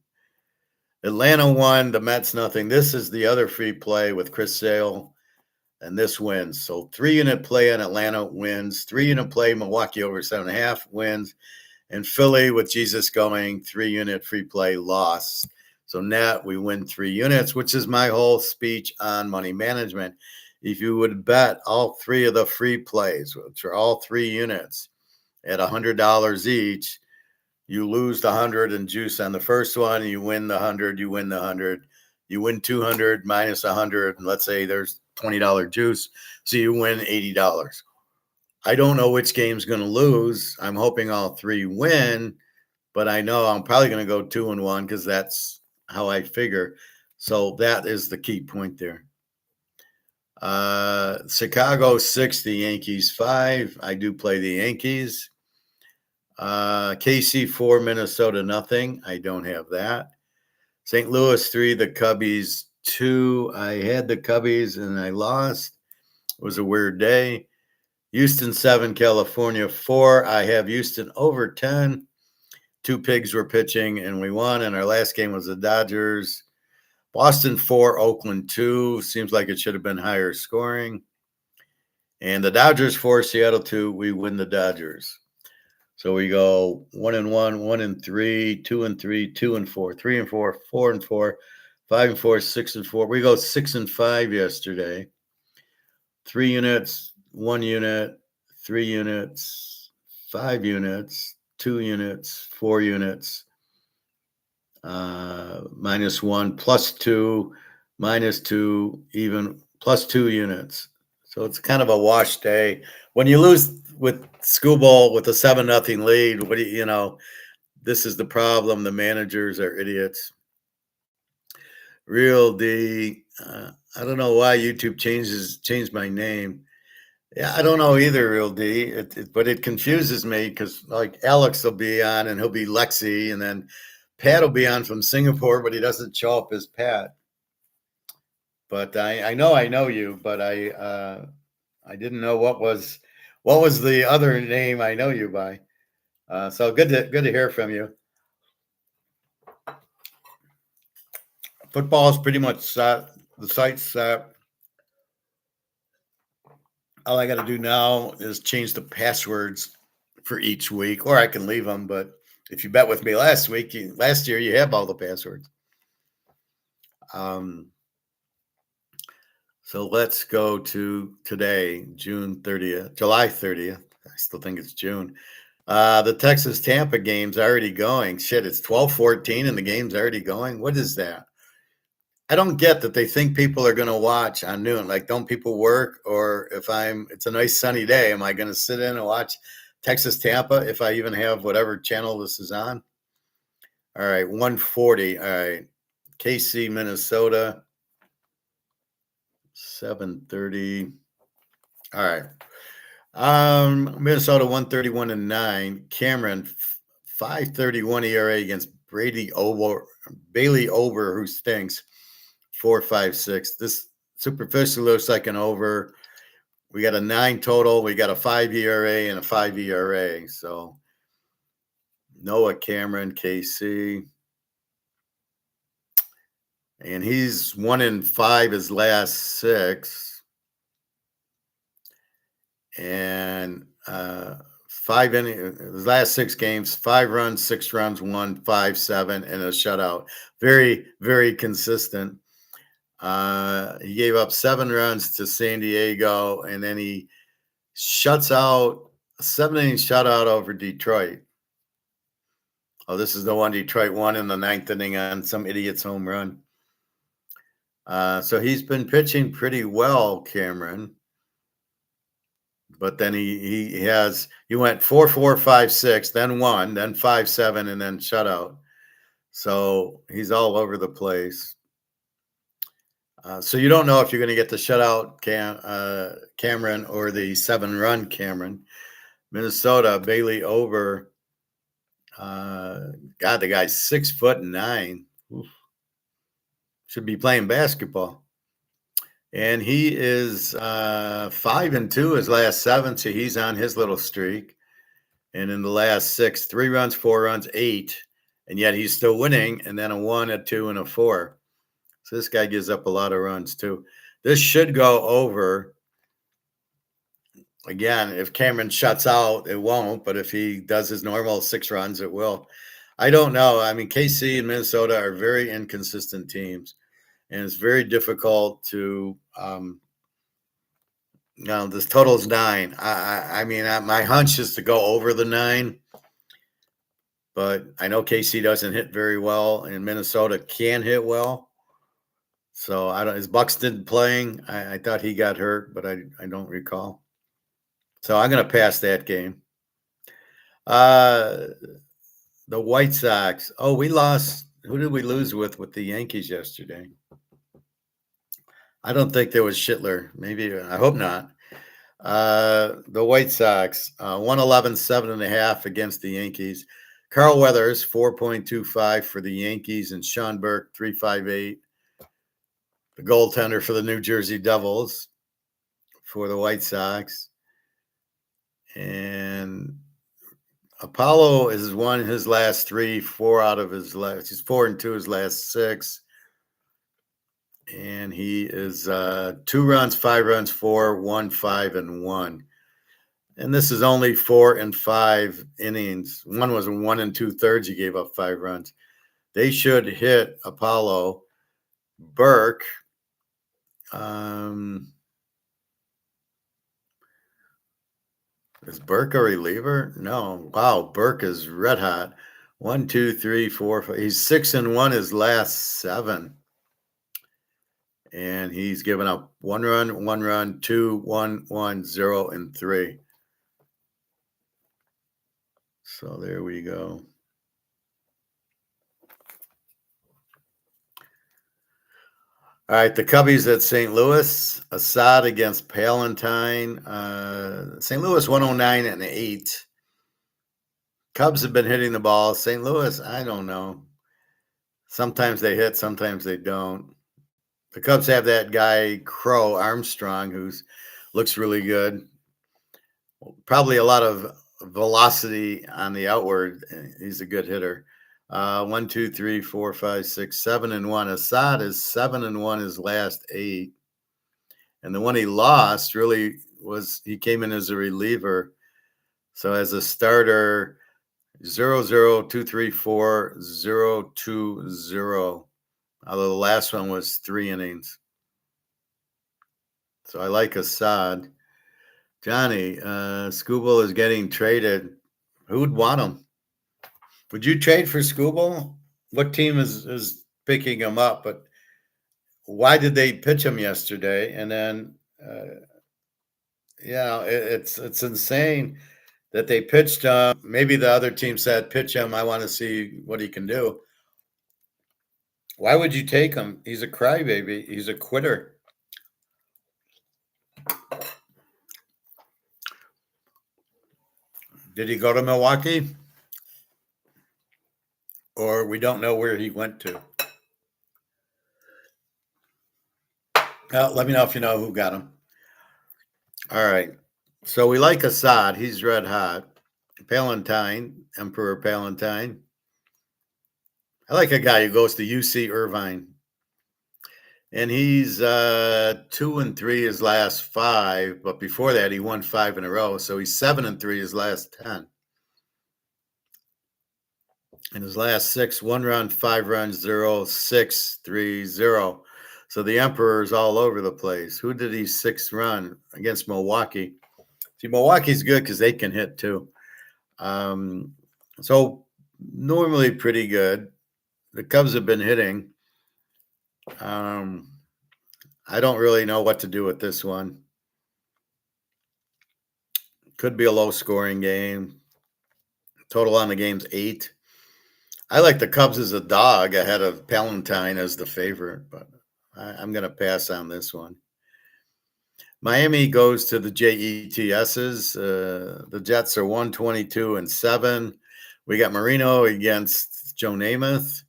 Atlanta 1, the Mets nothing. This is the other free play with Chris Sale, and this wins. So 3-unit play on Atlanta wins. 3-unit play Milwaukee over 7.5 wins. And Philly with Jesus going 3-unit free play loss. So net we win 3 units, which is my whole speech on money management. If you would bet all 3 of the free plays, which are all 3 units at $100 each, you lose the 100 and juice on the first one. You win the 100. You win the 100. You win 200 minus 100. And let's say there's $20 juice. So you win $80. I don't know which game's going to lose. I'm hoping all 3 win, but I know I'm probably going to go 2-1 because that's how I figure. So that is the key point there. Chicago 6, the Yankees 5. I do play the Yankees. KC 4, Minnesota nothing. I don't have that. St. Louis 3, the Cubbies 2. I had the Cubbies and I lost. It was a weird day. Houston 7, California 4. I have Houston over 10. 2 pigs were pitching and we won. And our last game was the Dodgers. Boston 4, Oakland 2. Seems like it should have been higher scoring. And the Dodgers 4, Seattle 2. We win the Dodgers. So we go 1-1, 1-3, 2-3, 2-4, 3-4, 4-4, 5-4, 6-4. We go 6-5 yesterday. 3 units, 1 unit, 3 units, 5 units, 2 units, 4 units, -1, +2, -2, even +2 units. So it's kind of a wash day. When you lose with Schoolball with a 7-0 lead, what do you know? This is the problem. The managers are idiots. Real D. I don't know why YouTube changed my name. Yeah, I don't know either, Real D. But it confuses me because like Alex will be on and he'll be Lexi, and then Pat will be on from Singapore, but he doesn't show up as Pat. But I know you, but I didn't know what was the other name I know you by. So good to hear from you. Football is pretty much set. The site's set. All I got to do now is change the passwords for each week, or I can leave them. But if you bet with me last year, you have all the passwords. So let's go to today, July 30th. I still think it's June. The Texas-Tampa game's already going. Shit, it's 12:14 and the game's already going. What is that? I don't get that they think people are going to watch on noon. Like, don't people work? Or if it's a nice sunny day, am I going to sit in and watch Texas-Tampa if I even have whatever channel this is on? All right, 1:40. All right, KC, Minnesota. 7:30. All right. Minnesota 131-9. Cameron 5.31 ERA against Bailey Ober, who stinks. 4.56. This superficially looks like an over. We got a 9 total. We got a 5 ERA and a 5 ERA. So Noah Cameron, KC. And he's 1-5 his last 6. And 5 innings, his last 6 games, 5 runs, 6 runs, 1, 5, 7, and a shutout. Very, very consistent. He gave up 7 runs to San Diego, and then he shuts out a 7-inning shutout over Detroit. Oh, this is the one Detroit won in the 9th inning on some idiot's home run. So he's been pitching pretty well, Cameron. But then he went 4-4, 5-6, then 1, then 5-7, and then shutout. So he's all over the place. So you don't know if you're going to get the shutout Cameron or the 7-run Cameron. Minnesota, Bailey Ober. God, the guy's 6'9". Oof. Should be playing basketball. And he is 5-2 his last 7, so he's on his little streak. And in the last 6, 3 runs, 4 runs, 8, and yet he's still winning. And then a 1, a 2, and a 4. So this guy gives up a lot of runs too. This should go over. Again, if Cameron shuts out, it won't. But if he does his normal 6 runs, it will. I don't know. I mean, KC and Minnesota are very inconsistent teams. And it's very difficult to, this total is 9. I mean, my hunch is to go over the 9. But I know KC doesn't hit very well, and Minnesota can hit well. So is Buxton playing? I thought he got hurt, but I don't recall. So I'm going to pass that game. The White Sox. Oh, we lost. Who did we lose with the Yankees yesterday? I don't think there was Schittler. Maybe, I hope not. The White Sox, 111, 7.5 against the Yankees. Carl Weathers, 4.25 for the Yankees, and Sean Burke, 3.58. The goaltender for the New Jersey Devils for the White Sox. And Apollo has won his last 3, 4 out of his last. He's 4-2 his last 6. And he is 2 runs, 5 runs, 4, 1, 5, and 1. And this is only 4 and 5 innings. One was 1 2/3. He gave up 5 runs. They should hit Apollo. Burke. Is Burke a reliever? No. Wow, Burke is red hot. 1, 2, 3, 4, 5. He's 6-1 his last 7. And he's given up 1 run, 2, 1, 1, 0, and 3. So there we go. All right, the Cubbies at St. Louis. Assad against Palentine. St. Louis 109-8. Cubs have been hitting the ball. St. Louis, I don't know. Sometimes they hit, sometimes they don't. The Cubs have that guy Crow Armstrong, who's looks really good. Probably a lot of velocity on the outward. He's a good hitter. 1, 2, 3, 4, 5, 6, 7-1. Assad is 7-1 his last 8. And the one he lost really was he came in as a reliever. So as a starter, 0-0, 2-3-4, 0-2-0. Although the last one was 3 innings. So I like Assad. Johnny, Skubal is getting traded. Who'd want him? Would you trade for Skubal? What team is picking him up? But why did they pitch him yesterday? And then, it's insane that they pitched him. Maybe the other team said, pitch him. I want to see what he can do. Why would you take him? He's a crybaby. He's a quitter. Did he go to Milwaukee? Or we don't know where he went to? Let me know if you know who got him. All right. So we like Assad. He's red hot. Palantine, Emperor Palantine. I like a guy who goes to UC Irvine. And he's 2-3 his last 5, but before that he won 5 in a row. So he's 7-3 his last 10. In his last 6, 1 run, 5 runs, 0, 6, 3, 0. So the Emperor's all over the place. Who did he 6 run against Milwaukee? See, Milwaukee's good because they can hit too. So normally pretty good. The Cubs have been hitting. I don't really know what to do with this one. Could be a low-scoring game. Total on the game's 8. I like the Cubs as a dog ahead of Palantine as the favorite, but I'm going to pass on this one. Miami goes to the JETSs. The Jets are 122-7. We got Marino against Joe Namath.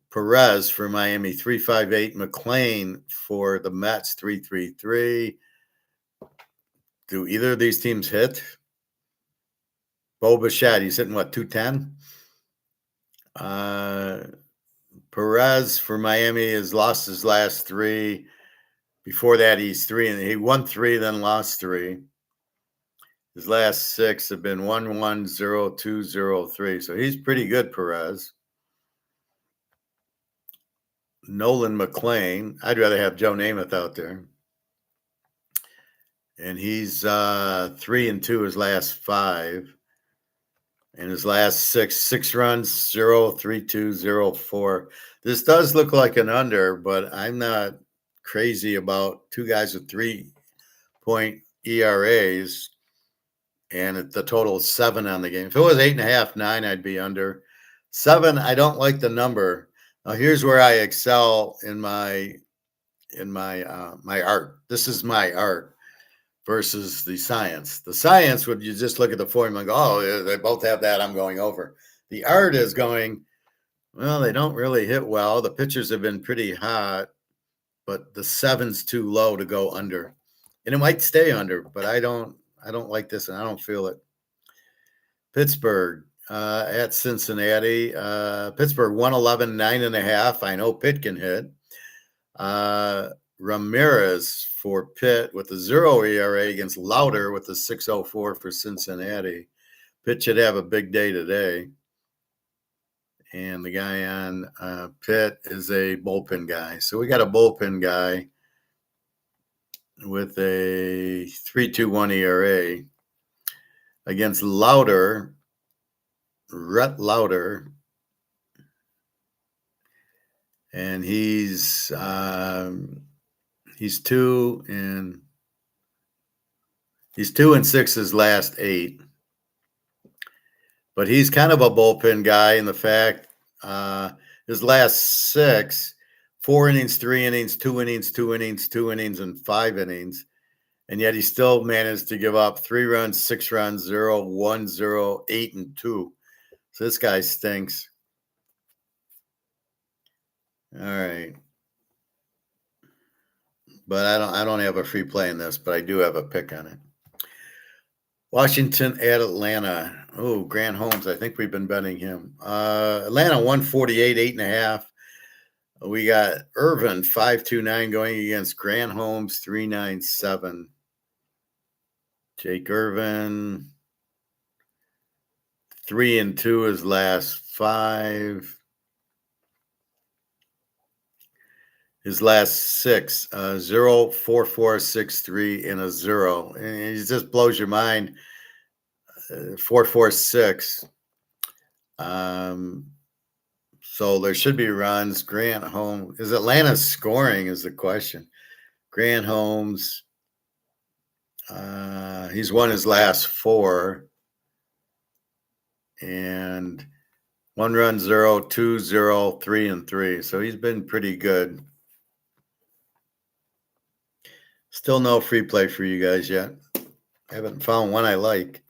Perez for Miami, 3.58. McLean for the Mets, 3.33. Do either of these teams hit? Bo Bichette, he's hitting what, 210? Perez for Miami has lost his last 3. Before that, he's 3, and he won 3, then lost 3. His last 6 have been 1-1, 0-2, 0-3. So he's pretty good, Perez. Nolan McLean. I'd rather have Joe Namath out there. And he's 3-2 his last 5. And his last 6 runs, 0-3-2, 0-4. This does look like an under, but I'm not crazy about 2 guys with 3-point ERAs. And the total is 7 on the game. If it was 8.5, 9, I'd be under. 7, I don't like the number. Now here's where I excel in my art. This is my art versus the science. The science would you just look at the formula and go, oh, they both have that. I'm going over. The art is going, well, they don't really hit well. The pitchers have been pretty hot, but the 7's too low to go under, and it might stay under. But I don't like this, and I don't feel it. Pittsburgh at Cincinnati. Pittsburgh 111, 9.5. I know Pitt can hit. Ramirez for Pitt with a 0 ERA against Lauder with a 6.04 for Cincinnati. Pitt should have a big day today. And the guy on Pitt is a bullpen guy. So we got a bullpen guy with a 3.21 ERA against Lauder, Rhett Lauder. And he's 2-6 his last 8. But he's kind of a bullpen guy in the fact his last 6, 4 innings, 3 innings, 2 innings, 2 innings, 2 innings, and 5 innings. And yet he still managed to give up 3 runs, 6 runs, 0, 1, 0, 8, and 2. So this guy stinks. All right. But I don't have a free play in this, but I do have a pick on it. Washington at Atlanta. Oh, Grant Holmes. I think we've been betting him. Atlanta 148, 8.5. We got Irvin 529 going against Grant Holmes 397. Jake Irvin 3-2 his last 5. His last 6, 0, 4, 4, 6, 3, and a 0. And it just blows your mind. 4, 4, 6. So there should be runs. Grant Holmes. Is Atlanta scoring is the question. Grant Holmes. He's won his last 4. And 1 run, 0, 2, 0, 3, and 3. So he's been pretty good. Still no free play for you guys yet. I haven't found one I like.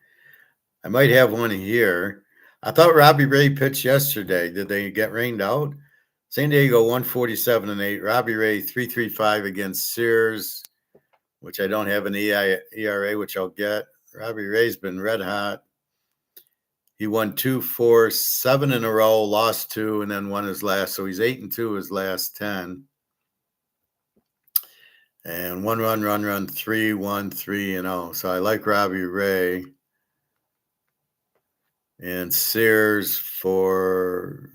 I might have one here. I thought Robbie Ray pitched yesterday. Did they get rained out? San Diego 147-8. Robbie Ray 3.35 against Sears, which I don't have an ERA, which I'll get. Robbie Ray's been red hot. He won 2, 4, 7 in a row, lost 2, and then won his last. So he's 8-2 his last 10. And 1 run, 3, 1, 3-0. So I like Robbie Ray. And Sears for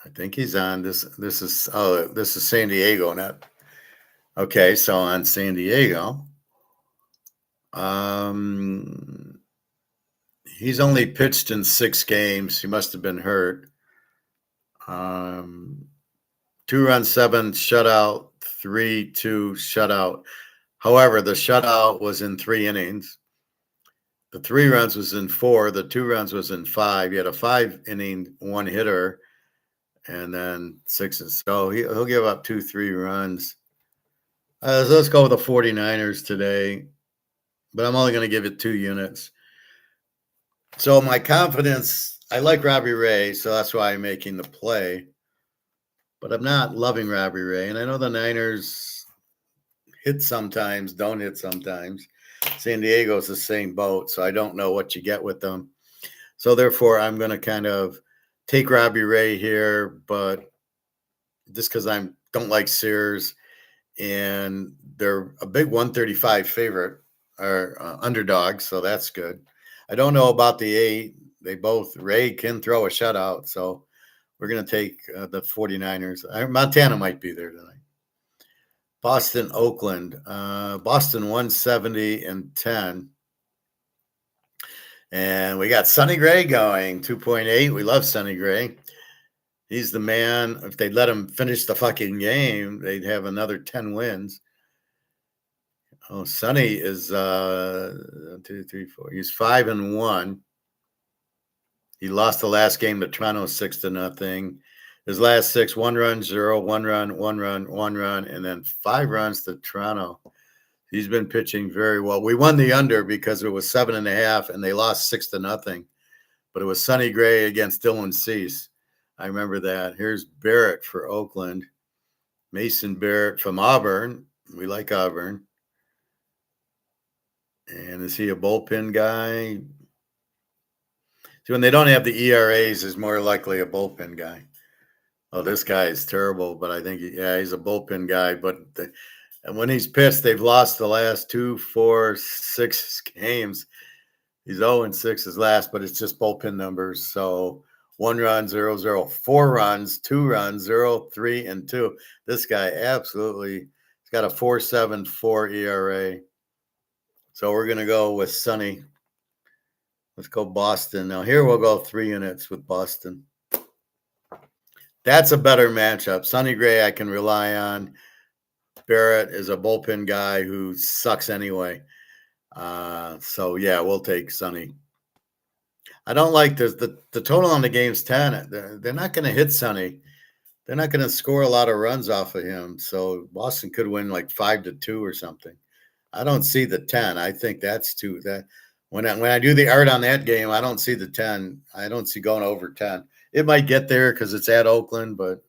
I think he's on this. This is San Diego, not okay. So on San Diego, he's only pitched in 6 games. He must have been hurt. 2 runs, 7 shutout, 3-2 shutout. However, the shutout was in 3 innings. The 3 runs was in 4. The 2 runs was in 5. He had a 5-inning 1-hitter, and then 6. So he'll give up 2, 3 runs. So let's go with the 49ers today, but I'm only going to give it 2 units. So my confidence, I like Robbie Ray, so that's why I'm making the play. But I'm not loving Robbie Ray, and I know the Niners hit sometimes, don't hit sometimes. San Diego's the same boat, so I don't know what you get with them. So therefore, I'm going to kind of take Robbie Ray here, but just because I don't like Sears, and they're a big 135 favorite or underdog, so that's good. I don't know about the 8. Ray can throw a shutout, so we're going to take the 49ers. Montana might be there tonight. Boston, Oakland. Boston 170-10. And we got Sonny Gray going, 2.8. We love Sonny Gray. He's the man. If they'd let him finish the fucking game, they'd have another 10 wins. Oh, Sonny is 2, 3, 4. He's 5-1. He lost the last game to Toronto 6-0. His last 6, 1 run, 0, 1 run, 1 run, 1 run, and then 5 runs to Toronto. He's been pitching very well. We won the under because it was 7.5, and they lost 6-0. But it was Sonny Gray against Dylan Cease. I remember that. Here's Barrett for Oakland. Mason Barrett from Auburn. We like Auburn. And is he a bullpen guy? See, when they don't have the ERAs, is more likely a bullpen guy. Oh, this guy is terrible, but I think, he's a bullpen guy. But and when he's pitched, they've lost the last 2, 4, 6 games. He's 0-6 his last, but it's just bullpen numbers. So 1 run, 0, 0, 4 runs, 2 runs, 0, 3, and 2. This guy absolutely, he's got a 4.74 ERA. So we're going to go with Sonny. Let's go Boston. Now here we'll go 3 units with Boston. That's a better matchup. Sonny Gray I can rely on. Barrett is a bullpen guy who sucks anyway. So yeah, we'll take Sonny. I don't like this. The total on the game's 10. They're not going to hit Sonny. They're not going to score a lot of runs off of him. So Boston could win like 5-2 or something. I don't see the 10. I think that's too that When I do the art on that game, I don't see the 10. I don't see going over 10. It might get there because it's at Oakland, but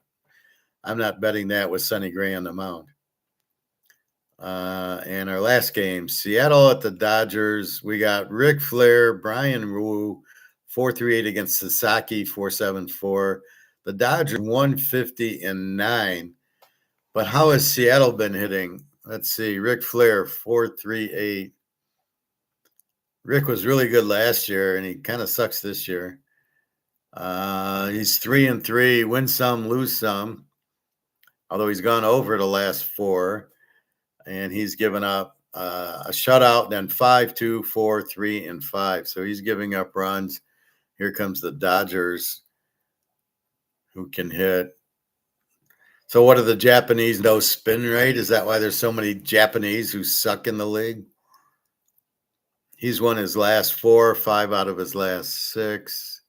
I'm not betting that with Sonny Gray on the mound. And our last game, Seattle at the Dodgers. We got Ric Flair, Brian Wu, 4.38 against Sasaki, 4.74. The Dodgers 150-9. But how has Seattle been hitting? Let's see. Ric Flair, 4.38. Rick was really good last year, and he kind of sucks this year. He's 3-3, win some, lose some. Although he's gone over the last 4, and he's given up a shutout, then 5-2, 4, 3, and 5. So he's giving up runs. Here comes the Dodgers, who can hit. So what are the Japanese? No spin rate? Is that why there's so many Japanese who suck in the league? He's won his last 4, 5 out of his last 6.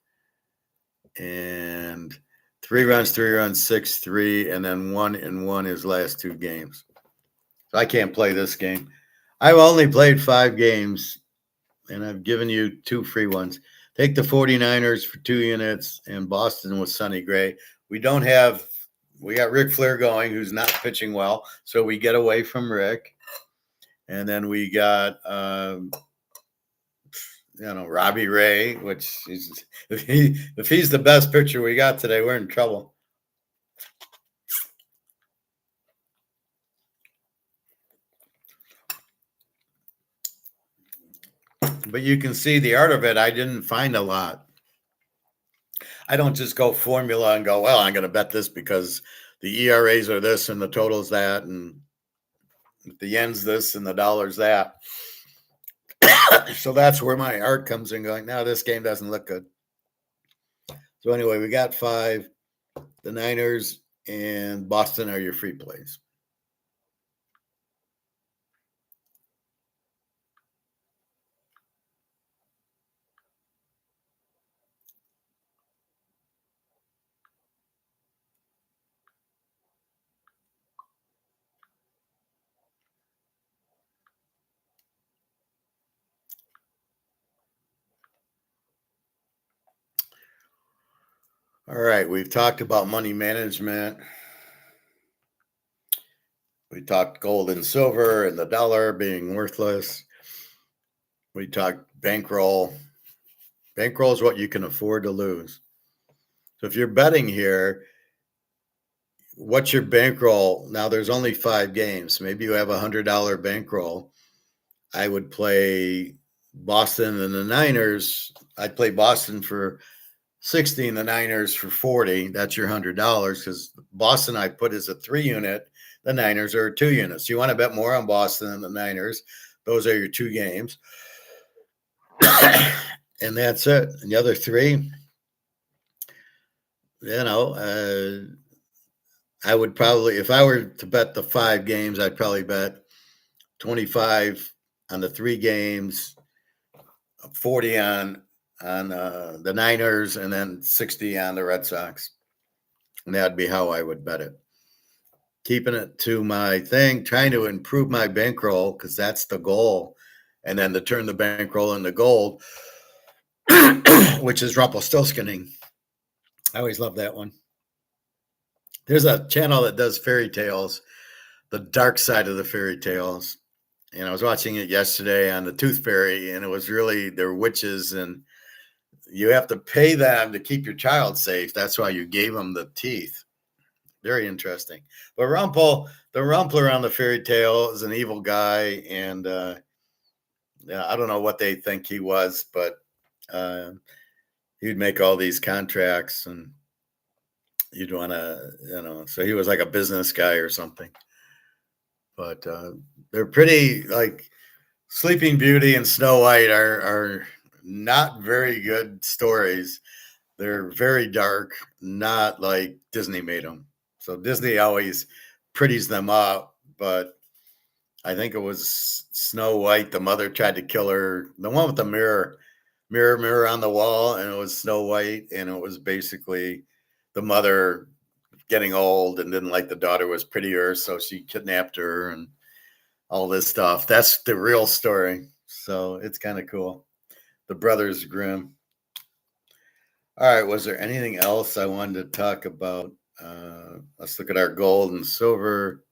And 3 runs, 6-3, and then 1-1 his last 2 games. So I can't play this game. I've only played 5 games, and I've given you 2 free ones. Take the 49ers for 2 units and Boston with Sonny Gray. We got Ric Flair going, who's not pitching well, so we get away from Rick. And then we got Robbie Ray, which is, if he's the best pitcher we got today, we're in trouble. But you can see the art of it. I didn't find a lot. I don't just go formula and go, well, I'm going to bet this because the ERAs are this and the total's that, and the yen's this and the dollar's that. So that's where my art comes in, going, no, this game doesn't look good. So anyway, we got 5. The Niners and Boston are your free plays. All right, we've talked about money management. We talked gold and silver and the dollar being worthless. We talked bankroll. Bankroll is what you can afford to lose. So if you're betting here, what's your bankroll? Now there's only 5 games. Maybe you have a $100 bankroll. I would play Boston and the Niners. I'd play Boston for 60 and the Niners for 40. That's your $100, because Boston I put as a 3 unit. The Niners are 2 units. You want to bet more on Boston than the Niners. Those are your 2 games. And that's it. And the other 3, I would probably, if I were to bet the 5 games, I'd probably bet 25 on the 3 games, 40 on the Niners, and then 60 on the Red Sox. And that'd be how I would bet it. Keeping it to my thing, trying to improve my bankroll, because that's the goal. And then to turn the bankroll into gold, which is Rumpelstiltskinning. I always love that one. There's a channel that does fairy tales, the dark side of the fairy tales. And I was watching it yesterday on the Tooth Fairy, and it was really, they're witches, and you have to pay them to keep your child safe. That's why you gave them the teeth. Very interesting. But the Rumpler on the fairy tale is an evil guy, and I don't know what they think he was, but he'd make all these contracts, and you'd want to, so he was like a business guy or something. But they're pretty, like Sleeping Beauty and Snow White are not very good stories. They're very dark, not like Disney made them. So Disney always pretties them up, but I think it was Snow White. The mother tried to kill her. The one with the mirror on the wall, and it was Snow White, and it was basically the mother getting old and didn't like the daughter was prettier, so she kidnapped her and all this stuff. That's the real story. So it's kind of cool. The Brothers Grimm. All right. Was there anything else I wanted to talk about? Let's look at our gold and silver.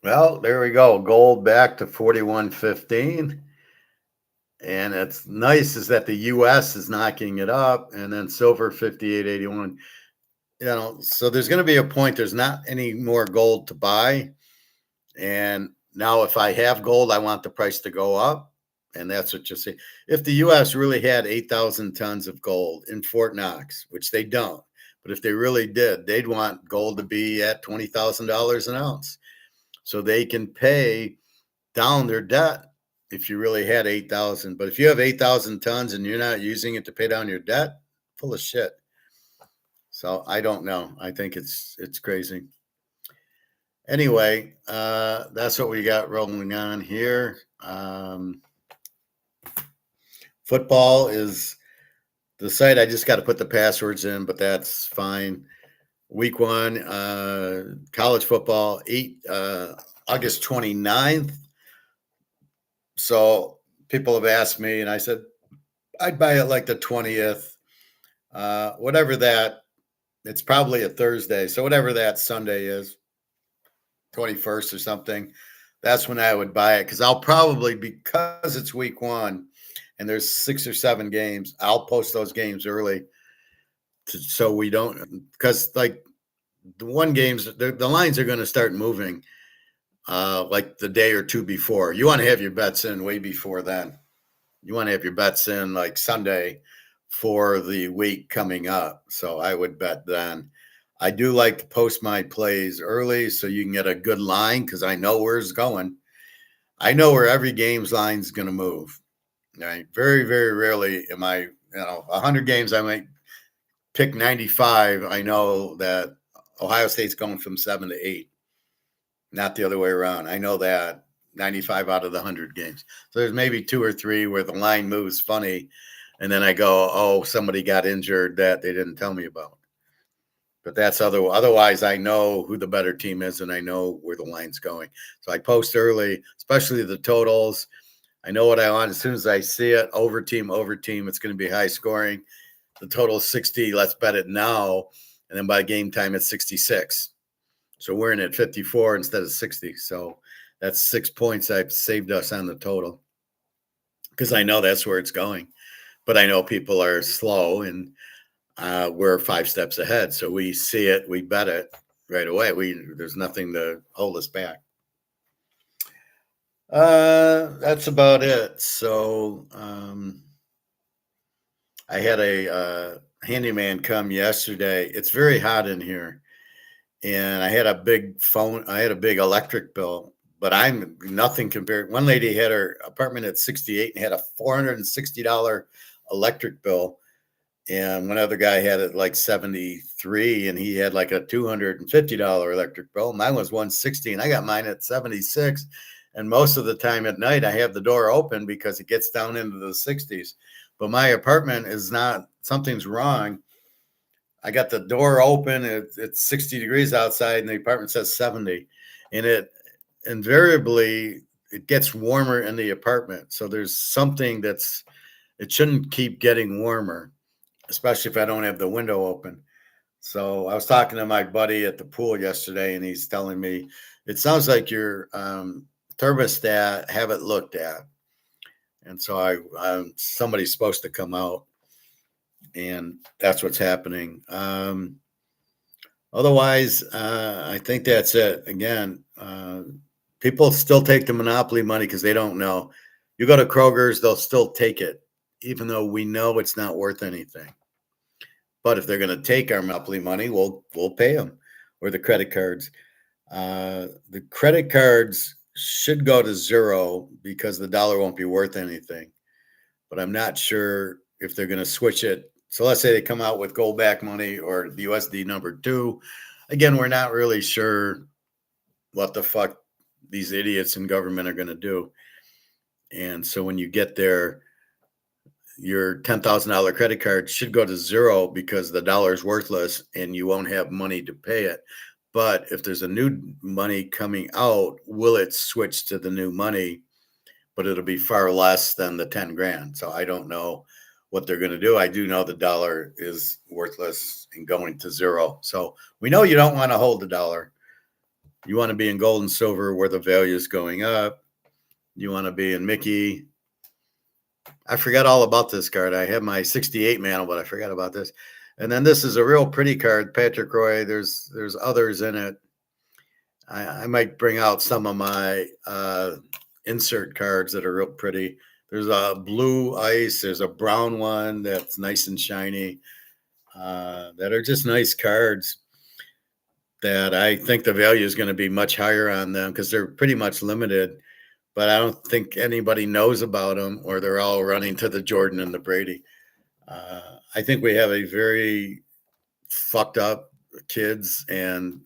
Well, there we go. Gold back to 41.15. And it's nice is that the US is knocking it up, and then silver 58.81. So there's going to be a point there's not any more gold to buy. And now if I have gold, I want the price to go up. And that's what you'll see. If the US really had 8,000 tons of gold in Fort Knox, which they don't, but if they really did, they'd want gold to be at $20,000 an ounce, so they can pay down their debt if you really had 8,000. But if you have 8,000 tons and you're not using it to pay down your debt, full of shit. So I don't know. I think it's crazy. Anyway, that's what we got rolling on here. Football is the site. I just got to put the passwords in, but that's fine. Week 1, college football, August 29th. So people have asked me, and I said, I'd buy it like the 20th, whatever that, it's probably a Thursday. So whatever that Sunday is, 21st or something, that's when I would buy it. Cause I'll probably, because it's week 1 and there's 6 or 7 games, I'll post those games early so we don't, because like the one games, the lines are going to start moving like the day or two before. You want to have your bets in way before then. You want to have your bets in like Sunday for the week coming up. So I would bet then. I do like to post my plays early so you can get a good line because I know where it's going. I know where every game's line is going to move. Right? Very, very rarely am I, 100 games, I might pick 95. I know that Ohio State's going from 7 to 8, not the other way around. I know that 95 out of the 100 games. So there's maybe 2 or 3 where the line moves funny. And then I go, oh, somebody got injured that they didn't tell me about. But that's otherwise I know who the better team is and I know where the line's going. So I post early, especially the totals. I know what I want. As soon as I see it, over team, it's going to be high scoring. The total is 60. Let's bet it now. And then by game time, it's 66. So we're in at 54 instead of 60. So that's 6 points I've saved us on the total because I know that's where it's going. But I know people are slow and we're 5 steps ahead. So we see it, we bet it right away. There's nothing to hold us back. That's about it. So I had a handyman come yesterday. It's very hot in here. And I had a big electric bill, but I'm nothing compared. One lady had her apartment at 68 and had a $460 electric bill. And one other guy had it like 73 and he had like a $250 electric bill. Mine was 160 and I got mine at 76. And most of the time at night, I have the door open because it gets down into the 60s. But my apartment is not, something's wrong. I got the door open. It's 60 degrees outside and the apartment says 70. And it invariably, it gets warmer in the apartment. So there's something it shouldn't keep getting warmer, especially if I don't have the window open. So I was talking to my buddy at the pool yesterday and he's telling me, it sounds like your thermostat, have it looked at. And so somebody's supposed to come out. And that's what's happening. Otherwise, I think that's it. Again, people still take the monopoly money because they don't know. You go to Kroger's, they'll still take it, even though we know it's not worth anything. But if they're going to take our monopoly money, we'll pay them, or the credit cards. The credit cards should go to 0 because the dollar won't be worth anything. But I'm not sure if they're going to switch it. So let's say they come out with gold back money or the USD number 2. Again, we're not really sure what the fuck these idiots in government are going to do. And so when you get there, your $10,000 credit card should go to zero because the dollar is worthless and you won't have money to pay it. But if there's a new money coming out, will it switch to the new money? But it'll be far less than the 10 grand. So I don't know what they're going to do. I do know the dollar is worthless and going to zero. So we know you don't want to hold the dollar. You want to be in gold and silver where the value is going up. You want to be in Mickey. I forgot all about this card. I have my 68 mantle, but I forgot about this. And then this is a real pretty card, Patrick Roy. There's others in it. I might bring out some of my insert cards that are real pretty. There's a blue ice. There's a brown one that's nice and shiny. That are just nice cards that I think the value is going to be much higher on them because they're pretty much limited. But I don't think anybody knows about them, or they're all running to the Jordan and the Brady. I think we have a very fucked up kids and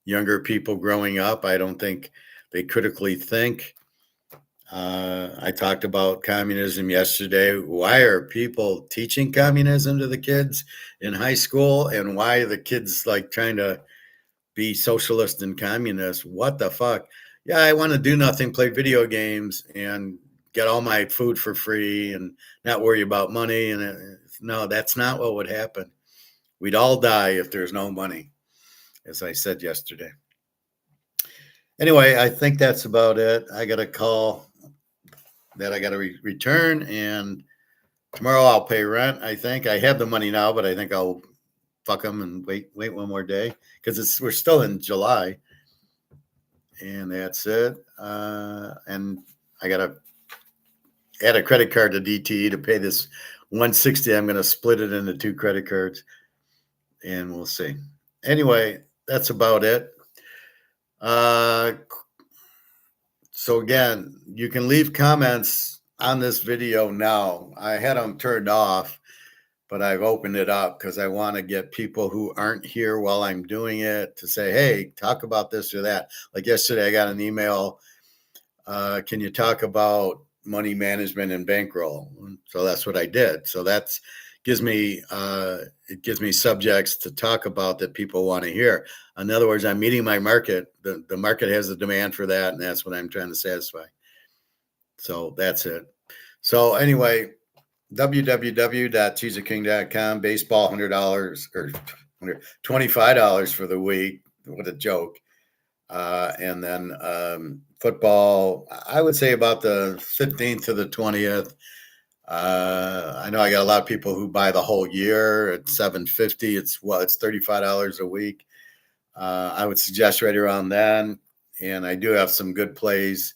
younger people growing up. I don't think they critically think. I talked about communism yesterday. Why are people teaching communism to the kids in high school? And why are the kids like trying to be socialist and communist? What the fuck? Yeah, I want to do nothing, play video games, and get all my food for free and not worry about money. And no, that's not what would happen. We'd all die if there's no money, as I said yesterday. Anyway, I think that's about it. I got a call that I got to return, and tomorrow I'll pay rent. I think I have the money now, but I think I'll fuck them and wait one more day because we're still in July. And that's it. And I got to add a credit card to DTE to pay this $160. I'm going to split it into 2 credit cards, and we'll see. Anyway, that's about it. So again, you can leave comments on this video now. I had them turned off, but I've opened it up because I want to get people who aren't here while I'm doing it to say, hey, talk about this or that. Like yesterday, I got an email. Can you talk about money management and bankroll? So that's what I did. So that gives me subjects to talk about that people want to hear. In other words, I'm meeting my market. The market has a demand for that, and that's what I'm trying to satisfy. So that's it. So anyway, www.cheeseking.com, baseball $100 or $25 for the week. What a joke. And then football, I would say about the 15th to the 20th. I know I got a lot of people who buy the whole year at $750. It's $35 a week. I would suggest right around then. And I do have some good plays.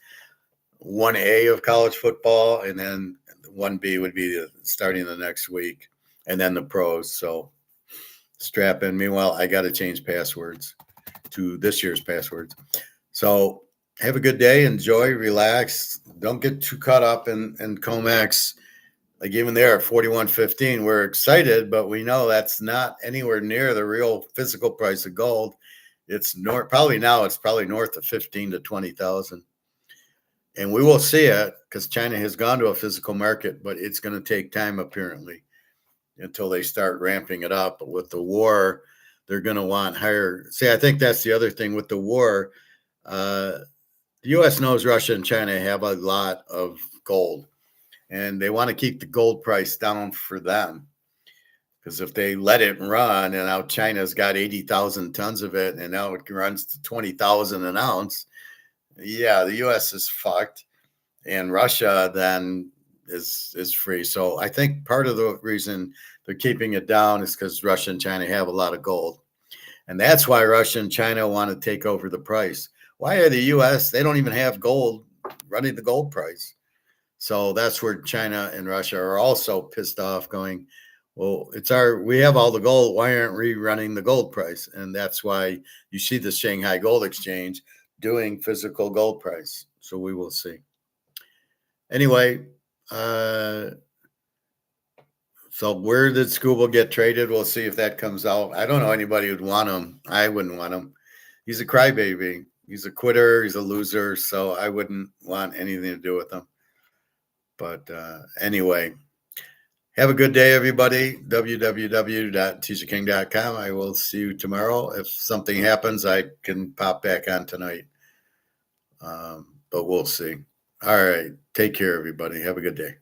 1A of college football, and then 1B would be starting the next week, and then the pros. So strap in. Meanwhile, I got to change passwords to this year's passwords. So have a good day. Enjoy, relax. Don't get too caught up in COMEX. Like even there at 41.15, we're excited, but we know that's not anywhere near the real physical price of gold. It's probably north of 15 to 20,000. And we will see it because China has gone to a physical market, but it's going to take time apparently until they start ramping it up. But with the war, they're going to want higher. See, I think that's the other thing with the war. The U.S. knows Russia and China have a lot of gold, and they want to keep the gold price down for them. Because if they let it run, and now China's got 80,000 tons of it, and now it runs to 20,000 an ounce, yeah, the U.S. is fucked, and Russia then is free. So I think part of the reason they're keeping it down is because Russia and China have a lot of gold, and that's why Russia and China want to take over the price. Why are the U.S.? They don't even have gold running the gold price. So that's where China and Russia are also pissed off, going, well, we have all the gold. Why aren't we running the gold price? And that's why you see the Shanghai Gold Exchange doing physical gold price. So we will see. Anyway, so where did Scooble get traded? We'll see if that comes out. I don't know anybody who'd want him. I wouldn't want him. He's a crybaby. He's a quitter. He's a loser. So I wouldn't want anything to do with him. But anyway, have a good day, everybody. www.tjking.com. I will see you tomorrow. If something happens, I can pop back on tonight. But we'll see. All right. Take care, everybody. Have a good day.